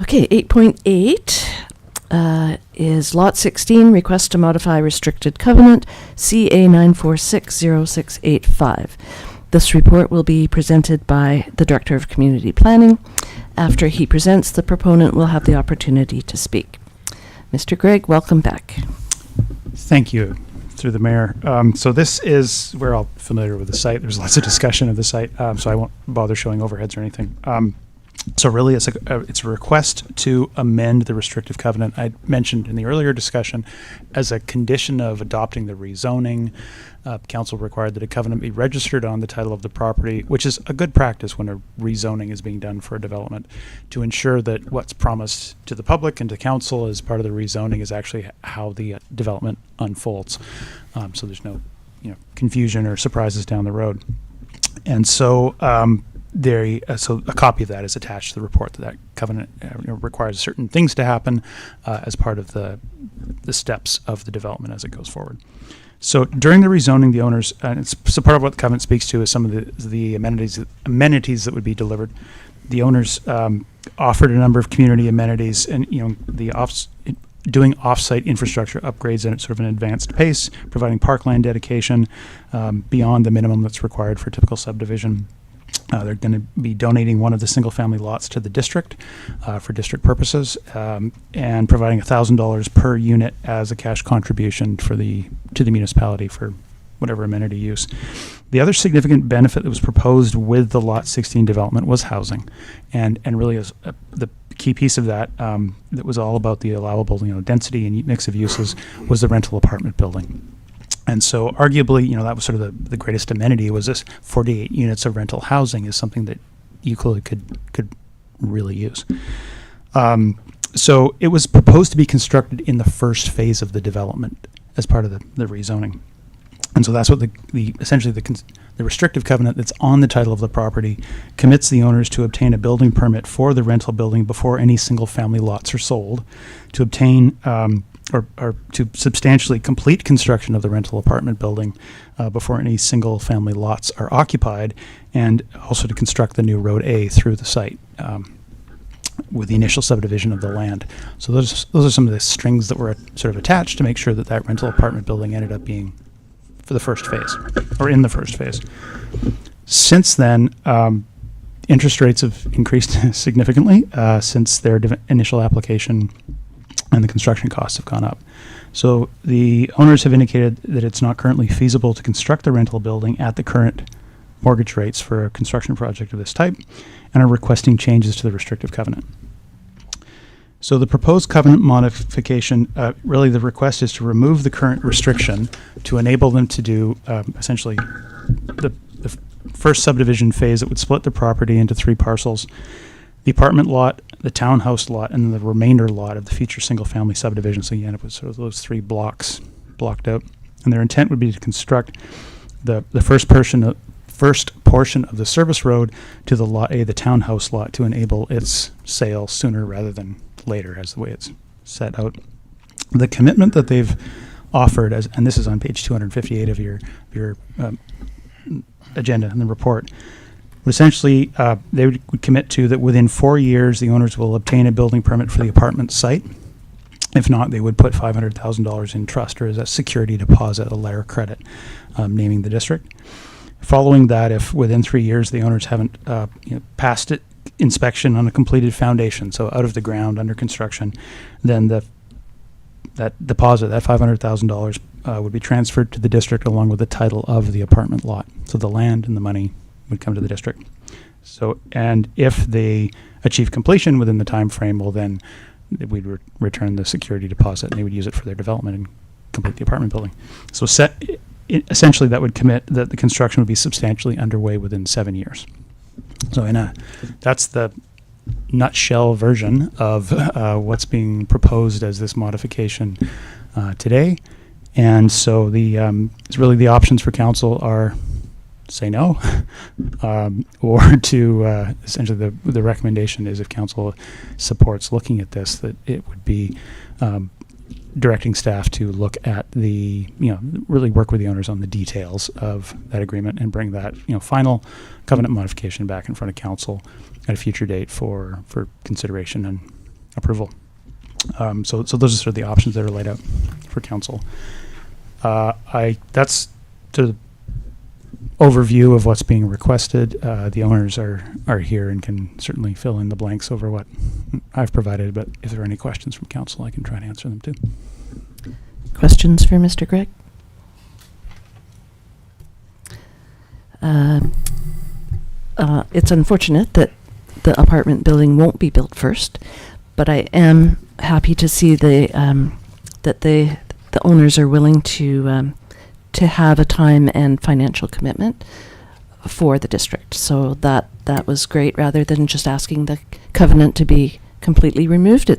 Okay, 8.8 is Lot 16, request to modify restricted covenant, CA 9460685. This report will be presented by the Director of Community Planning. After he presents, the proponent will have the opportunity to speak. Mr. Gregg, welcome back. Thank you, through the mayor. So this is, we're all familiar with the site. There's lots of discussion of the site, so I won't bother showing overheads or anything. So really, it's a request to amend the restrictive covenant I mentioned in the earlier discussion as a condition of adopting the rezoning. Council required that a covenant be registered on the title of the property, which is a good practice when a rezoning is being done for a development, to ensure that what's promised to the public and to council as part of the rezoning is actually how the development unfolds. So there's no confusion or surprises down the road. And so so a copy of that is attached to the report. That covenant requires certain things to happen as part of the steps of the development as it goes forward. So during the rezoning, the owners, so part of what the covenant speaks to is some of the amenities that would be delivered. The owners offered a number of community amenities, and doing off-site infrastructure upgrades at sort of an advanced pace, providing parkland dedication beyond the minimum that's required for a typical subdivision. They're going to be donating one of the single-family lots to the district for district purposes, and providing $1,000 per unit as a cash contribution to the municipality for whatever amenity use. The other significant benefit that was proposed with the Lot 16 development was housing, and really is the key piece of that that was all about the allowable density and mix of uses was the rental apartment building. And so arguably, that was sort of the greatest amenity was this 48 units of rental housing is something that Euclid could really use. So it was proposed to be constructed in the first phase of the development as part of the rezoning. And so that's what essentially the restrictive covenant that's on the title of the property commits the owners to obtain a building permit for the rental building before any single family lots are sold, to obtain or to substantially complete construction of the rental apartment building before any single family lots are occupied, and also to construct the new Road A through the site with the initial subdivision of the land. So those are some of the strings that were sort of attached to make sure that rental apartment building ended up being for the first phase, or in the first phase. Since then, interest rates have increased significantly since their initial application, and the construction costs have gone up. So the owners have indicated that it's not currently feasible to construct the rental building at the current mortgage rates for a construction project of this type, and are requesting changes to the restrictive covenant. So the proposed covenant modification, really the request is to remove the current restriction to enable them to do essentially the first subdivision phase that would split the property into 3 parcels: the apartment lot, the townhouse lot, and the remainder lot of the future single-family subdivision. So you end up with sort of those 3 blocks blocked out. And their intent would be to construct the first portion of the service road to the Lot A, the townhouse lot, to enable its sale sooner rather than later, as the way it's set out. The commitment that they've offered, and this is on page 258 of your agenda in the report, essentially they would commit to that within 4 years the owners will obtain a building permit for the apartment site. If not, they would put $500,000 in trust or as a security deposit, a letter of credit, naming the district. Following that, if within 3 years the owners haven't passed it inspection on a completed foundation, so out of the ground under construction, then that deposit, that $500,000, would be transferred to the district along with the title of the apartment lot. So the land and the money would come to the district. So, and if they achieve completion within the time frame, well, then we'd return the security deposit, and they would use it for their development and complete the apartment building. So essentially that would commit that the construction would be substantially underway within 7 years. So that's the nutshell version of what's being proposed as this modification today. And so it's really the options for council are say no, or to essentially the recommendation is, if council supports looking at this, that it would be directing staff to look at really work with the owners on the details of that agreement and bring that final covenant modification back in front of council at a future date for consideration and approval. So those are sort of the options that are laid out for council. That's the overview of what's being requested. The owners are here and can certainly fill in the blanks over what I've provided, but if there are any questions from council, I can try to answer them too. Questions for Mr. Gregg? It's unfortunate that the apartment building won't be built first, but I am happy to see that the owners are willing to have a time and financial commitment for the district. So that was great, rather than just asking the covenant to be completely removed.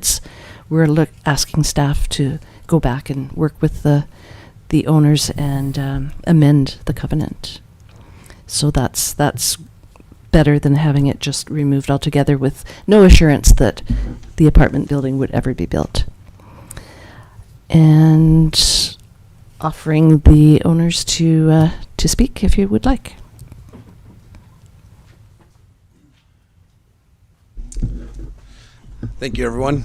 We're asking staff to go back and work with the owners and amend the covenant. So that's better than having it just removed altogether with no assurance that the apartment building would ever be built. And offering the owners to speak if you would like. Thank you, everyone.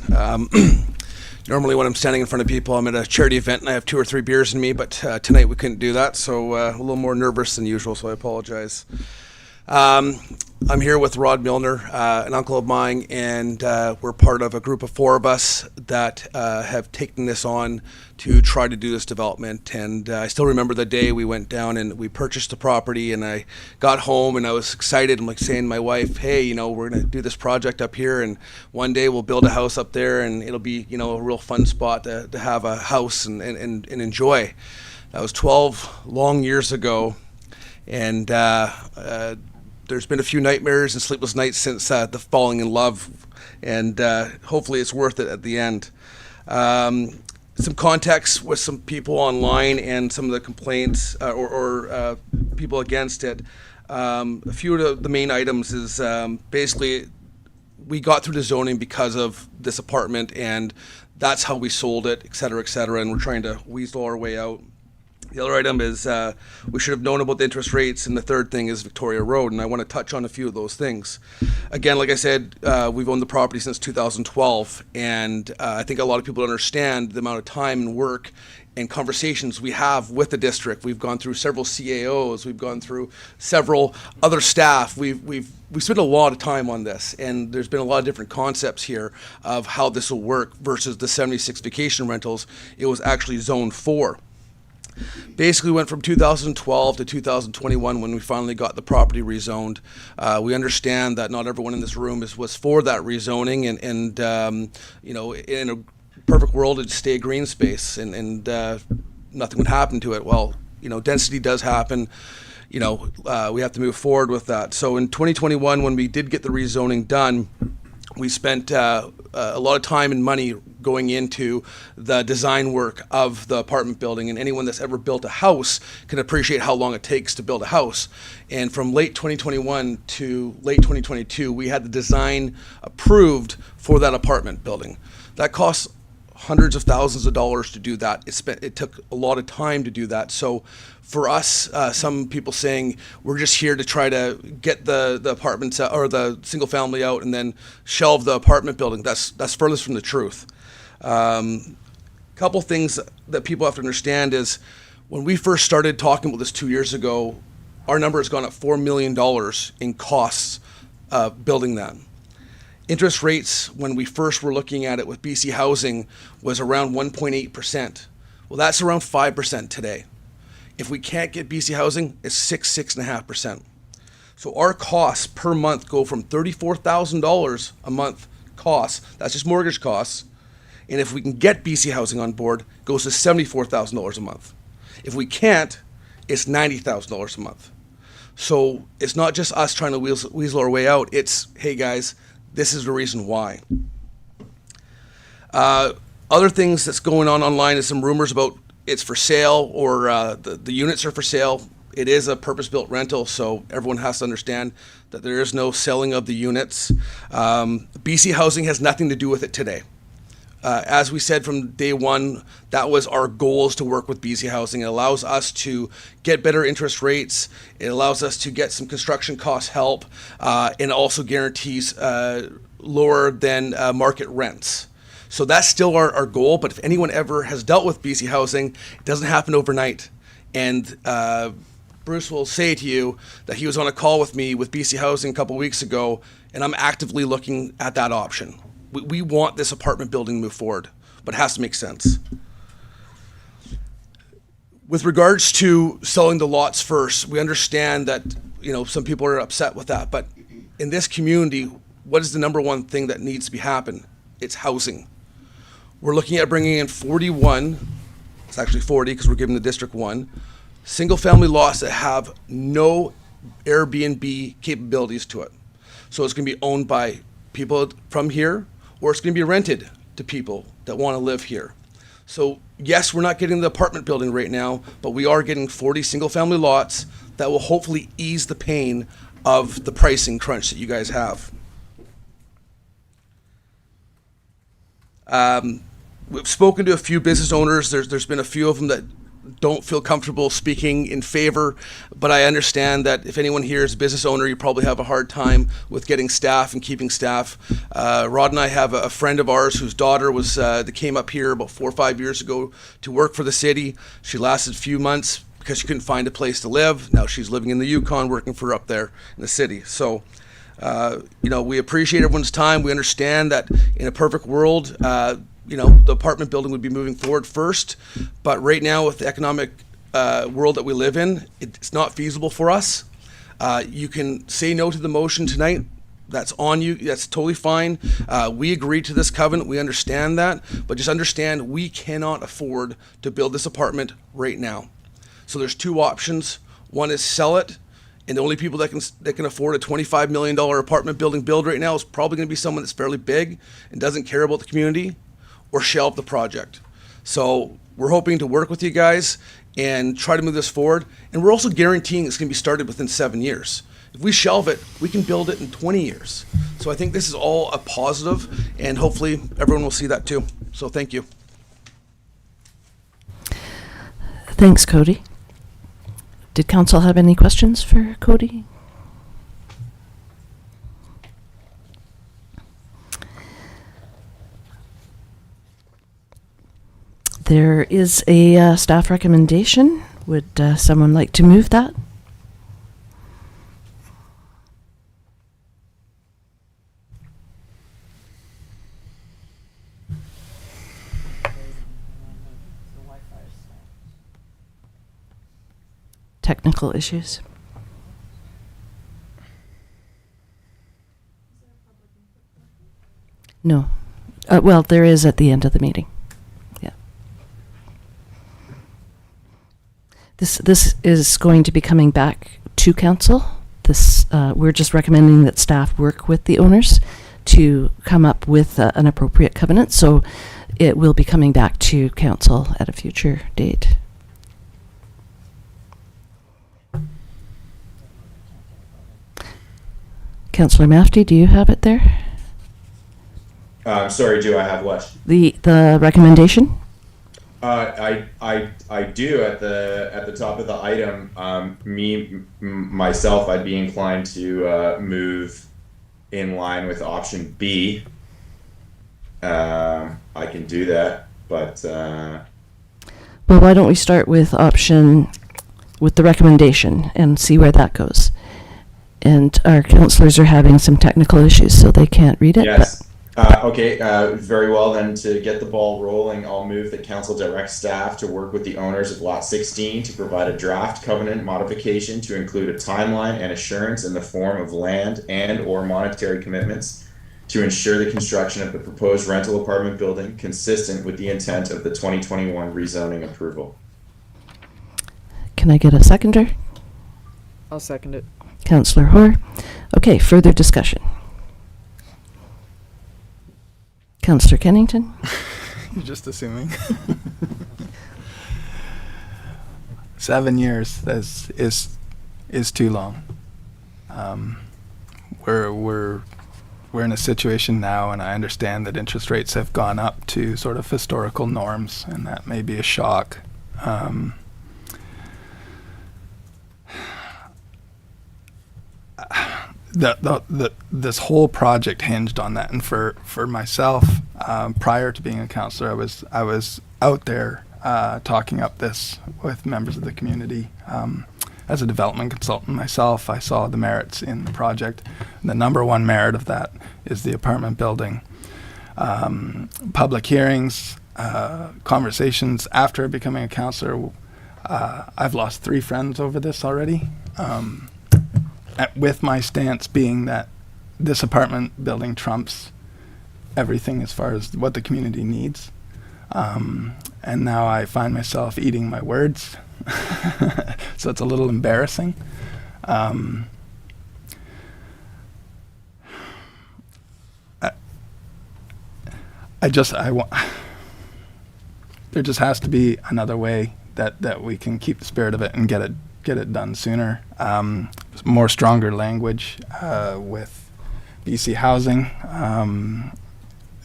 Normally when I'm standing in front of people, I'm at a charity event and I have 2 or 3 beers in me, but tonight we couldn't do that, so a little more nervous than usual, so I apologize. I'm here with Rod Milner, an uncle of mine, and we're part of a group of 4 of us that have taken this on to try to do this development. And I still remember the day we went down and we purchased the property, and I got home and I was excited. I'm like saying to my wife, hey, you know, we're going to do this project up here, and one day we'll build a house up there, and it'll be, you know, a real fun spot to have a house and enjoy. That was 12 long years ago, and there's been a few nightmares and sleepless nights since the falling in love, and hopefully it's worth it at the end. Some context with some people online and some of the complaints or people against it. A few of the main items is basically we got through the zoning because of this apartment, and that's how we sold it, et cetera, and we're trying to weasel our way out. The other item is we should have known about the interest rates, and the third thing is Victoria Road, and I want to touch on a few of those things. Again, like I said, we've owned the property since 2012, and I think a lot of people understand the amount of time and work and conversations we have with the district. We've gone through several CAOs, we've gone through several other staff. We've spent a lot of time on this, and there's been a lot of different concepts here of how this will work versus the 76 vacation rentals. It was actually Zone 4. Basically went from 2012 to 2021 when we finally got the property rezoned. We understand that not everyone in this room was for that rezoning, and you know, in a perfect world it'd stay a green space and nothing would happen to it. Well, you know, density does happen. You know, we have to move forward with that. So in 2021, when we did get the rezoning done, we spent a lot of time and money going into the design work of the apartment building, and anyone that's ever built a house can appreciate how long it takes to build a house. And from late 2021 to late 2022, we had the design approved for that apartment building. That costs hundreds of thousands of dollars to do that. It took a lot of time to do that. So for us, some people saying we're just here to try to get the apartments or the single family out and then shelve the apartment building. That's furthest from the truth. Couple things that people have to understand is when we first started talking about this 2 years ago, our number has gone up $4 million in costs building that. Interest rates, when we first were looking at it with BC Housing, was around 1.8%. Well, that's around 5% today. If we can't get BC Housing, it's 6.5%. So our costs per month go from $34,000 a month costs, that's just mortgage costs, and if we can get BC Housing on board, it goes to $74,000 a month. If we can't, it's $90,000 a month. So it's not just us trying to weasel our way out, it's, hey guys, this is the reason why. Other things that's going on online is some rumors about it's for sale or the units are for sale. It is a purpose-built rental, so everyone has to understand that there is no selling of the units. BC Housing has nothing to do with it today. As we said from day one, that was our goal, is to work with BC Housing. It allows us to get better interest rates. It allows us to get some construction cost help, and also guarantees lower than market rents. So that's still our goal, but if anyone ever has dealt with BC Housing, it doesn't happen overnight. And Bruce will say to you that he was on a call with me with BC Housing a couple weeks ago, and I'm actively looking at that option. We want this apartment building to move forward, but it has to make sense. With regards to selling the lots first, we understand that, you know, some people are upset with that, but in this community, what is the number one thing that needs to be happen? It's housing. We're looking at bringing in 41, it's actually 40 because we're giving the district one, single family lots that have no Airbnb capabilities to it. So it's going to be owned by people from here, or it's going to be rented to people that want to live here. So yes, we're not getting the apartment building right now, but we are getting 40 single family lots that will hopefully ease the pain of the pricing crunch that you guys have. We've spoken to a few business owners. There's been a few of them that don't feel comfortable speaking in favor, but I understand that if anyone here is a business owner, you probably have a hard time with getting staff and keeping staff. Rod and I have a friend of ours whose daughter was that came up here about 4 or 5 years ago to work for the city. She lasted a few months because she couldn't find a place to live. Now she's living in the Yukon, working for up there in the city. So, we appreciate everyone's time. We understand that in a perfect world, the apartment building would be moving forward first. But right now, with the economic world that we live in, it's not feasible for us. You can say no to the motion tonight. That's on you. That's totally fine. We agreed to this covenant. We understand that. But just understand we cannot afford to build this apartment right now. So there's two options. One is sell it. And the only people that can afford a $25 million apartment building build right now is probably going to be someone that's fairly big and doesn't care about the community, or shelve the project. So we're hoping to work with you guys and try to move this forward. And we're also guaranteeing it's going to be started within 7 years. If we shelve it, we can build it in 20 years. So I think this is all a positive, and hopefully everyone will see that too. So thank you. Thanks, Cody. Did council have any questions for Cody? There is a staff recommendation. Would someone like to move that? Technical issues. No. Well, there is at the end of the meeting. Yeah. This is going to be coming back to council. We're just recommending that staff work with the owners to come up with an appropriate covenant. So it will be coming back to council at a future date. Councillor Mafty, do you have it there? Sorry, do I have what? The recommendation? I do at the top of the item. Myself, I'd be inclined to move in line with option B. I can do that, but. Well, why don't we start with the recommendation and see where that goes? And our councillors are having some technical issues, so they can't read it. Yes. Okay, very well then. To get the ball rolling, I'll move that council direct staff to work with the owners of lot 16 to provide a draft covenant modification to include a timeline and assurance in the form of land and or monetary commitments to ensure the construction of the proposed rental apartment building consistent with the intent of the 2021 rezoning approval. Can I get a seconder? I'll second it. Councillor Hoare. Okay, further discussion. Councillor Kennington? You're just assuming. 7 years is too long. We're in a situation now, and I understand that interest rates have gone up to sort of historical norms, and that may be a shock. This whole project hinged on that, and for myself, prior to being a councillor, I was out there talking up this with members of the community. As a development consultant myself, I saw the merits in the project. The number one merit of that is the apartment building. Public hearings, conversations after becoming a councillor. I've lost 3 friends over this already. With my stance being that this apartment building trumps everything as far as what the community needs. And now I find myself eating my words. So it's a little embarrassing. There just has to be another way that we can keep the spirit of it and get it done sooner. more stronger language with BC Housing.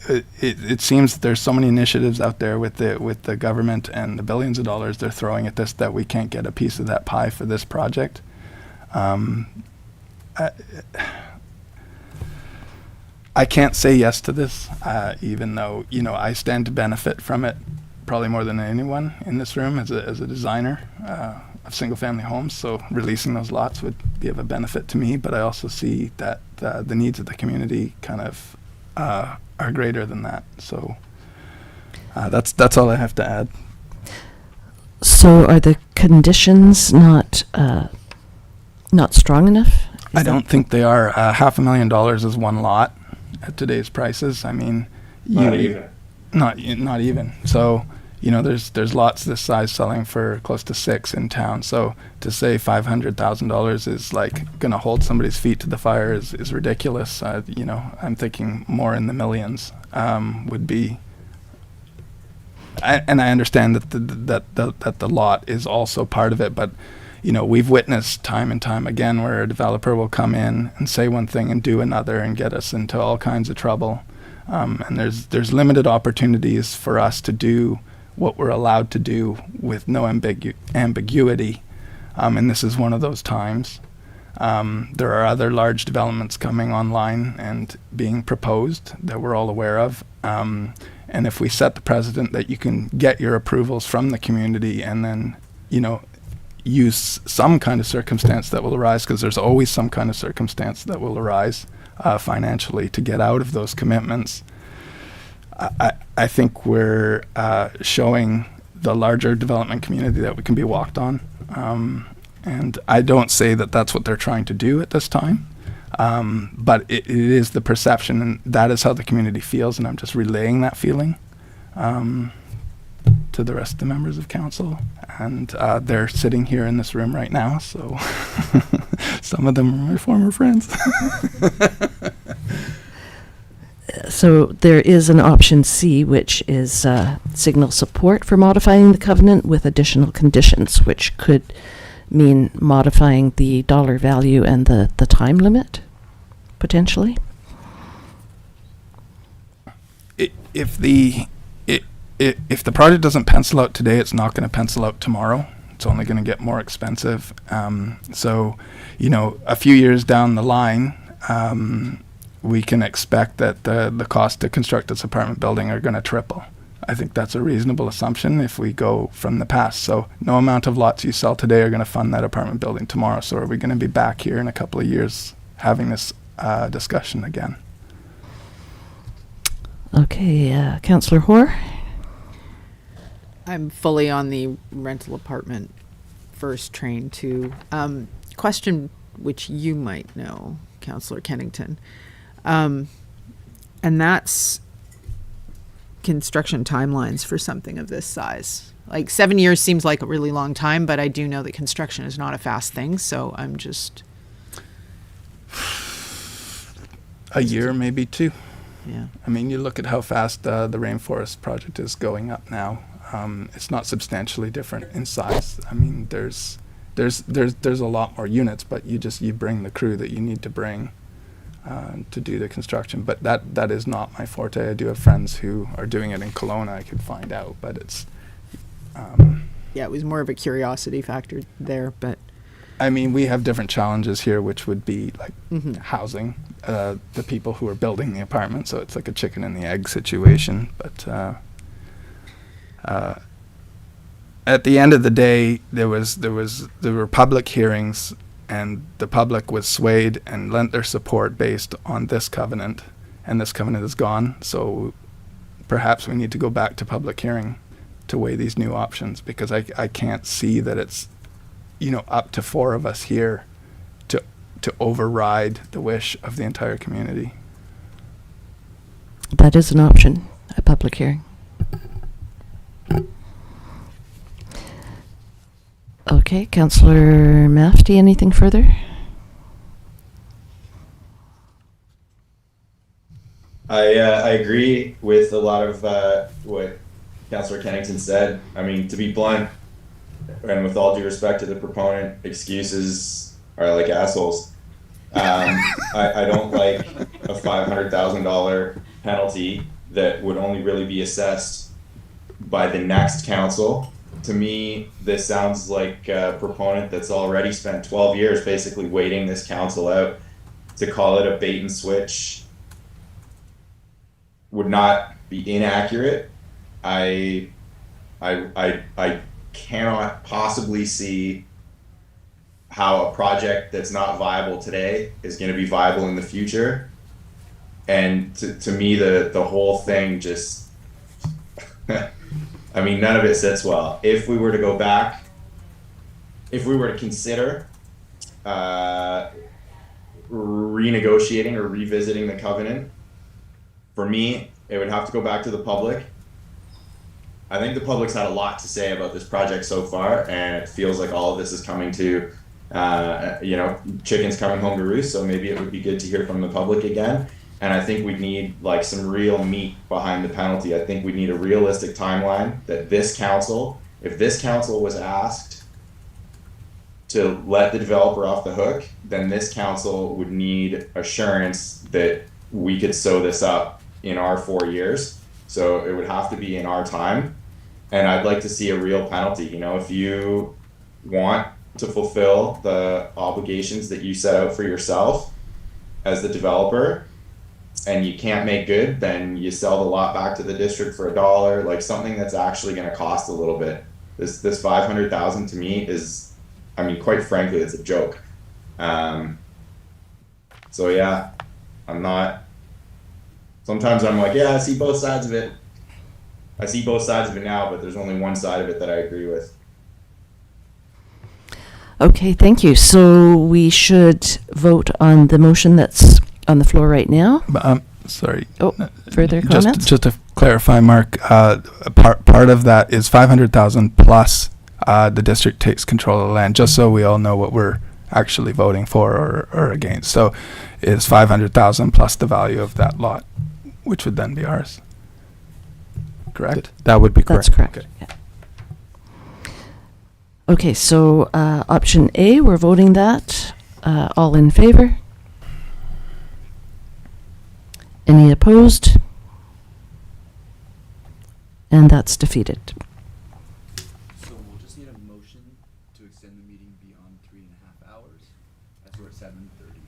It seems that there's so many initiatives out there with the government and the billions of dollars they're throwing at this that we can't get a piece of that pie for this project. I can't say yes to this, even though, you know, I stand to benefit from it probably more than anyone in this room as a designer of single-family homes. So releasing those lots would be of a benefit to me, but I also see that the needs of the community kind of are greater than that. So that's all I have to add. So are the conditions not strong enough? I don't think they are. $500,000 is one lot at today's prices. I mean, not even. So, you know, there's lots this size selling for close to 6 in town. So to say $500,000 is like going to hold somebody's feet to the fire is ridiculous. You know, I'm thinking more in the millions would be. And I understand that the lot is also part of it, but you know, we've witnessed time and time again where a developer will come in and say one thing and do another and get us into all kinds of trouble. And there's limited opportunities for us to do what we're allowed to do with no ambiguity. And this is one of those times. There are other large developments coming online and being proposed that we're all aware of. And if we set the precedent that you can get your approvals from the community and then, you know, use some kind of circumstance that will arise, because there's always some kind of circumstance that will arise financially to get out of those commitments. I think we're showing the larger development community that we can be walked on. And I don't say that that's what they're trying to do at this time, but it is the perception, and that is how the community feels, and I'm just relaying that feeling to the rest of the members of council. And they're sitting here in this room right now, so some of them are my former friends. So there is an option C, which is signal support for modifying the covenant with additional conditions, which could mean modifying the dollar value and the time limit, potentially. If the project doesn't pencil out today, it's not going to pencil out tomorrow. It's only going to get more expensive. So, you know, a few years down the line, we can expect that the cost to construct this apartment building are going to triple. I think that's a reasonable assumption if we go from the past. So no amount of lots you sell today are going to fund that apartment building tomorrow. So are we going to be back here in a couple of years having this discussion again? Okay, Councillor Hoare. I'm fully on the rental apartment first train too. Question which you might know, Councillor Kennington, and that's construction timelines for something of this size. Like 7 years seems like a really long time, but I do know that construction is not a fast thing, so I'm just... A year, maybe 2. Yeah. I mean, you look at how fast the Rainforest project is going up now. It's not substantially different in size. I mean, there's a lot more units, but you bring the crew that you need to bring to do the construction. But that is not my forte. I do have friends who are doing it in Kelowna. I could find out, but it's yeah, it was more of a curiosity factor there. But I mean, we have different challenges here, which would be like housing the people who are building the apartment. So it's like a chicken and the egg situation. But at the end of the day, there were public hearings, and the public was swayed and lent their support based on this covenant, and this covenant is gone. So perhaps we need to go back to public hearing to weigh these new options, because I can't see that it's, you know, up to 4 of us here to override the wish of the entire community. That is an option, a public hearing. Okay, Councillor Mafty, anything further? I agree with a lot of what Councillor Kennington said. I mean, to be blunt, and with all due respect to the proponent, excuses are like assholes. I don't like a $500,000 penalty that would only really be assessed by the next council. To me, this sounds like a proponent that's already spent 12 years basically waiting this council out. To call it a bait and switch would not be inaccurate. I cannot possibly see how a project that's not viable today is going to be viable in the future. And to me, the whole thing just, I mean, none of it sits well. If we were to go back, if we were to consider renegotiating or revisiting the covenant, for me, it would have to go back to the public. I think the public's had a lot to say about this project so far, and it feels like all of this is coming to, chickens coming home to roost, so maybe it would be good to hear from the public again. And I think we need like some real meat behind the penalty. I think we need a realistic timeline that this council, if this council was asked to let the developer off the hook, then this council would need assurance that we could sew this up in our 4 years. So it would have to be in our time. And I'd like to see a real penalty. You know, if you want to fulfill the obligations that you set out for yourself as the developer, and you can't make good, then you sell the lot back to the district for $1, like something that's actually going to cost a little bit. This $500,000 to me is, I mean, quite frankly, it's a joke. So yeah, sometimes I'm like, yeah, I see both sides of it. I see both sides of it now, but there's only one side of it that I agree with. Okay, thank you. So we should vote on the motion that's on the floor right now. Sorry. Oh, further comments? Just to clarify, Mark, part of that is 500,000 plus the district takes control of the land, just so we all know what we're actually voting for or against. So it's 500,000 plus the value of that lot, which would then be ours. Correct? That would be correct. That's correct. Okay. Yeah. Okay, so option A, we're voting that. All in favor? Any opposed? And that's defeated. So we'll just need a motion to extend the meeting beyond 3.5 hours, as we're at 7:30.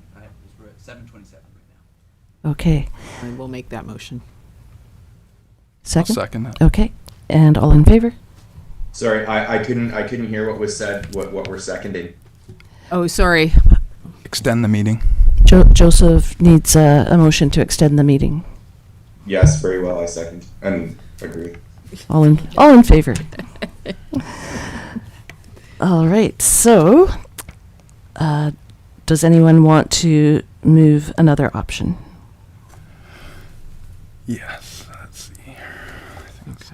We're at 7:27 right now. Okay. And we'll make that motion. Second? I'll second that. Okay. And all in favor? Sorry, I couldn't hear what was said, what we're seconding. Oh, sorry. Extend the meeting. Joseph needs a motion to extend the meeting. Yes, very well, I second and agree. All in favor. All right. So, does anyone want to move another option? Yes. Let's see here. I think so.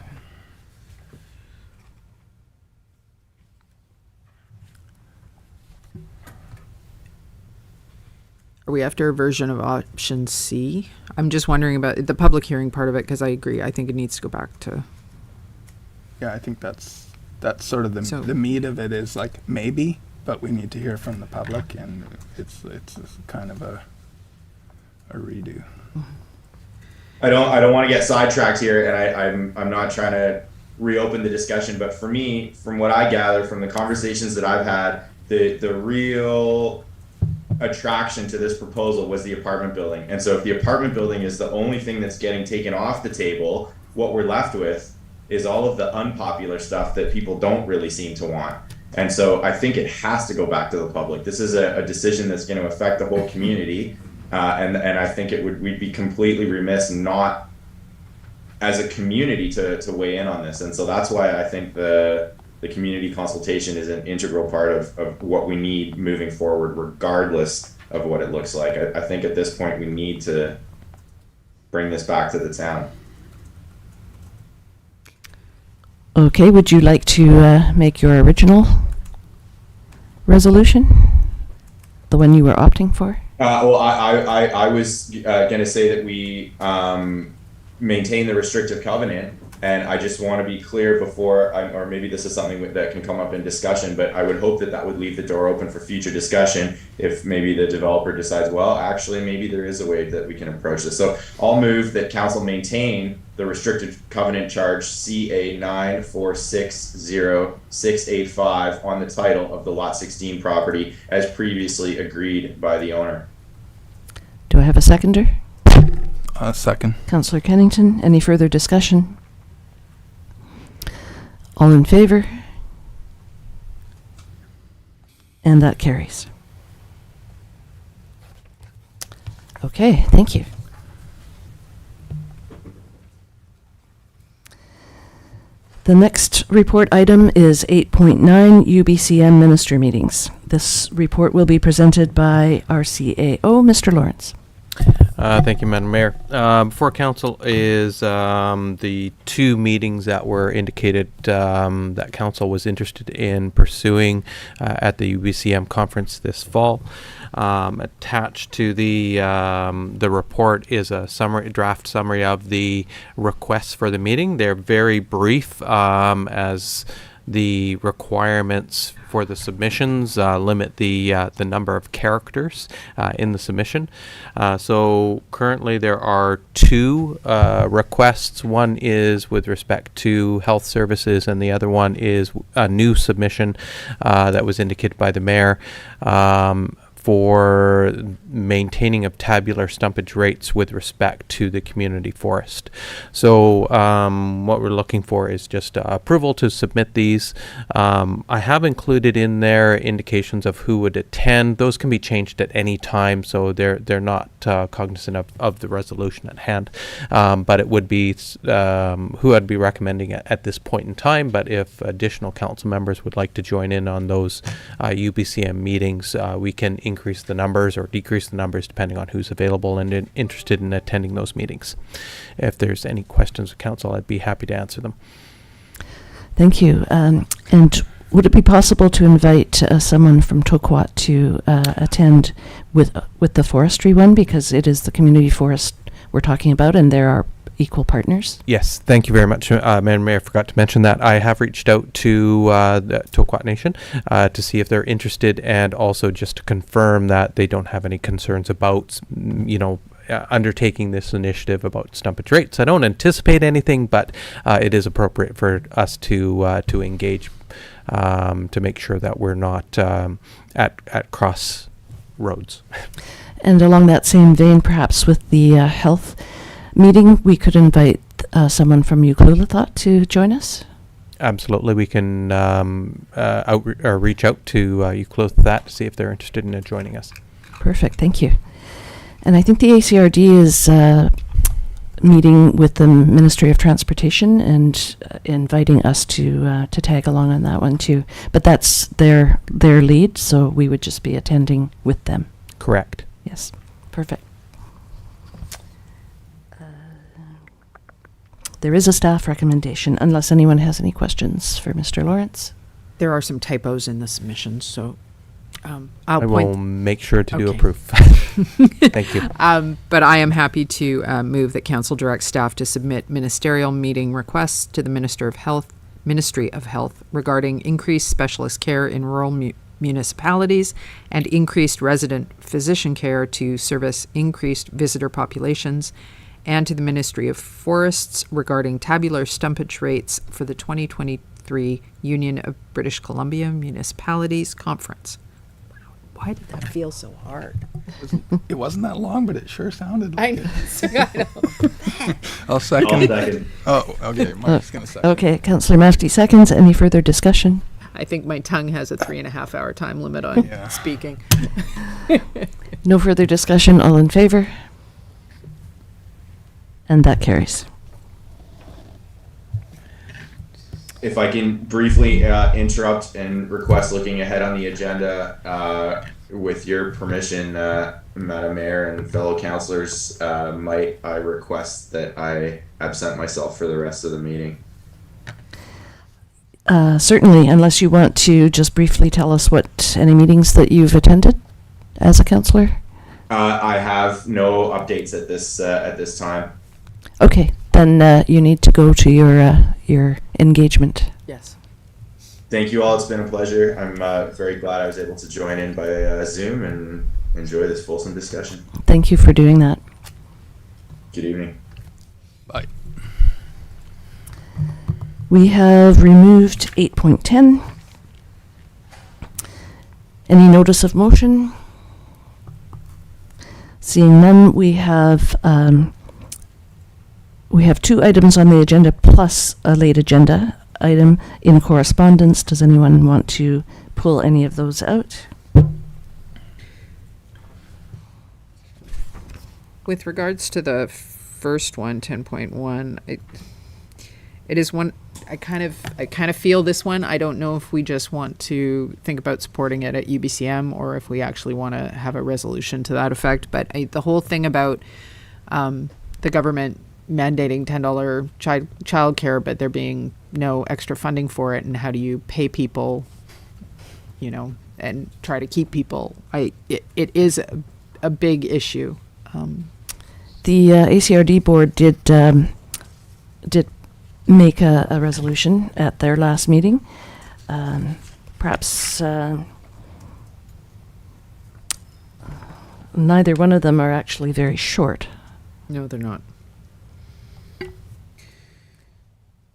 Are we after a version of option C? I'm just wondering about the public hearing part of it, because I agree. I think it needs to go back to. Yeah, I think that's sort of the meat of it is like maybe, but we need to hear from the public, and it's kind of a redo. I don't want to get sidetracked here, and I'm not trying to reopen the discussion, but for me, from what I gather from the conversations that I've had, the real attraction to this proposal was the apartment building. And so if the apartment building is the only thing that's getting taken off the table, what we're left with is all of the unpopular stuff that people don't really seem to want. And so I think it has to go back to the public. This is a decision that's going to affect the whole community. And I think we'd be completely remiss not as a community to weigh in on this. And so that's why I think the community consultation is an integral part of what we need moving forward, regardless of what it looks like. I think at this point we need to bring this back to the town. Okay, would you like to make your original resolution? The one you were opting for? Well, I was going to say that we maintain the restrictive covenant And I just want to be clear before, or maybe this is something that can come up in discussion, but I would hope that that would leave the door open for future discussion if maybe the developer decides, well, actually, maybe there is a way that we can approach this. So I'll move that council maintain the restricted covenant charge CA 9460685 on the title of the Lot 16 property as previously agreed by the owner. Do I have a seconder? Second. Councillor Kennington, any further discussion? All in favor? And that carries. Okay, thank you. The next report item is 8.9 UBCM minister meetings. This report will be presented by our CAO, Mr. Lawrence. Thank you, Madam Mayor. Before council is the two meetings that were indicated that council was interested in pursuing at the UBCM conference this fall. Attached to the report is a draft summary of the requests for the meeting. They're very brief, as the requirements for the submissions limit the number of characters in the submission. So currently there are two requests. One is with respect to health services, and the other one is a new submission that was indicated by the mayor for maintaining of tabular stumpage rates with respect to the community forest. So what we're looking for is just approval to submit these. I have included in there indications of who would attend. Those can be changed at any time, so they're not cognizant of the resolution at hand. But it would be who I'd be recommending at this point in time. But if additional council members would like to join in on those UBCM meetings, we can increase the numbers or decrease the numbers depending on who's available and interested in attending those meetings. If there's any questions of council, I'd be happy to answer them. Thank you. And would it be possible to invite someone from Tokwat to attend with the forestry one, because it is the community forest we're talking about and there are equal partners? Yes, thank you very much, Madam Mayor. I forgot to mention that. I have reached out to the Tokwat Nation to see if they're interested, and also just to confirm that they don't have any concerns about, undertaking this initiative about stumpage rates. I don't anticipate anything, but it is appropriate for us to engage to make sure that we're not at cross roads. And along that same vein, perhaps with the health meeting, we could invite someone from Uclueletha to join us? Absolutely. We can reach out to Uclueletha to see if they're interested in joining us. Perfect. Thank you. And I think the ACRD is meeting with the Ministry of Transportation and inviting us to tag along on that one too. But that's their lead, so we would just be attending with them. Correct. Yes. Perfect. There is a staff recommendation, unless anyone has any questions for Mr. Lawrence. There are some typos in the submissions, so I will make sure to do Okay. approve. Thank you. But I am happy to move that council direct staff to submit ministerial meeting requests to the Ministry of Health regarding increased specialist care in rural municipalities and increased resident physician care to service increased visitor populations, and to the Ministry of Forests regarding tabular stumpage rates for the 2023 Union of British Columbia Municipalities Conference. Why did that feel so hard? It wasn't that long, but it sure sounded I like know. it. I know. I'll second. I'll second. Oh, okay. Mike's going to second. Okay, Councillor Mafty seconds. Any further discussion? I think my tongue has a 3.5 hour time limit on speaking. No further discussion. All in favor? And that carries. If I can briefly interrupt and request looking ahead on the agenda, with your permission, Madam Mayor and fellow councillors, might I request that I absent myself for the rest of the meeting? Certainly, unless you want to just briefly tell us what any meetings that you've attended as a councillor. I have no updates at this time. Okay, then you need to go to your engagement. Yes. Thank you all. It's been a pleasure. I'm very glad I was able to join in by Zoom and enjoy this fulsome discussion. Thank you for doing that. Good evening. Bye. We have removed 8.10. Any notice of motion? Seeing none, we have 2 items on the agenda plus a late agenda item in correspondence. Does anyone want to pull any of those out? With regards to the first one, 10.1, it is one I kind of feel this one. I don't know if we just want to think about supporting it at UBCM or if we actually want to have a resolution to that effect. But the whole thing about the government mandating $10 child care, but there being no extra funding for it, and how do you pay people, and try to keep people? It is a big issue. The ACRD board did make a resolution at their last meeting. Perhaps neither one of them are actually very short. No, they're not.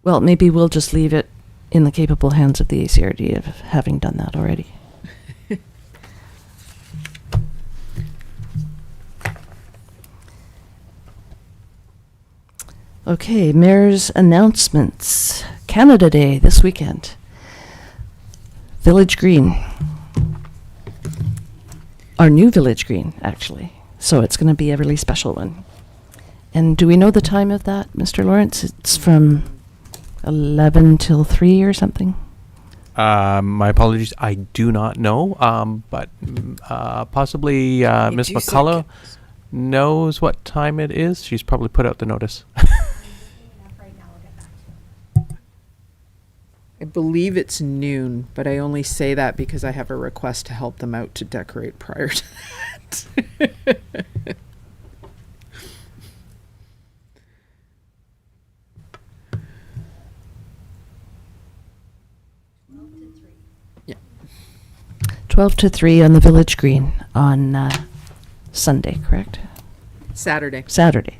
Well, maybe we'll just leave it in the capable hands of the ACRD of having done that already. Okay, Mayor's announcements. Canada Day this weekend. Village Green. Our new Village Green, actually. So it's going to be a really special one. And do we know the time of that, Mr. Lawrence? It's from 11 till 3 or something? My apologies, I do not know, but possibly Ms. McCullough knows what time it is. She's probably put out the notice. I believe it's noon, but I only say that because I have a request to help them out to decorate prior to that. Yeah. 12 to 3 on the Village Green on Sunday, correct? Saturday. Saturday.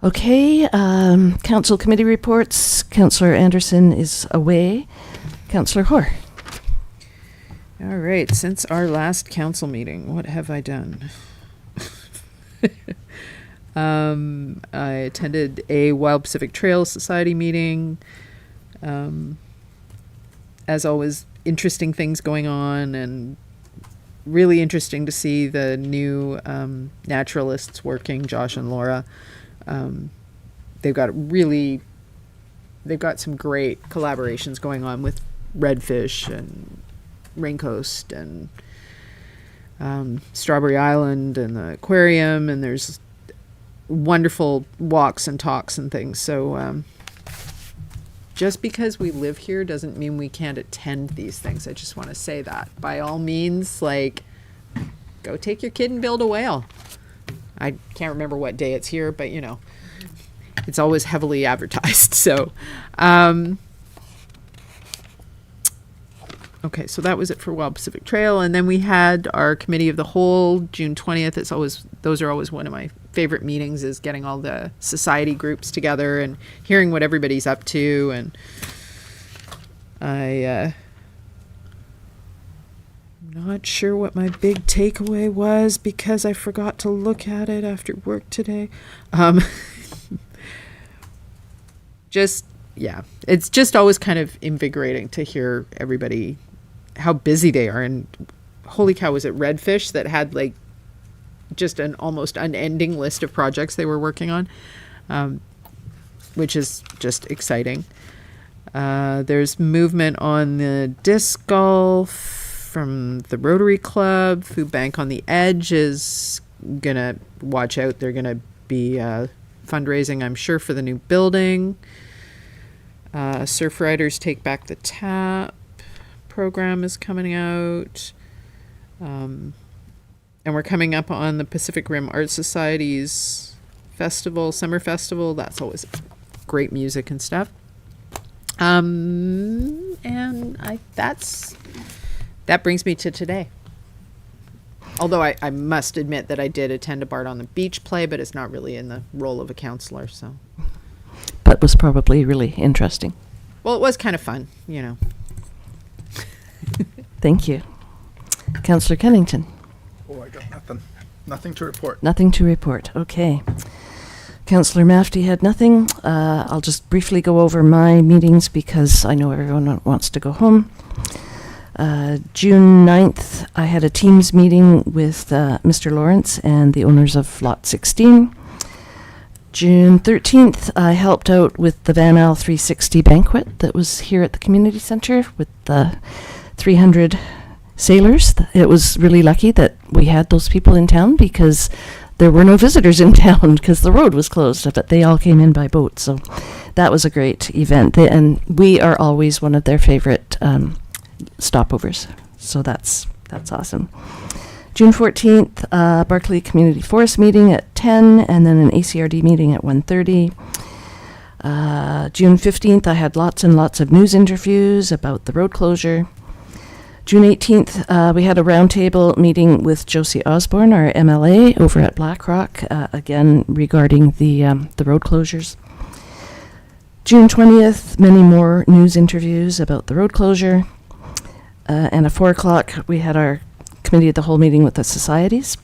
Okay, council committee reports. Councillor Anderson is away. Councillor Hoare. All right, since our last council meeting, what have I done? I attended a Wild Pacific Trails Society meeting. As always, interesting things going on, and really interesting to see the new naturalists working, Josh and Laura. They've got some great collaborations going on with Redfish and Raincoast and Strawberry Island and the aquarium, and there's wonderful walks and talks and things. So just because we live here doesn't mean we can't attend these things. I just want to say that. By all means, go take your kid and build a whale. I can't remember what day it's here, but it's always heavily advertised. So, okay, so that was it for Wild Pacific Trail. And then we had our committee of the whole, June 20th. Those are always one of my favorite meetings, is getting all the society groups together and hearing what everybody's up to. And not sure what my big takeaway was because I forgot to look at it after work today. It's just always kind of invigorating to hear everybody, how busy they are. And holy cow, was it Redfish that had just an almost unending list of projects they were working on, which is just exciting. There's movement on the disc golf from the Rotary Club. Food Bank on the Edge is gonna watch out. They're gonna be fundraising, I'm sure, for the new building. Surf Riders Take Back the Tap program is coming out. And we're coming up on the Pacific Rim Art Society's festival, summer festival. That's always great music and stuff. And that brings me to today. Although I must admit that I did attend a Bard on the Beach play, but it's not really in the role of a counselor, so. But was probably really interesting. Well, it was kind of fun, you know. Thank you. Councillor Kennington. Oh, I got nothing. Nothing to report. Nothing to report. Okay. Councillor Mafty had nothing. I'll just briefly go over my meetings because I know everyone wants to go home. June 9th, I had a Teams meeting with Mr. Lawrence and the owners of Lot 16. June 13th, I helped out with the Van Isle 360 banquet that was here at the community center with the 300 sailors. It was really lucky that we had those people in town because there were no visitors in town because the road was closed, but they all came in by boat. So that was a great event. And we are always one of their favorite stopovers. So that's awesome. June 14th, Barclay Community Forest meeting at 10, and then an ACRD meeting at 1:30. June 15th, I had lots and lots of news interviews about the road closure. June 18th, we had a roundtable meeting with Josie Osborne, our MLA, over at Blackrock, again regarding the road closures. June 20th, many more news interviews about the road closure. And at 4 o'clock, we had our committee of the whole meeting with the societies.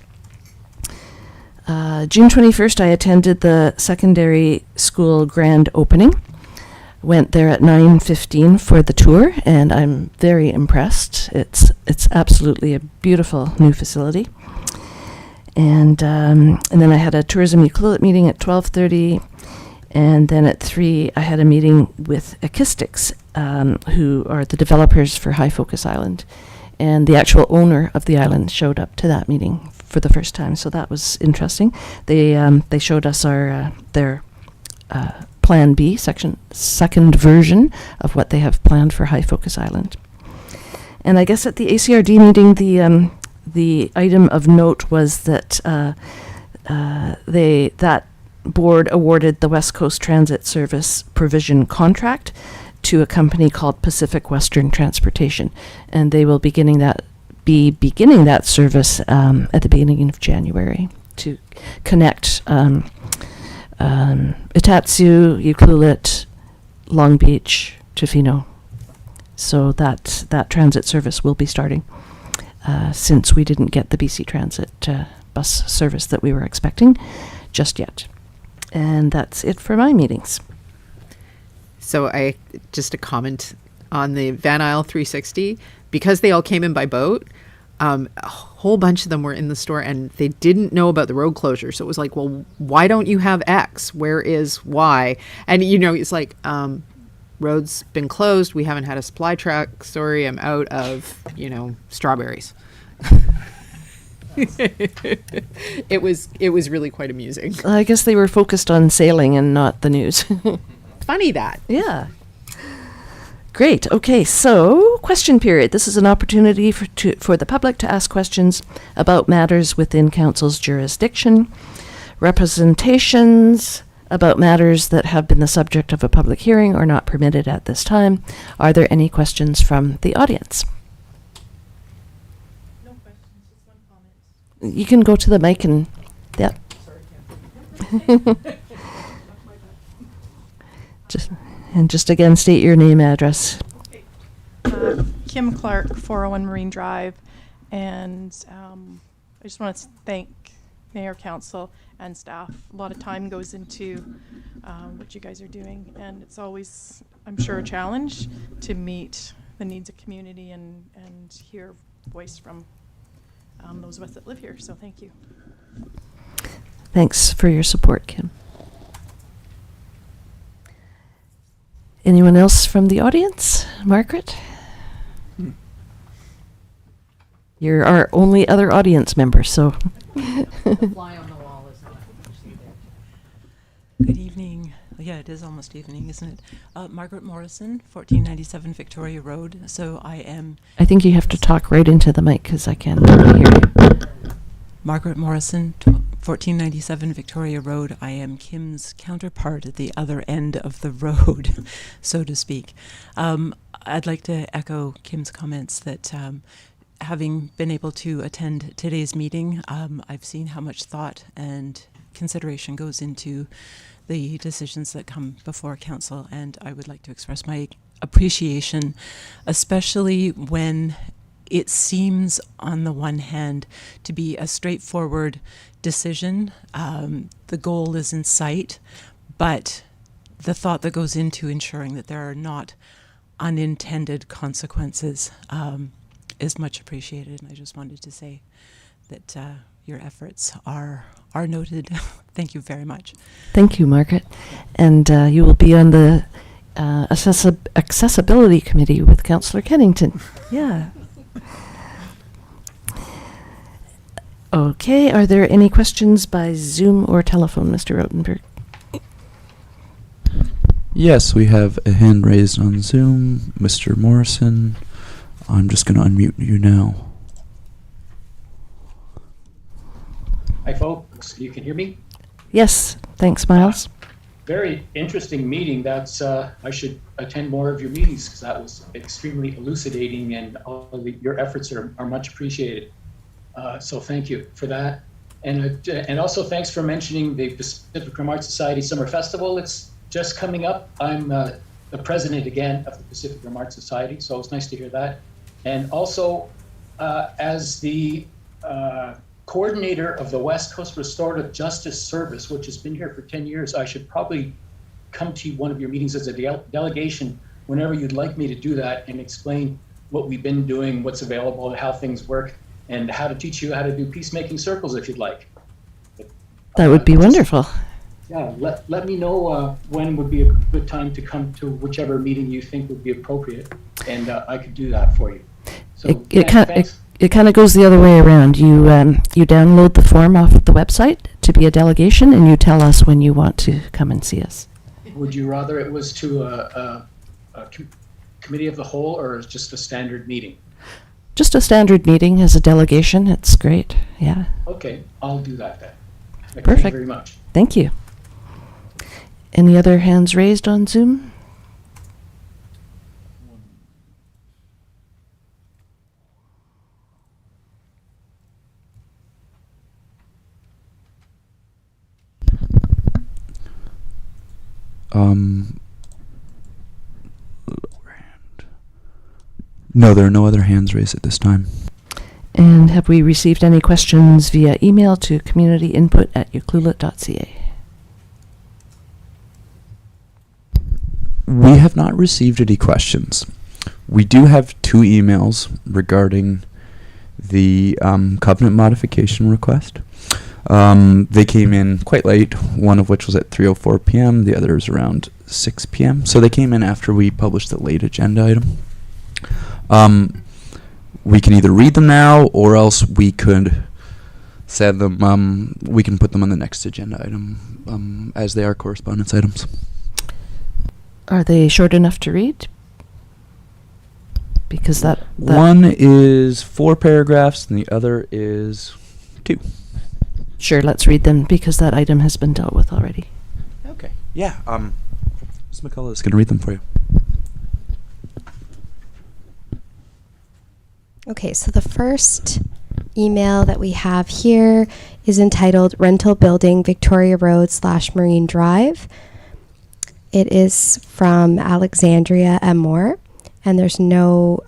June 21st, I attended the secondary school grand opening. Went there at 9:15 for the tour, and I'm very impressed. It's absolutely a beautiful new facility. And then I had a tourism Ucluelet meeting at 12:30, and then at 3 I had a meeting with Acoustics, who are the developers for High Focus Island, and the actual owner of the island showed up to that meeting for the first time, so that was interesting. They showed us their Plan B, second version of what they have planned for High Focus Island. And I guess at the ACRD meeting, the item of note was that that board awarded the West Coast Transit Service provision contract to a company called Pacific Western Transportation, and they will be beginning that service at the beginning of January to connect Itatsu, Ucluelet, Long Beach, Tofino. So that transit service will be starting since we didn't get the BC Transit bus service that we were expecting just yet. And that's it for my meetings. So just a comment on the Van Isle 360, because they all came in by boat, a whole bunch of them were in the store and they didn't know about the road closure. So it was like, well, why don't you have X? Where is Y? And, it's like, road's been closed. We haven't had a supply truck. Sorry, I'm out of, strawberries. It was really quite amusing. I guess they were focused on sailing and not the news. Funny that. Yeah. Great. Okay, so question period. This is an opportunity for the public to ask questions about matters within council's jurisdiction, representations about matters that have been the subject of a public hearing or not permitted at this time. Are there any questions from the audience? No questions, just one comment. You can go to the mic and, yeah. Just again, state your name, address. Kim Clark, 401 Marine Drive, and I just want to thank Mayor, Council, and staff. A lot of time goes into what you guys are doing, and it's always, I'm sure, a challenge to meet the needs of community and hear voice from those of us that live here. So thank you. Thanks for your support, Kim. Anyone else from the audience? Margaret? You're our only other audience member, so. The fly on the wall is not actually there. Good evening. Yeah, it is almost evening, isn't it? Margaret Morrison, 1497 Victoria Road. So I am... I think you have to talk right into the mic because I can't really hear you. Margaret Morrison, 1497 Victoria Road. I am Kim's counterpart at the other end of the road, so to speak. I'd like to echo Kim's comments that having been able to attend today's meeting, I've seen how much thought and consideration goes into the decisions that come before council, and I would like to express my appreciation, especially when it seems on the one hand to be a straightforward decision. The goal is in sight, but the thought that goes into ensuring that there are not unintended consequences is much appreciated. And I just wanted to say that your efforts are noted. Thank you very much. Thank you, Margaret. And you will be on the accessibility committee with Councillor Kennington. Yeah. Okay, are there any questions by Zoom or telephone, Mr. Rotenberg? Yes, we have a hand raised on Zoom. Mr. Morrison, I'm just going to unmute you now. Hi, folks. You can hear me? Yes, thanks, Miles. Very interesting meeting. That's I should attend more of your meetings because that was extremely elucidating, and all of your efforts are much appreciated. So thank you for that. And also thanks for mentioning the Pacific Rim Arts Society Summer Festival. It's just coming up. I'm the president again of the Pacific Rim Arts Society, so it's nice to hear that. And also, as the coordinator of the West Coast Restorative Justice Service, which has been here for 10 years, I should probably come to one of your meetings as a delegation whenever you'd like me to do that and explain what we've been doing, what's available, how things work, and how to teach you how to do peacemaking circles if you'd like. That would be wonderful. Yeah, let me know when would be a good time to come to whichever meeting you think would be appropriate, and I could do that for you. So It kind of goes the other way around. You download the form off of the website to be a delegation, and you tell us when you want to come and see us. Would you rather it was to a committee of the whole, or just a standard meeting? Just a standard meeting as a delegation. It's great. Yeah. Okay, I'll do that then. Thank Perfect. you very much. Thank you. Any other hands raised on Zoom? No, there are no other hands raised at this time. And have we received any questions via email to communityinput@ucluelet.ca? We have not received any questions. We do have 2 emails regarding the covenant modification request. They came in quite late, one of which was at 3:04 p.m., the other is around 6 p.m. So they came in after we published the late agenda item. We can either read them now, or else we could send them, we can put them on the next agenda item, as they are correspondence items. Are they short enough to read? Because that one is 4 paragraphs and the other is 2. Sure, let's read them because that item has been dealt with already. Okay. Yeah. Ms. McCullough is going to read them for you. Okay, so the first email that we have here is entitled Rental Building Victoria Road / Marine Drive. It is from Alexandria M. Moore, and there's no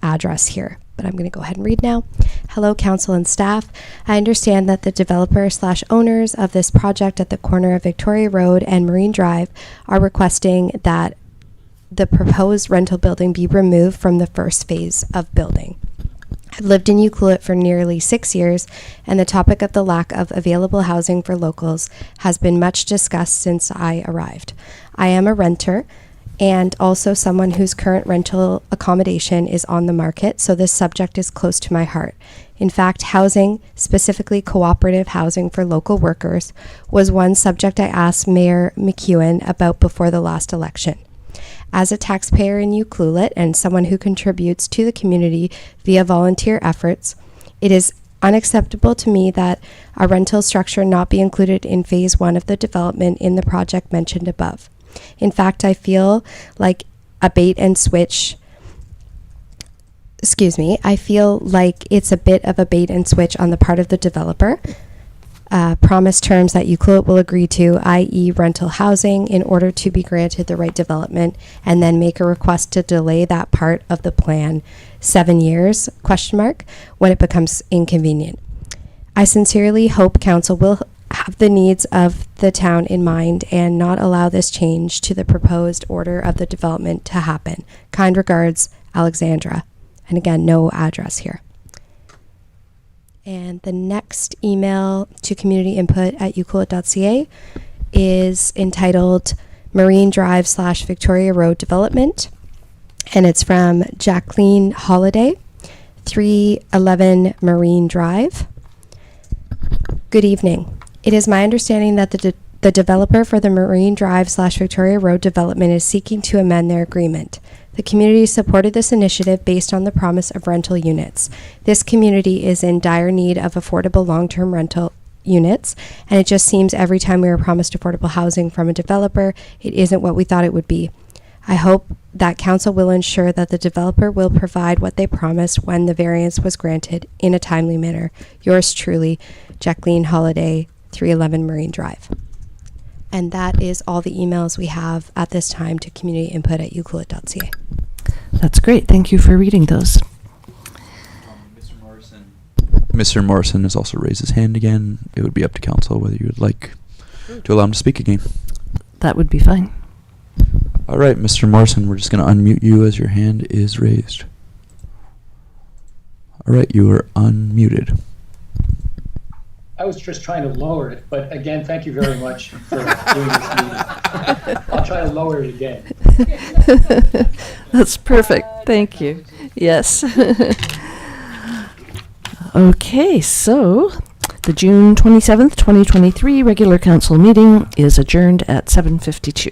address here, but I'm going to go ahead and read now. Hello, council and staff. I understand that the developer / owners of this project at the corner of Victoria Road and Marine Drive are requesting that the proposed rental building be removed from the first phase of building. I've lived in Ucluelet for nearly 6 years, and the topic of the lack of available housing for locals has been much discussed since I arrived. I am a renter and also someone whose current rental accommodation is on the market, so this subject is close to my heart. In fact, housing, specifically cooperative housing for local workers, was one subject I asked Mayor McEwen about before the last election. As a taxpayer in Ucluelet and someone who contributes to the community via volunteer efforts, it is unacceptable to me that a rental structure not be included in phase 1 of the development in the project mentioned above. In fact, I feel like a bait and switch. I feel like it's a bit of a bait and switch on the part of the developer. Promise terms that UCLOT will agree to, i.e. rental housing, in order to be granted the right development, and then make a request to delay that part of the plan 7 years, when it becomes inconvenient. I sincerely hope council will have the needs of the town in mind and not allow this change to the proposed order of the development to happen. Kind regards, Alexandra. And again, no address here. And the next email to communityinput@ucluelet.ca is entitled Marine Drive / Victoria Road Development. And it's from Jacqueline Holiday, 311 Marine Drive. Good evening. It is my understanding that the developer for the Marine Drive / Victoria Road development is seeking to amend their agreement. The community supported this initiative based on the promise of rental units. This community is in dire need of affordable long-term rental units, and it just seems every time we are promised affordable housing from a developer, it isn't what we thought it would be. I hope that council will ensure that the developer will provide what they promised when the variance was granted in a timely manner. Yours truly, Jacqueline Holiday, 311 Marine Drive. And that is all the emails we have at this time to communityinput@ucluelet.ca. That's great. Thank you for reading those. Mr. Morrison has also raised his hand again. It would be up to council whether you would like to allow him to speak again. That would be fine. All right, Mr. Morrison, we're just going to unmute you as your hand is raised. All right, you are unmuted. I was just trying to lower it, but again, thank you very much for doing this meeting. I'll try to lower it again. That's perfect. Thank you. Yes. Okay, so the June 27th, 2023 regular council meeting is adjourned at 7:52.